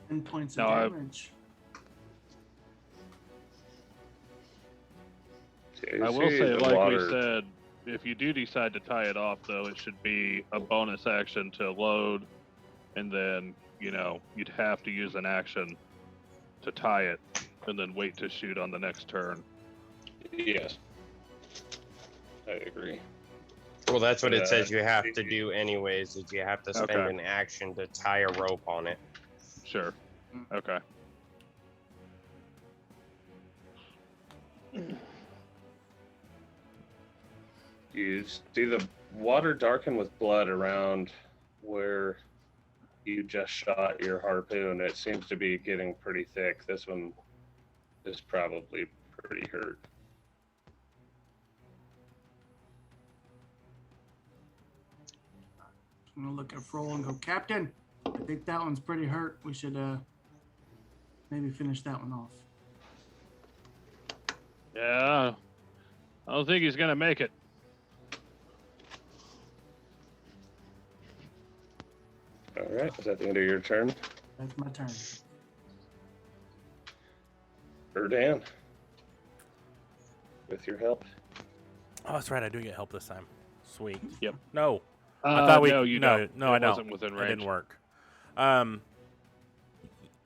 10 points No, of damage. Yeah, you I will see say, the like water. we said, if you do decide to tie it off, though, it should be a bonus action to load, and then, you'd have to use an action to tie it, and then wait to shoot on the next turn. Yes. I agree. Well, that's what it says you have Uh, to do anyways, is you have to spend Okay. an action to tie a rope on it. Sure. Okay. You see the water darken with blood around where you just shot your harpoon. It seems to be getting pretty thick. This one is probably pretty hurt. I'm gonna look at Froll and go, Captain, I think that one's pretty hurt. We should maybe finish that one off. Yeah. I don't think he's going to make it. All right, is that the end of your turn? That's my turn. Erdan, with your help. Oh, that's right. I do get help this time. Sweet. Yep. No. I thought we. No, you don't. No, I It don't. wasn't within It range. didn't work. I'm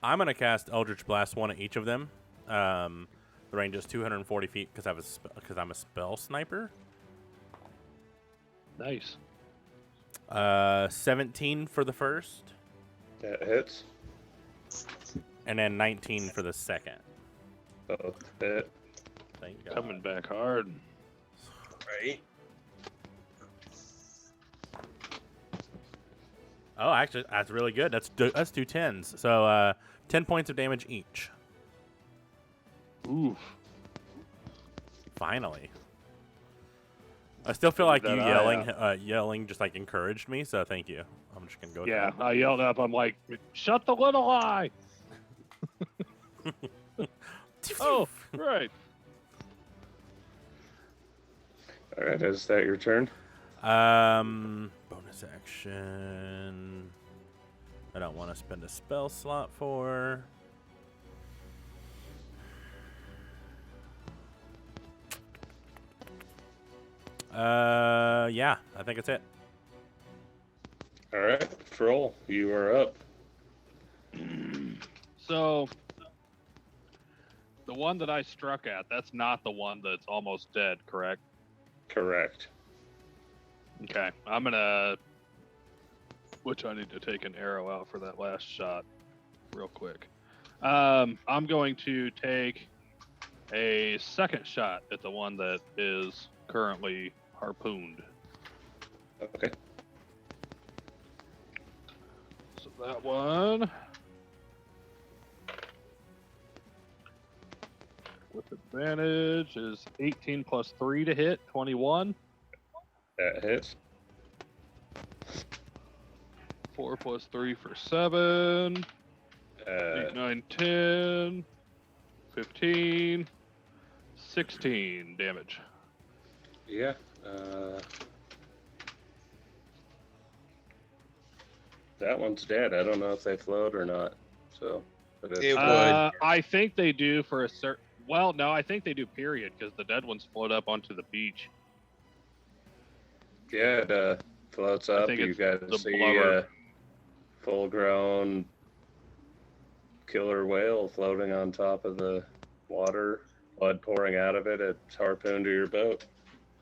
gonna cast Eldritch Blast, one at each of them. The range is 240 feet because I'm a spell sniper. Nice. 17 for the first, That hits. and then 19 for the second. Both hit. Thank God. Coming back hard. Right? Oh, actually, that's really good. That's two 10s. So 10 points of damage each. Oof. Finally. I still feel like you That yelling just like encouraged me. So thank you. I'm just gonna go. Yeah, with I yelled up. I'm like, shut the little eye. that. Oh, right. All right, is that your turn? Bonus action. I don't want to spend a spell slot for. Yeah, I think it's it. All right, Froll, you are up. So, the one that I struck at, that's not the one that's almost dead, correct? Correct. Okay, I'm gonna. Which I need to take an arrow out for that last shot, real quick. I'm going to take a second shot at the one that is currently harpooned. Okay. So that one. With advantage is 18 plus 3 to hit, 21. That hits. 4 plus 3 for 7. 8, 9, 10. 15. 16 damage. Yeah. That one's dead. I don't know if they float or not. So, but it's, It would. I think they do for a certain. Well, no, I think they do. Period, because the dead ones float up onto the beach. yeah, it floats I up. think You it's guys the see blubber. a full-grown killer whale floating on top of the water, blood pouring out of it. It's harpooned to your boat.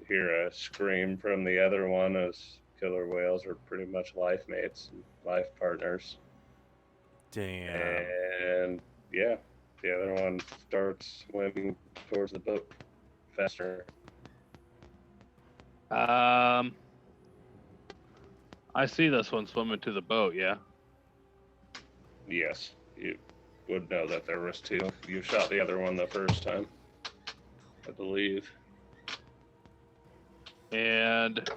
You hear a scream from the other one as killer whales are pretty much life mates and life partners. Damn. And yeah, the other one starts swimming towards the boat faster. I see this one swimming to the boat. Yeah. Yes, you would know that there was two. You shot the other one the first time, I believe. And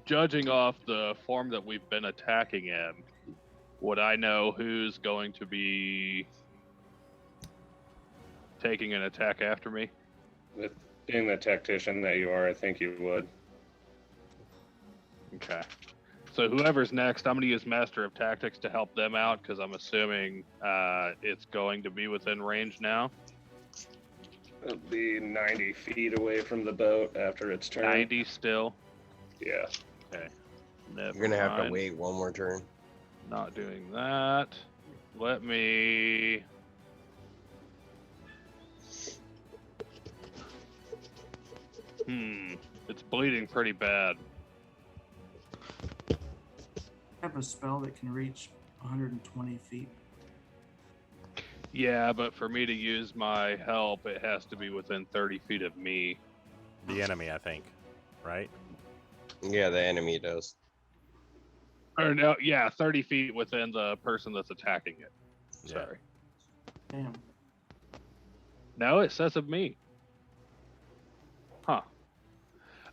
judging off the form that we've been attacking in, would I know who's going to be taking an attack after me? With being the tactician that you are, I think you would. Okay. So whoever's next, I'm going to use Master of Tactics to help them out because I'm assuming it's going to be within range now. It'll be 90 feet away from the boat after its turn. 90 still. Yeah. Okay. You're gonna have to wait one more turn. Not doing that. Let me. It's bleeding pretty bad. I have a spell that can reach 120 feet. Yeah, but for me to use my help, it has to be within 30 feet of me. The enemy, I think, right? Yeah, the enemy does. Or no, yeah, 30 feet within the person that's attacking it. Yeah. Sorry. Damn. No, it says of me. Huh.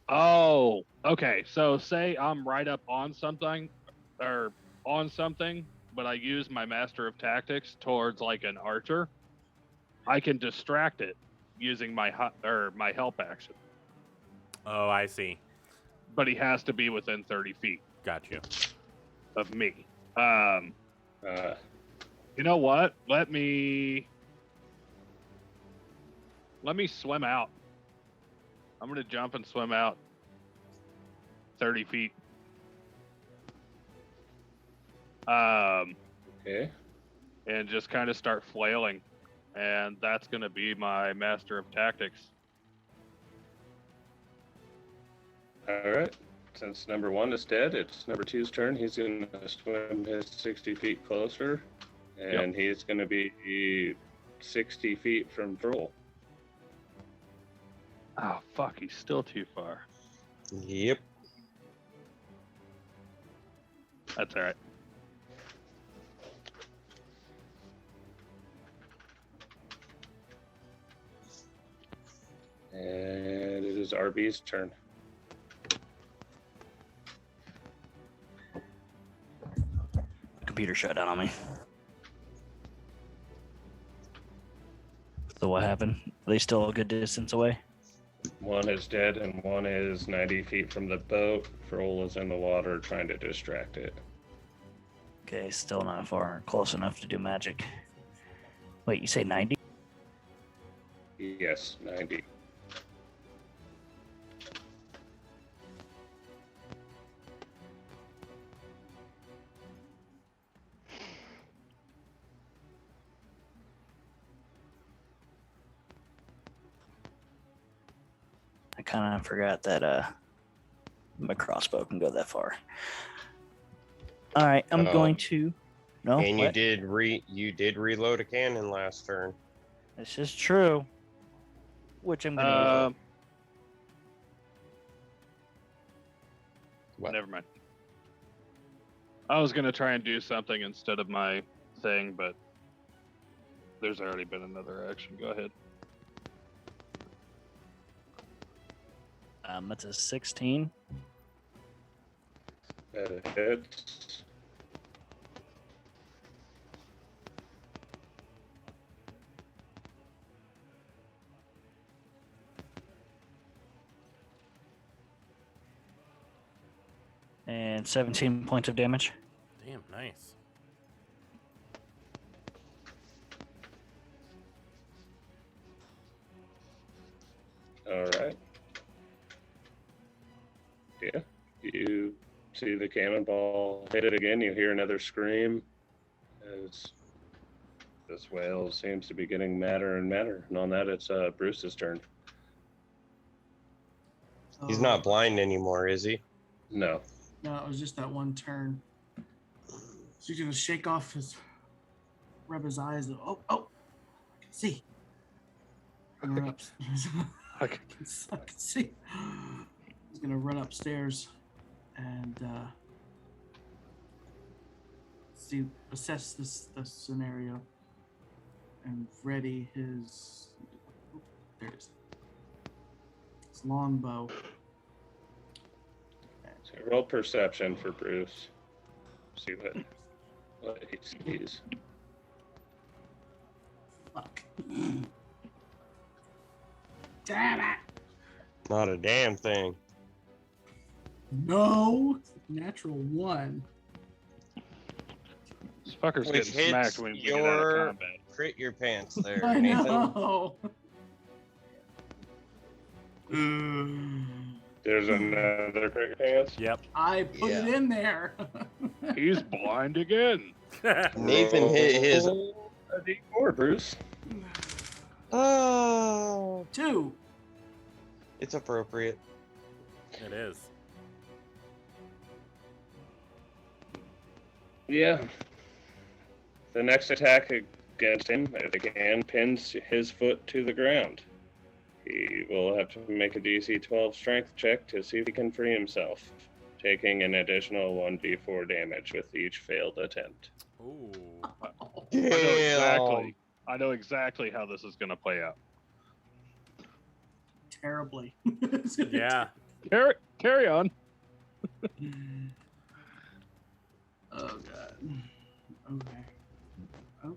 Oh, okay. So say I'm right up on something, but I use my Master of Tactics towards like an archer. I can distract it using my help action. Oh, I see. But he has to be within 30 feet Got you. of me. You know what? Let me swim out. I'm gonna jump and swim out 30 feet. Okay. And just kind of start flailing. And that's gonna be my Master of Tactics. All right. Since number 1 is dead, it's number 2's turn. He's going to swim his 60 feet closer, and he's going to be 60 feet from Droll. Oh, fuck, he's still too far. Yep. That's all right. And it is RB's turn. Computer shut down on me. So what happened? Are they still a good distance away? 1 is dead, and 1 is 90 feet from the boat. Droll is in the water trying to distract it. Okay, still not far close enough to do magic. Wait, you say 90? Yes, 90. I kind of forgot that my crossbow can go that far. All right, I'm going to. No, And what? you did reload a cannon last turn. This is true. Which I'm gonna. What? Never mind. I was gonna try and do something instead of my thing, but there's already been another action. Go ahead. That's a 16. That hits. And 17 points of damage. Damn, nice. All right. Yeah. You see the cannonball hit it again. You hear another scream as this whale seems to be getting madder and madder. And on that, it's Bruce's turn. He's not blind anymore, is he? No. No, it was just that one turn. So he's gonna shake off rub his eyes. Oh, I can see. And run up. I can see. He's gonna run upstairs and assess the scenario and ready his. There it is. His longbow. So roll perception for Bruce. See what he sees. Fuck. Damn it! Not a damn thing. No. Natural 1. This fucker's Which getting smacked hits when we get out of your combat. crit your pants there, I Nathan. know. There's another crit pants. Yep. I put it in there. He's blind again. Nathan hit his. Roll a D4, Bruce. Oh, 2. it's appropriate. It is. Yeah. The next attack against him, if they can, pins his foot to the ground. He will have to make a DC 12 strength check to see if he can free himself, taking an additional 1d4 damage with each failed attempt. Ooh. I know exactly how this is going to play out. Terribly. Yeah. Carry on. Oh god. Okay. Oh.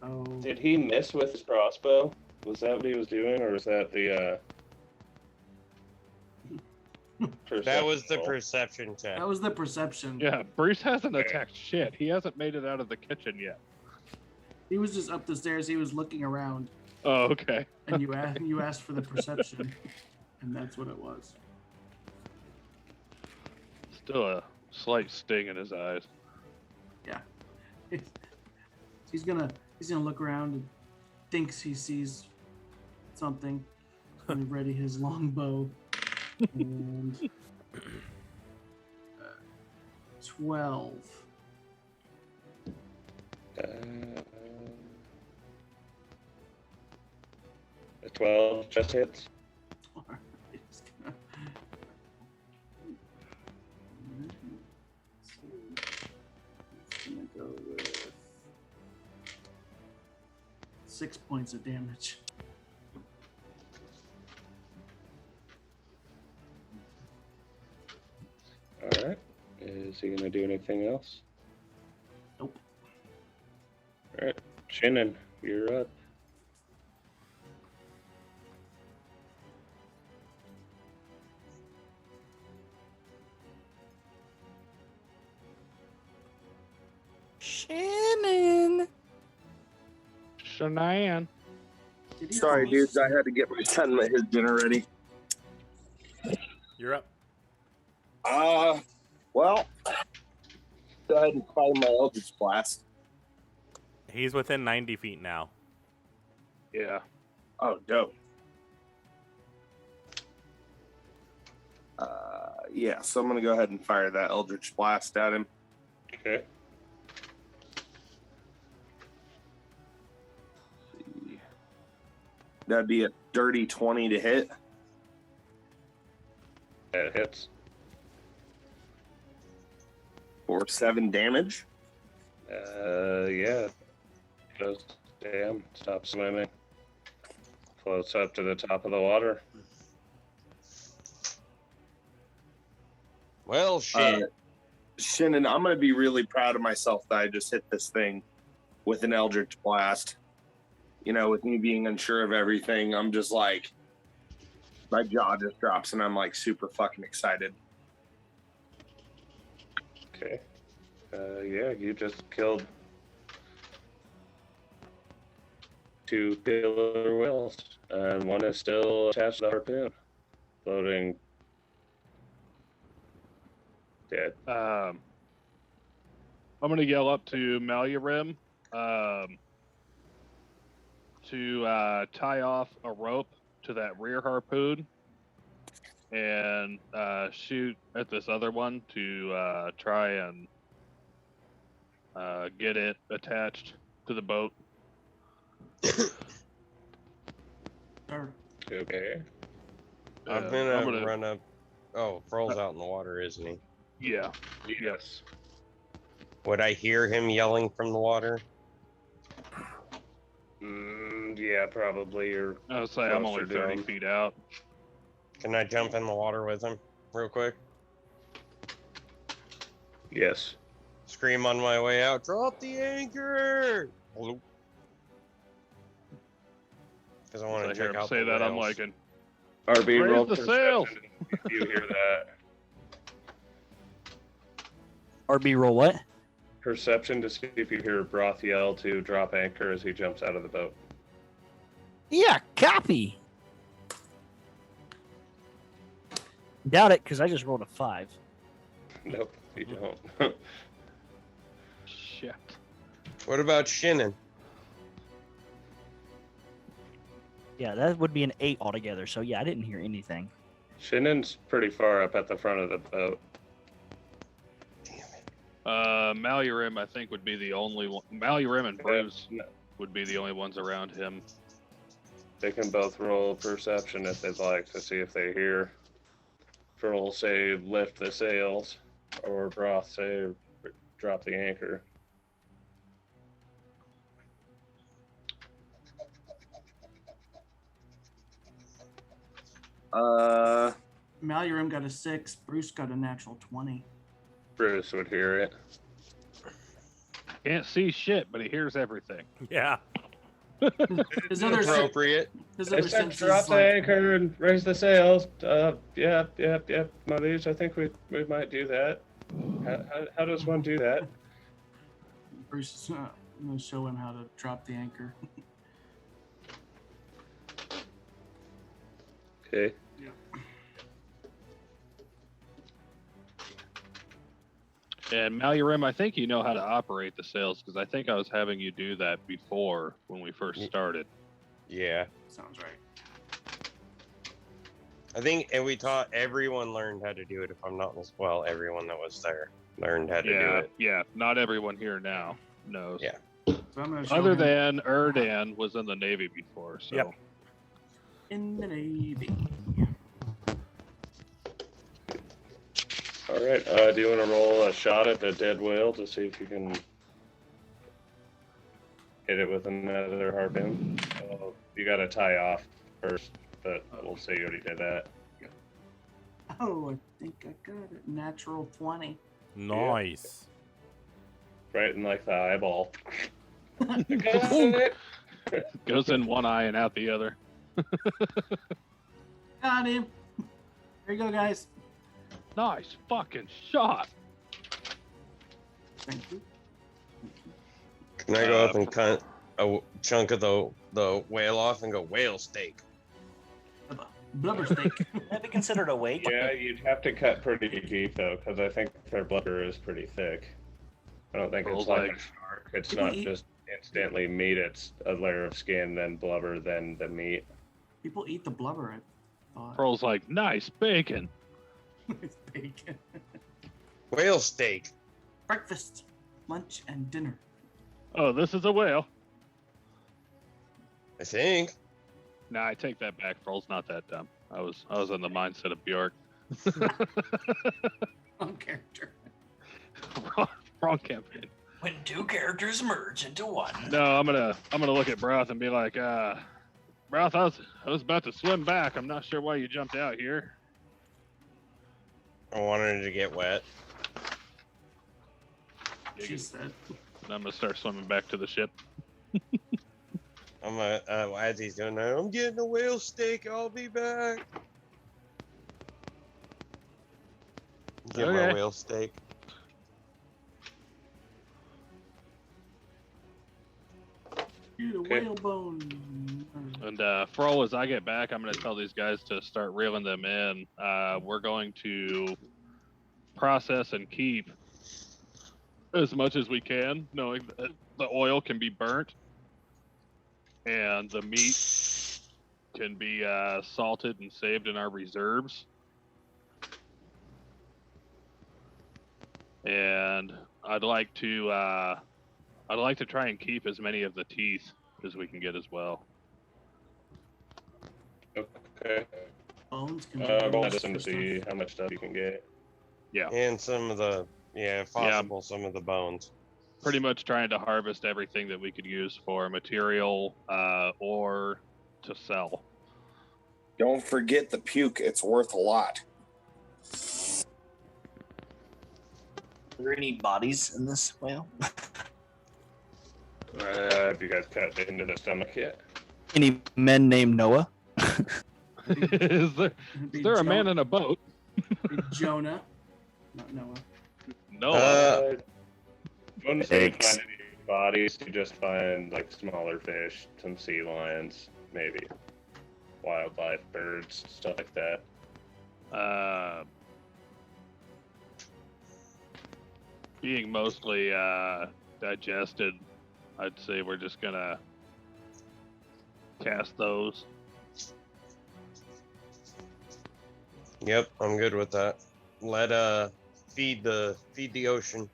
Oh. Did he miss with his crossbow? Was that what he was doing, or was that the That was the roll? perception check. That was the perception. Yeah, Bruce hasn't attacked shit. He hasn't made it out of the kitchen yet. He was just up the stairs. He was looking around, Oh, okay. and you asked for the perception, and that's what it was. Still a slight sting in his eyes. He's gonna look around and thinks he sees something. He's gonna ready his longbow. And 12. The 12 just hits. He's gonna- He's gonna go with 6 points of damage. All right. Is he gonna do anything else? Nope. All right, Shannon, you're up. Shannon. Shanann. Did he Sorry, almost- dudes. I had to get my son his dinner ready. You're up. Well, go ahead and fire my Eldritch Blast. He's within 90 feet now. Yeah. Oh, dope. Yeah, so I'm going to go ahead and fire that Eldritch Blast at him. Okay. That'd be a dirty 20 to hit. That hits. For 7 damage. Yeah. Goes down. Stop swimming. Floats up to the top of the water. Well, shit. Shannon, I'm going to be really proud of myself that I just hit this thing with an Eldritch Blast. You know, with me being unsure of everything, I'm just like, my jaw just drops and I'm like super fucking excited. Okay. Yeah, you just killed 2 killer whales, and one is still attached to the harpoon, floating dead. I'm going to yell up to Malurim to tie off a rope to that rear harpoon and shoot at this other one to try and get it attached to the boat. Sure. Okay. I'm gonna run up. Oh, Froll's out in the water, isn't he? Yeah. Yes. Would I hear him yelling from the water? Yeah, probably. You're I would say I'm only Closer 30 down. feet out. Can I jump in the water with him real quick? yes. Scream on my way out. Drop the anchor. Because I want I to hear check him out say the that, I'm rails. like, RB Raise roll the perception sails. if you hear that. RB roll what? Perception to see if you hear Broth yell to drop anchor as he jumps out of the boat. Yeah, copy. Doubt it, because I just rolled a 5. Nope, you don't. shit. What about Shinnon? Yeah, that would be an 8 altogether. So yeah, I didn't hear anything. Shinnon's pretty far up at the front of the boat. Malurim, I think, would be the only one. Malurim and Bruce No, would be the only ones around him. they can both roll perception if they'd like to see if they hear. Troll say lift the sails, or Broth say drop the anchor. Malurim got a 6. Bruce got a natural 20. Bruce would hear it. Can't see shit, but he hears everything. Yeah. His other sen- Appropriate. his They other said senses drop the like anchor and raise the sails. Yep, my liege. I think we might do that. How does one do that? Bruce is gonna show him how to drop the anchor. Okay. And Malurim, I think you know how to operate the sails, because I think I was having you do that before when we first started. Yeah. Sounds right. I think, and we taught everyone learned how to do it. If I'm not well, everyone that was there learned how to do it. Yeah, not everyone here now knows. Yeah. So I'm gonna show Other him than Erdan was in the Navy before, so Yep. in the Navy. All right. Do you want to roll a shot at the dead whale to see if you can hit it with another harpoon? You got to tie off first, but we'll say you already did that. Oh, I think I got it. Natural 20. Nice. Right in like the eyeball. goes in one eye and out the other. Got him. There you go, guys. Nice fucking shot. Thank you. Can I go up and cut a chunk of the whale off and go whale steak? Blubber steak. That'd be considered a wake. Yeah, you'd have to cut pretty deep though, because I think their blubber is pretty thick. I don't think it's like a shark. It's People not eat- just instantly meat. It's a layer of skin, then blubber, then the meat. People eat the blubber, I thought. Pearl's like, nice bacon. It's bacon. Whale steak. Breakfast, lunch, and dinner. Oh, this is a whale. I think. Nah, I take that back. Pearl's not that dumb. I was in the mindset of Bjork. Wrong character. Wrong campaign. When two characters merge into one. No, I'm gonna look at Broth and be like, Broth, I was about to swim back. I'm not sure why you jumped out here. I wanted to get wet. She said. And I'm gonna start swimming back to the ship. I'm as he's doing that, I'm getting a whale steak. I'll be back. Get my Okay. whale steak. Eat a Okay. whale bone. And for all as I get back, I'm going to tell these guys to start reeling them in. We're going to process and keep as much as we can, knowing that the oil can be burnt and the meat can be salted and saved in our reserves. And I'd like to try and keep as many of the teeth as we can get as well. Okay. Bones can be Roll used medicine for to see how much stuff you can get. Yeah. And some of the, if possible, some of the bones. Pretty much trying to harvest everything that we could use for material or to sell. Don't forget the puke. It's worth a lot. there any bodies in this whale? Have you guys cut into the stomach yet? Any men named Noah? is there a man in a boat? Jonah, not Noah. No. Wouldn't say you find any bodies. You just find like smaller fish, some sea lions, maybe wildlife, birds, stuff like that. Being mostly digested, I'd say we're just gonna cast those. Yep, I'm good with that. Let feed the ocean.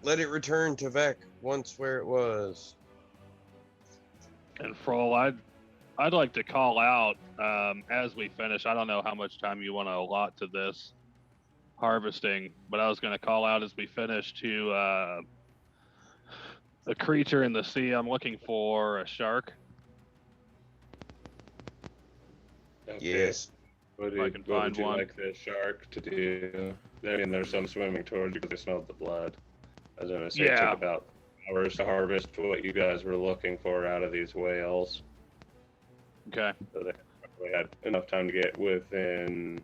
Let it return to Vec once where it was. And Froll, I'd like to call out as we finish. I don't know how much time you want to allot to this harvesting, but I was going to call out as we finish to a creature in the sea. I'm looking for a shark. Okay. Yes. What If I can find would you one. like the shark to do? I mean, there's some swimming towards you because they smelled the blood. I was gonna say it Yeah. took about hours to harvest what you guys were looking for out of these whales. Okay. So they probably had enough time to get within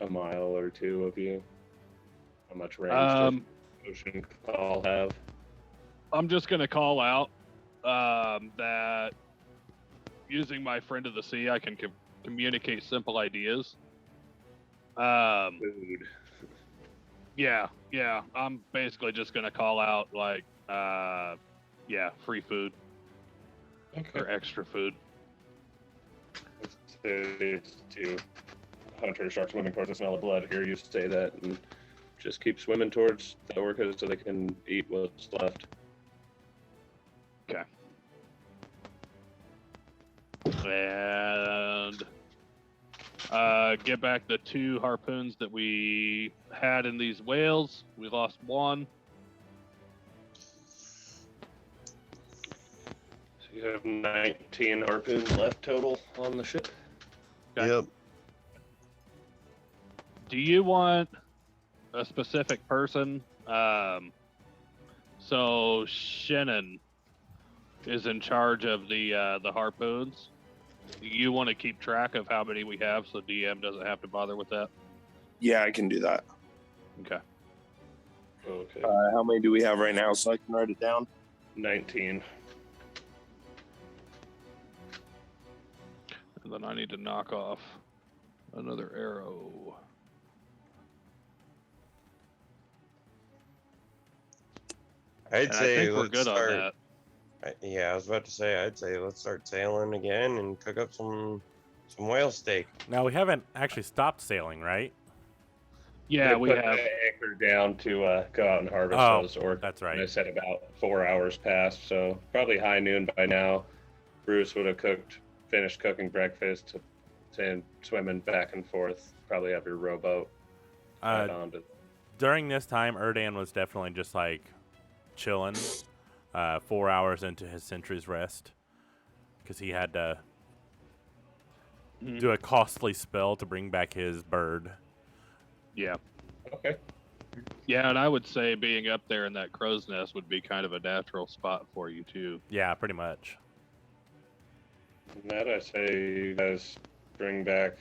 a mile or two of you. How much range does Ocean Call have? I'm just going to call out that using my friend of the sea, I can communicate simple ideas. Food. Yeah. I'm basically just going to call out, like, free food or Okay. extra food. It's to hunter sharks swimming towards the smell of blood. Here you say that and just keep swimming towards the orcas so they can eat what's left. Okay. And get back the 2 harpoons that we had in these whales. We lost 1. So you have 19 harpoons left total on the ship. Okay. Yep. Do you want a specific person? So Shannon is in charge of the harpoons. Do you want to keep track of how many we have so DM doesn't have to bother with that? Yeah, I can do that. Okay. Okay. How many do we have right now so I can write it down? 19. And then I need to knock off another arrow. I'd And I say think we're let's good start. on that. Yeah, I was about to say. I'd say let's start sailing again and cook up some whale steak. Now we haven't actually stopped sailing, right? Yeah, They we put have. the anchor down to go out and harvest Oh, those orcas. that's right. And I said about 4 hours passed, so probably high noon by now. Bruce would have finished cooking breakfast, and swimming back and forth. Probably have your rowboat right onto. During this time, Erdan was definitely just like chilling. 4 hours into his sentry's rest, because he had to do a costly spell to bring back his bird. Yeah. Okay. Yeah, and I would say being up there in that crow's nest would be kind of a natural spot for you too. Yeah, pretty much. And that I say you guys bring back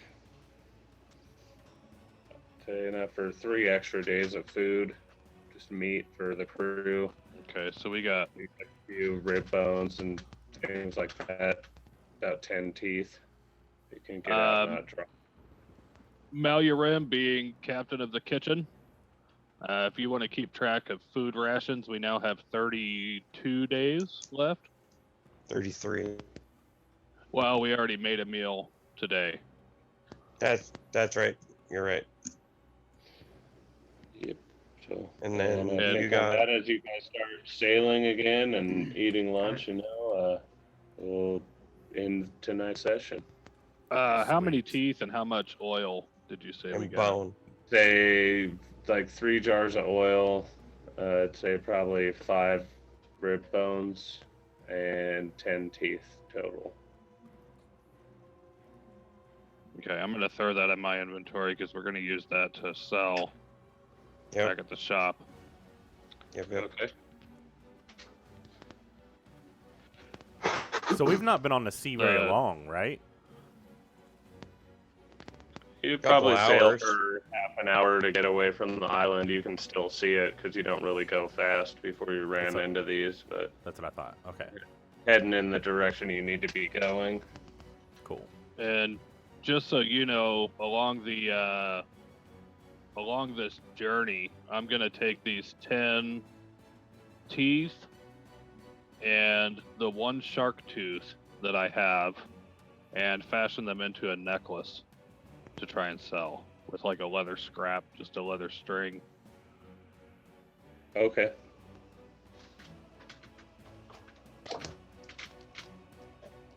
enough for 3 extra days of food, just meat for the crew. Okay, so we got A few rib bones and things like that. About 10 teeth. You can get out and not drop. Malurim being captain of the kitchen. If you want to keep track of food rations, we now have 32 days left. 33. Well, we already made a meal today. That's right. You're right. Yep. So, And then I you think got- on that as you guys start sailing again and eating lunch, we'll end tonight's session. How many teeth and how much oil did you say we And got? bone. Say like 3 jars of oil. I'd say probably 5 rib bones and 10 teeth total. Okay, I'm gonna throw that in my inventory because we're gonna use that to sell Yep. back at the shop. Yep. Okay. So we've not been on the sea very Uh, long, right? You'd Couple probably sail hours. for half an hour to get away from the island. You can still see it because you don't really go fast before you ram That's a- into these, but That's what I thought. Okay, heading in the direction you need to be going. cool. And just so you know, along this journey, I'm gonna take these 10 teeth and the one shark tooth that I have and fashion them into a necklace to try and sell with like a leather scrap, just a leather string. Okay.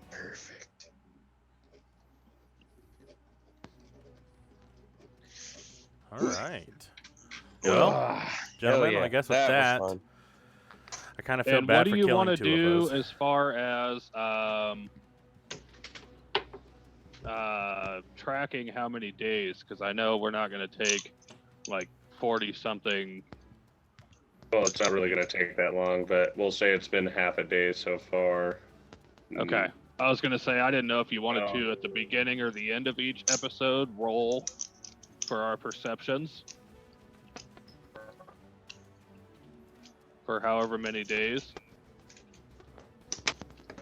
Perfect. All right. Well, Ah, gentlemen, hell yeah. I guess with was that, fun. I kind of feel And bad what do for you killing want to two do of those. as far as tracking how many days? Because I know we're not going to take like 40 something. Well, it's not really going to take that long, but we'll say it's been half a day so far. Okay. I was going to say, I didn't know if you wanted to, at the beginning or the end of each episode, roll for our perceptions for however many days.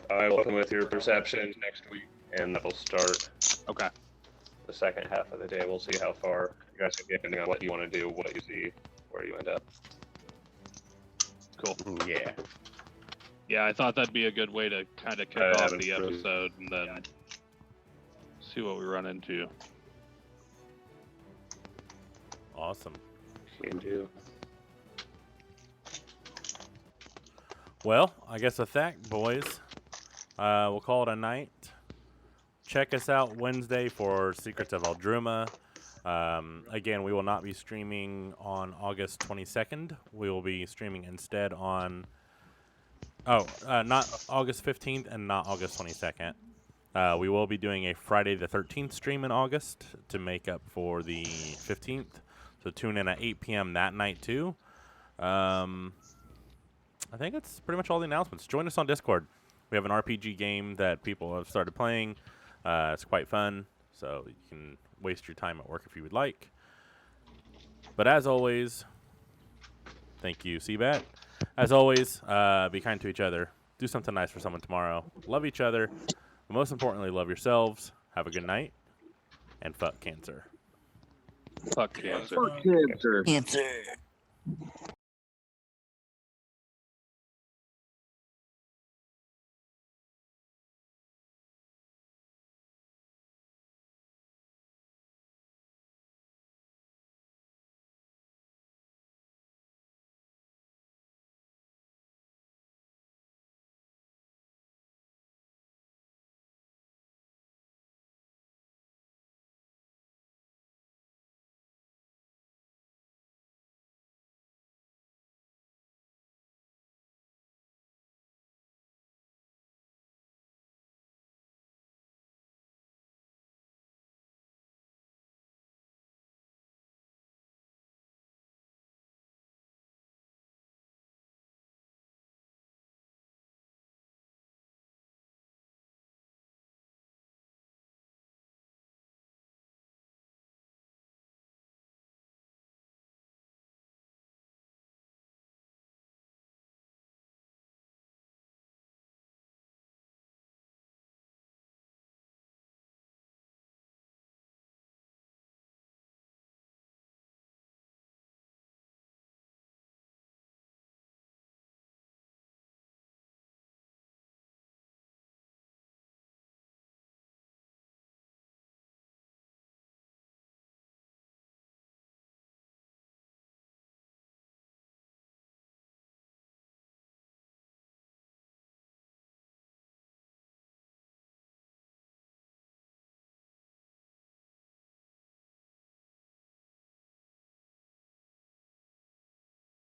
I will come with your perception next week, and that'll start Okay. the second half of the day. We'll see how far you guys can get, depending on what you want to do, what you see, where you end up. Cool. Yeah. Yeah, I thought that'd be a good way to kind of kick I off haven't the really- episode and then see what we run into. Awesome. Can do. Well, I guess with that, boys, we'll call it a night. Check us out Wednesday for Secrets of Aldruma. Again, we will not be streaming on August 22nd. We will be streaming instead on... not August 15th and not August 22nd. We will be doing a Friday the 13th stream in August to make up for the 15th. So tune in at 8 p.m. that night, too. I think that's pretty much all the announcements. Join us on Discord. We have an RPG game that people have started playing. It's quite fun, so you can waste your time at work if you would like. But as always, thank you, Seabat. As always, be kind to each other. Do something nice for someone tomorrow. Love each other. But most importantly, love yourselves. Have a good night. And fuck cancer. Fuck cancer. Fuck cancer. Answer.